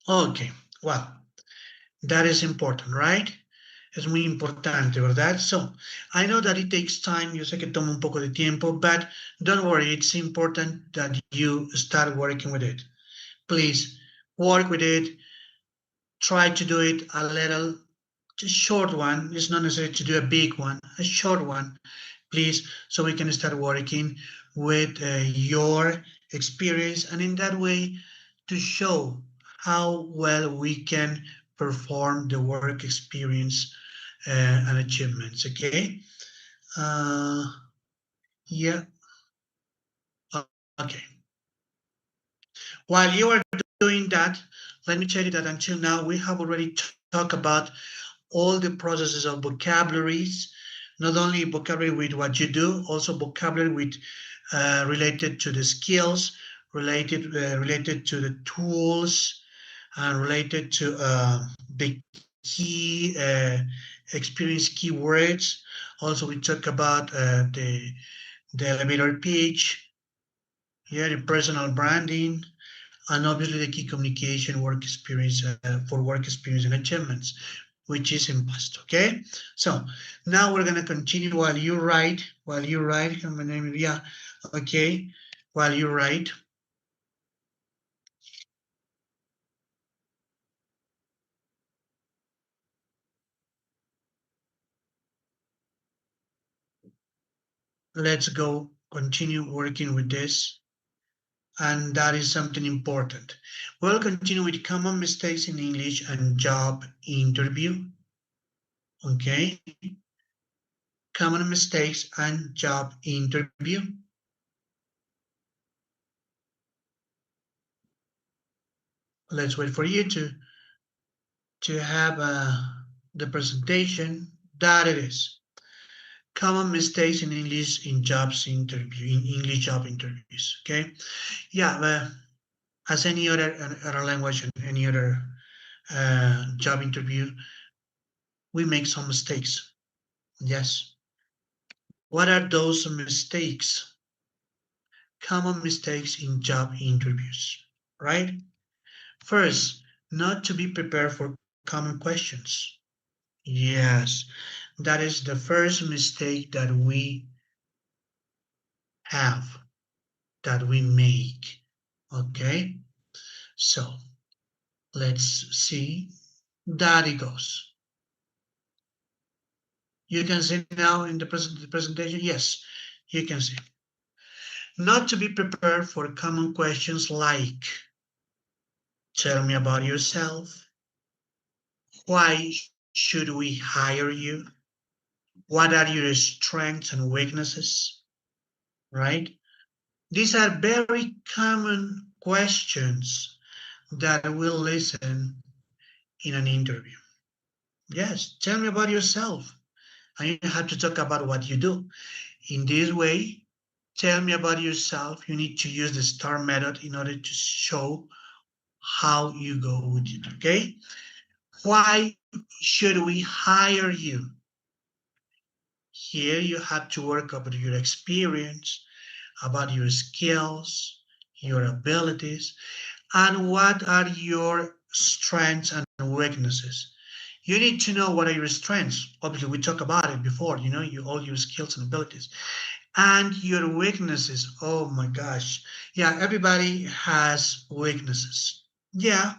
Okay, well, that is important, right? Es muy importante, ¿verdad? So, I know that it takes time. Yo sé que toma un poco de tiempo, but don't worry. It's important that you start working with it. Please work with it. Try to do it a little, just short one. It's not necessary to do a big one, a short one, please, so we can start working with your experience, and in that way to show how well we can perform the work experience and achievements. Okay. Yeah. Okay. While you are doing that, let me tell you that until now we have already talked about all the processes of vocabularies, not only vocabulary with what you do, also vocabulary with related to the skills, related to the tools, and related to the key experience keywords. Also, we talk about the elevator pitch, yeah, the personal branding, and obviously the key communication work experience for work experience and achievements, which is in past. Okay, so now we're gonna continue while you write. My name is, yeah, okay, while you write. Let's go continue working with this, and that is something important. We'll continue with common mistakes in English and job interview. Okay, common mistakes and job interview. Let's wait for you to have the presentation. That it is. Common mistakes in English in English job interviews. Okay, yeah, as any other language and any other job interview, we make some mistakes. Yes. What are those mistakes? Common mistakes in job interviews, right? First, not to be prepared for common questions. Yes, that is the first mistake that we have, that we make. Okay, so let's see. That it goes. You can see now in the presentation. Yes, you can see. Not to be prepared for common questions like, tell me about yourself. Why should we hire you? What are your strengths and weaknesses? Right? These are very common questions that we'll listen in an interview. Yes, tell me about yourself. And you have to talk about what you do. In this way, tell me about yourself. You need to use the STAR method in order to show how you go with it, okay? Why should we hire you? Here you have to work about your experience, about your skills, your abilities, and what are your strengths and weaknesses. You need to know what are your strengths. Obviously, we talked about it before, you know, all your skills and abilities. And your weaknesses, oh my gosh. Yeah, everybody has weaknesses. Yeah,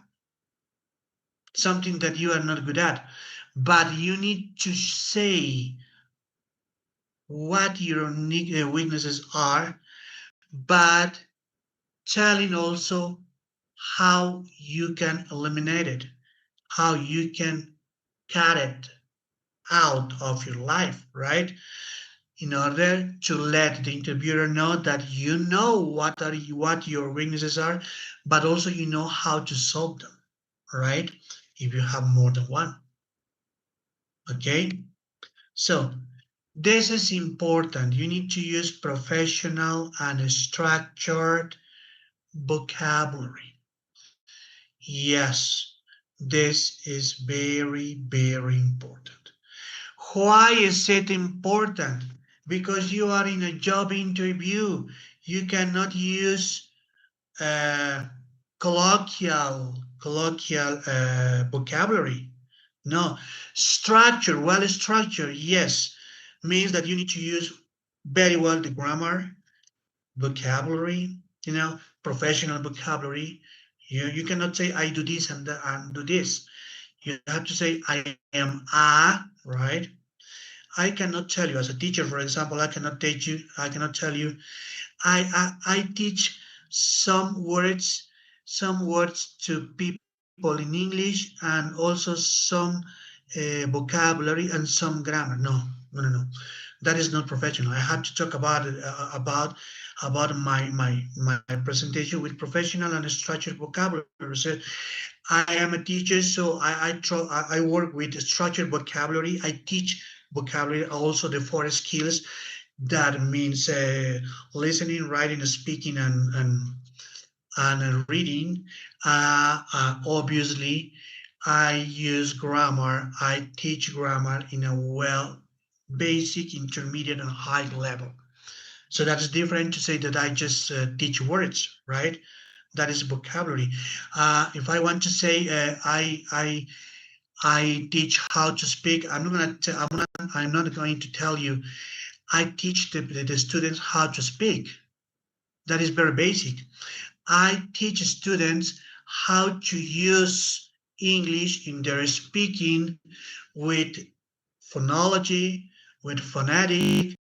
something that you are not good at. But you need to say what your weaknesses are, but telling also how you can eliminate it, how you can cut it out of your life, right? In order to let the interviewer know that you know what your weaknesses are, but also you know how to solve them, right? If you have more than one. Okay? So this is important. You need to use professional and structured vocabulary. Yes, this is very, very important. Why is it important? Because you are in a job interview. You cannot use colloquial vocabulary. No. Structure, well structured, yes, means that you need to use very well the grammar, vocabulary, you know, professional vocabulary. You cannot say I do this and do this. You have to say I am a, right? I cannot tell you as a teacher, for example, I cannot tell you I teach some words to people in English and also some vocabulary and some grammar. No. That is not professional. I have to talk about my presentation with professional and structured vocabulary. So I am a teacher, so I work with structured vocabulary. I teach vocabulary, also the 4 skills. That means listening, writing, speaking, and reading. Obviously, I use grammar. I teach grammar in a basic, intermediate, and high level. So that's different to say that I just teach words, right? That is vocabulary. If I want to say I teach how to speak, I'm not going to tell you I teach the students how to speak. That is very basic. I teach students how to use English in their speaking with phonology, with phonetic,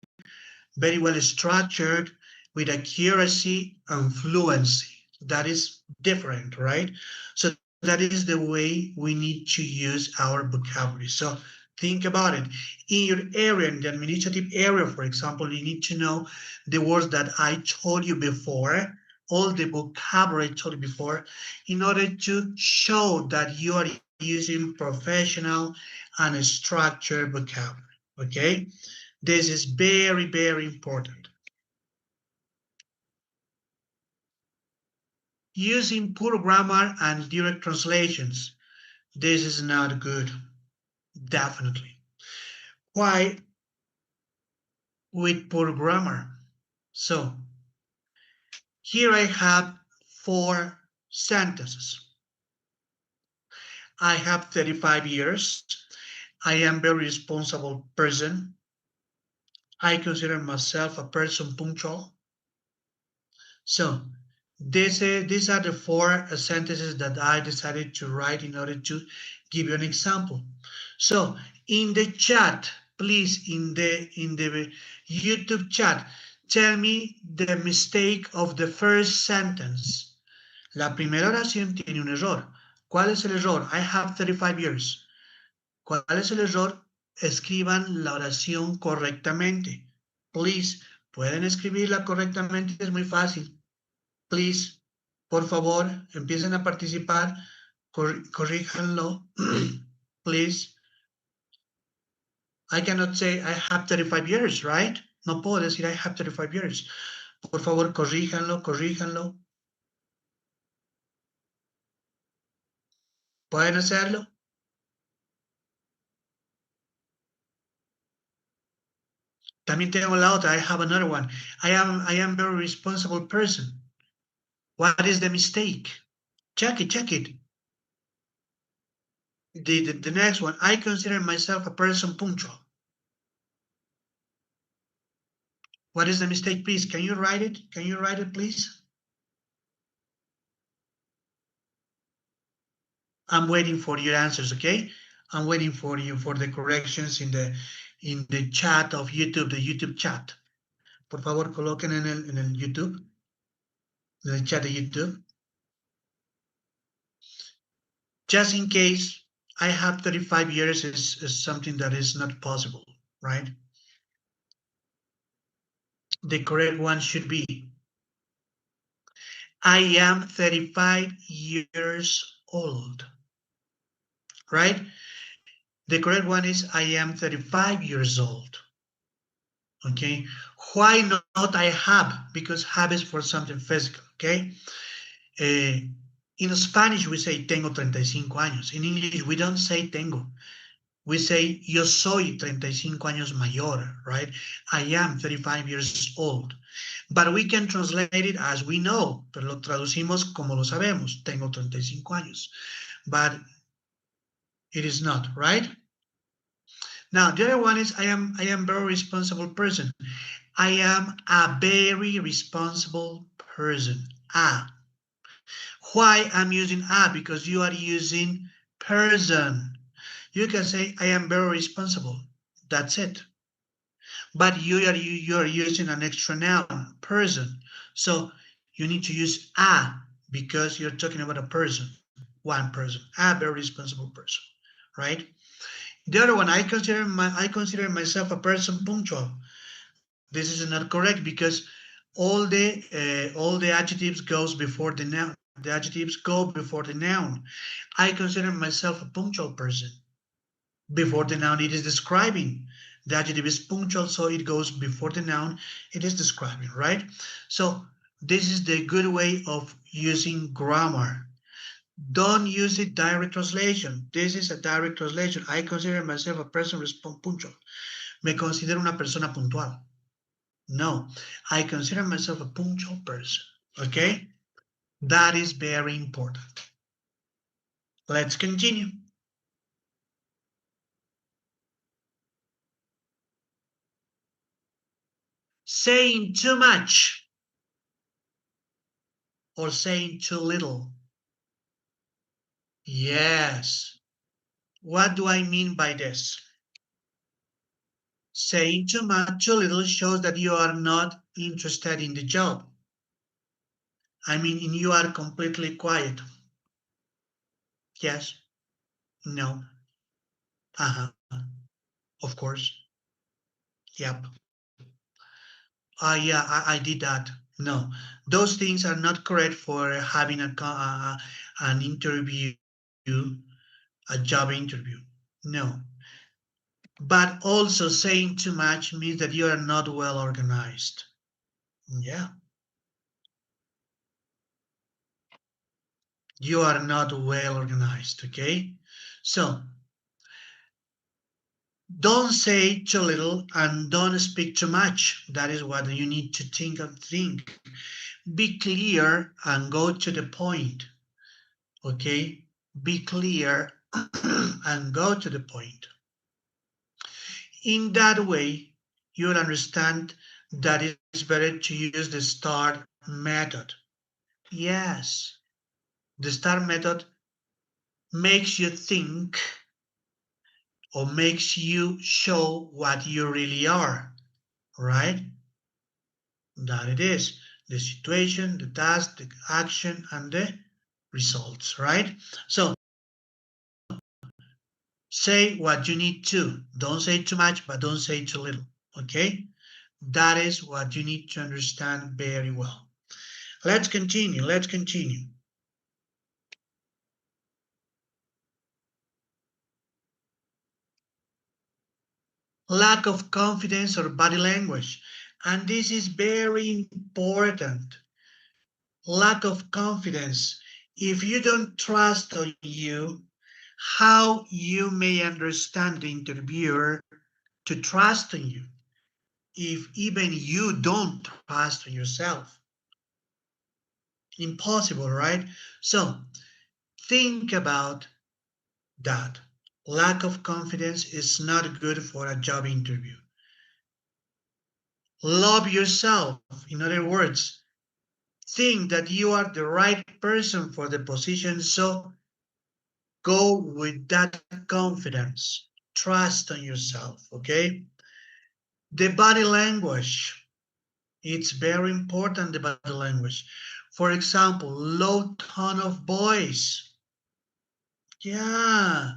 very well structured, with accuracy and fluency. That is different, right? So that is the way we need to use our vocabulary. So think about it. In your area, in the administrative area, for example, you need to know the words that I told you before, all the vocabulary I told you before, in order to show that you are using professional and structured vocabulary, okay? This is very, very important. Using poor grammar and direct translations. This is not good, definitely. Why? With poor grammar. So, here I have 4 sentences. I have 35 years. I am a very responsible person. I consider myself a person punctual. So, these are the 4 sentences that I decided to write in order to give you an example. So, in the chat, please, in the YouTube chat, tell me the mistake of the first sentence. La primera oración tiene un error. ¿Cuál es el error? I have 35 years. ¿Cuál es el error? Escriban la oración correctamente. Please, pueden escribirla correctamente, es muy fácil. Please, por favor, empiecen a participar, corríjanlo, please. I cannot say I have 35 years, right? No puedo decir I have 35 years. Por favor, corríjanlo. ¿Pueden hacerlo? También tengo la otra. I have another one. I am very responsible person. What is the mistake? Check it. The next one. I consider myself a person punctual. What is the mistake, please? Can you write it? Can you write it, please? I'm waiting for your answers, okay? I'm waiting for you for the corrections in the chat of YouTube, the YouTube chat. Por favor, coloquen en el YouTube, en el chat de YouTube. Just in case, I have 35 years is something that is not possible, right? The correct one should be, I am 35 years old, right? The correct one is, I am 35 years old, okay? Why not I have? Because have is for something physical, okay? In Spanish, we say tengo 35 años. In English, we don't say tengo. We say, yo soy 35 años mayor, right? I am 35 years old. But we can translate it as we know, pero lo traducimos como lo sabemos. Tengo 35 años. But it is not, right? Now, the other one is I am very responsible person. I am a very responsible person. Why I'm using a? Because you are using person. You can say I am very responsible. That's it. But you are using an extra noun, person. So you need to use a because you're talking about a person, one person, a very responsible person, right? The other one, I consider myself a person punctual. This is not correct because all the adjectives goes before the noun. The adjectives go before the noun. I consider myself a punctual person. Before the noun, it is describing. The adjective is punctual, so it goes before the noun. It is describing, right? So this is the good way of using grammar. Don't use it direct translation. This is a direct translation. I consider myself a person punctual. Me considero una persona puntual. No, I consider myself a punctual person, okay? That is very important. Let's continue. Saying too much or saying too little. Yes. What do I mean by this? Saying too much, too little shows that you are not interested in the job. I mean, you are completely quiet. Yes. No. Uh-huh. Of course. Yep. Yeah, I did that. No, those things are not correct for having an interview, a job interview. No. But also saying too much means that you are not well organized. Yeah. You are not well organized, okay? So, don't say too little and don't speak too much. That is what you need to think. Be clear and go to the point, okay? Be clear and go to the point. In that way, you'll understand that it's better to use the STAR method. Yes, the STAR method makes you think or makes you show what you really are, right? That it is the situation, the task, the action, and the results, right? So say what you need to. Don't say too much, but don't say too little, okay? That is what you need to understand very well. Let's continue. Lack of confidence or body language. And this is very important. Lack of confidence. If you don't trust on you, how you may understand the interviewer to trust on you if even you don't trust on yourself? Impossible, right? So think about that. Lack of confidence is not good for a job interview. Love yourself. In other words, think that you are the right person for the position, so go with that confidence. Trust on yourself, okay? The body language. It's very important, the body language. For example, low tone of voice. Yeah.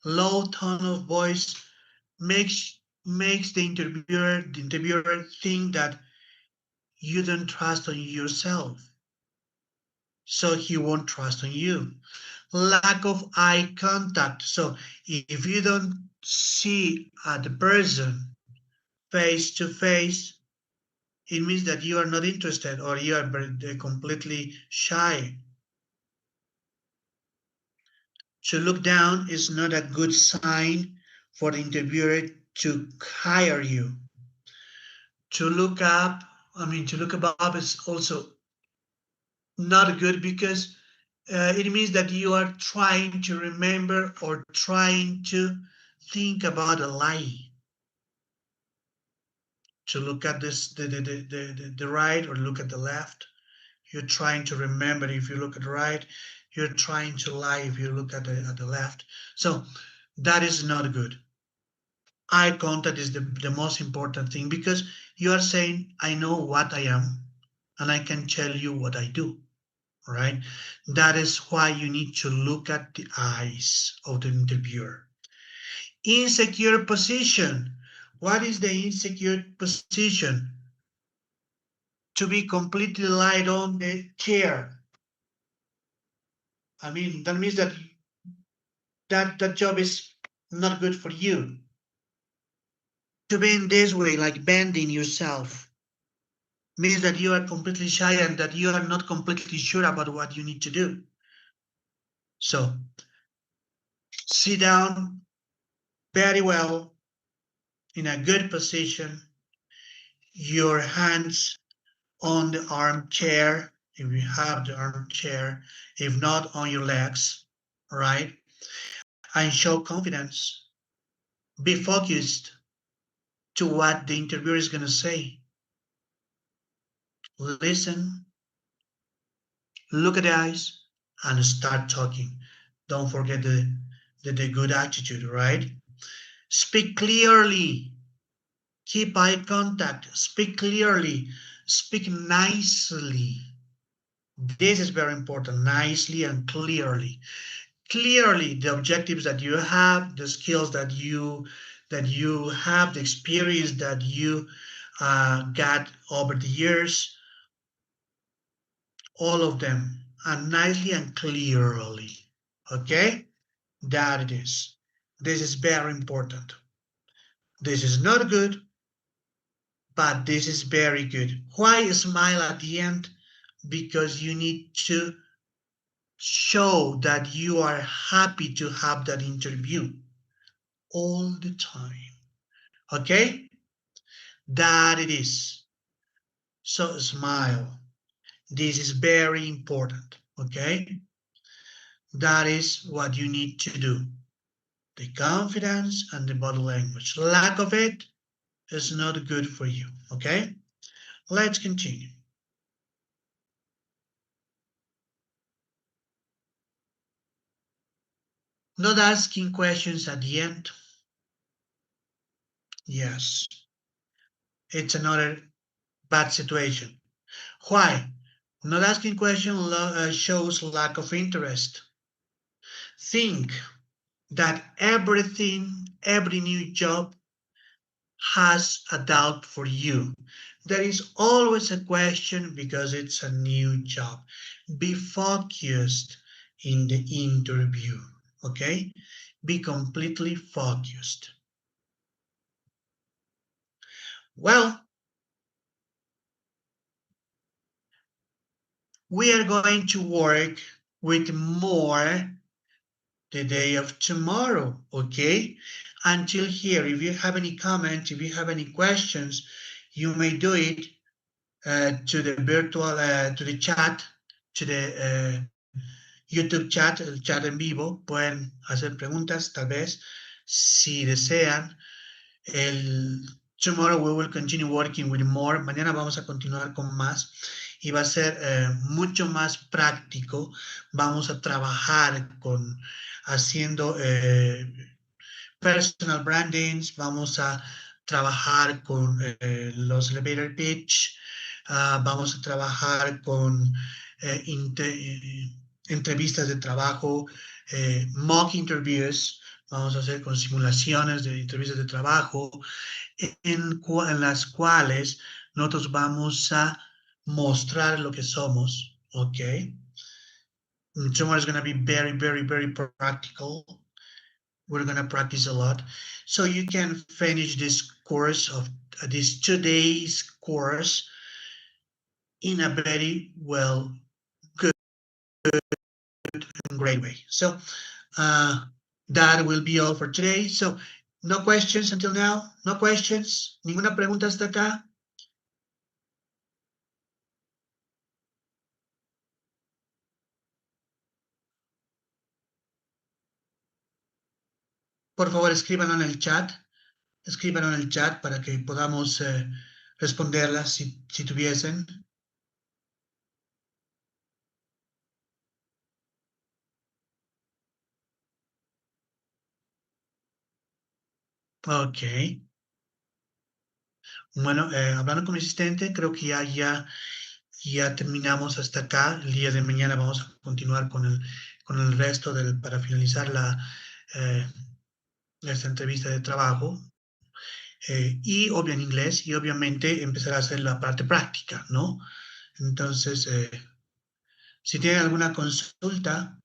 Low tone of voice makes the interviewer think that you don't trust on yourself, so he won't trust on you. Lack of eye contact. So if you don't see the person face to face, it means that you are not interested or you are completely shy. To look down is not a good sign for the interviewer to hire you. To look up, to look above is also not good because it means that you are trying to remember or trying to think about a lie. To look at this, the right or look at the left, you're trying to remember. If you look at the right, you're trying to lie if you look at the left. So that is not good. Eye contact is the most important thing because you are saying, I know what I am and I can tell you what I do, right? That is why you need to look at the eyes of the interviewer. Insecure position. What is the insecure position? To be completely lied on the chair. That means that job is not good for you. To be in this way, like bending yourself, means that you are completely shy and that you are not completely sure about what you need to do. So, sit down very well in a good position, your hands on the armchair, if you have the armchair, if not on your legs, right? And show confidence. Be focused to what the interviewer is going to say. Listen, look at the eyes, and start talking. Don't forget the good attitude, right? Speak clearly. Keep eye contact. Speak clearly. Speak nicely. This is very important, nicely and clearly. Clearly, the objectives that you have, the skills that you have, the experience that you got over the years, all of them, and nicely and clearly. Okay? That it is. This is very important. This is not good, but this is very good. Why smile at the end? Because you need to show that you are happy to have that interview all the time. Okay? That it is. So smile. This is very important. Okay? That is what you need to do. The confidence and the body language. Lack of it is not good for you. Okay? Let's continue. Not asking questions at the end. Yes. It's another bad situation. Why? Not asking questions shows lack of interest. Think that every new job has a doubt for you. There is always a question because it's a new job. Be focused in the interview, okay? Be completely focused. Well, we are going to work with more the day of tomorrow, okay? Until here, if you have any comments, if you have any questions, you may do it to the virtual, to the chat, to the YouTube chat, el chat en vivo. Pueden hacer preguntas, tal vez, si desean. Tomorrow we will continue working with more. Mañana vamos a continuar con más. Y va a ser mucho más práctico. Vamos a trabajar haciendo personal brandings, vamos a trabajar con los elevator pitch, vamos a trabajar con entrevistas de trabajo, mock interviews, vamos a hacer con simulaciones de entrevistas de trabajo, en las cuales nosotros vamos a mostrar lo que somos, okay? Tomorrow is going to be very, very, very practical. We're going to practice a lot. So you can finish this course of this 2 days course in a very good and great way. So that will be all for today. So, no questions until now? No questions? ¿Ninguna pregunta hasta acá? Por favor, escríbanlo en el chat. Escríbanlo en el chat para que podamos responderlas si tuviesen. Ok. Bueno, hablando con mi asistente, creo que ya terminamos hasta acá. El día de mañana vamos a continuar con el resto para finalizar esta entrevista de trabajo. Y obvio en inglés, y obviamente empezar a hacer la parte práctica, ¿no? Entonces, si tienen alguna consulta,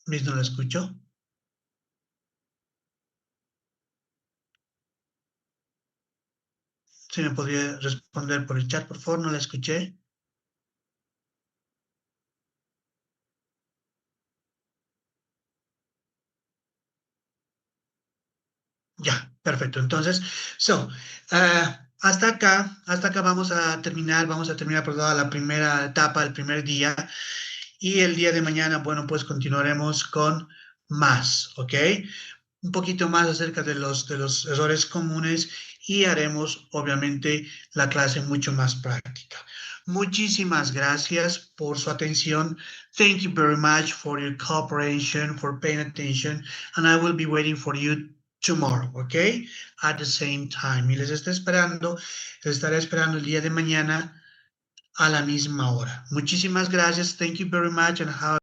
Miss, no la escucho. Si me podría responder por el chat, por favor, no la escuché. Ya, perfecto. Entonces, hasta acá vamos a terminar por toda la primera etapa, el primer día, y el día de mañana, bueno, pues continuaremos con más, ¿ok? Un poquito más acerca de los errores comunes y haremos, obviamente, la clase mucho más práctica. Muchísimas gracias por su atención. Thank you very much for your cooperation, for paying attention, and I will be waiting for you tomorrow, okay? At the same time. Y les estaré esperando el día de mañana a la misma hora. Muchísimas gracias. Thank you very much and have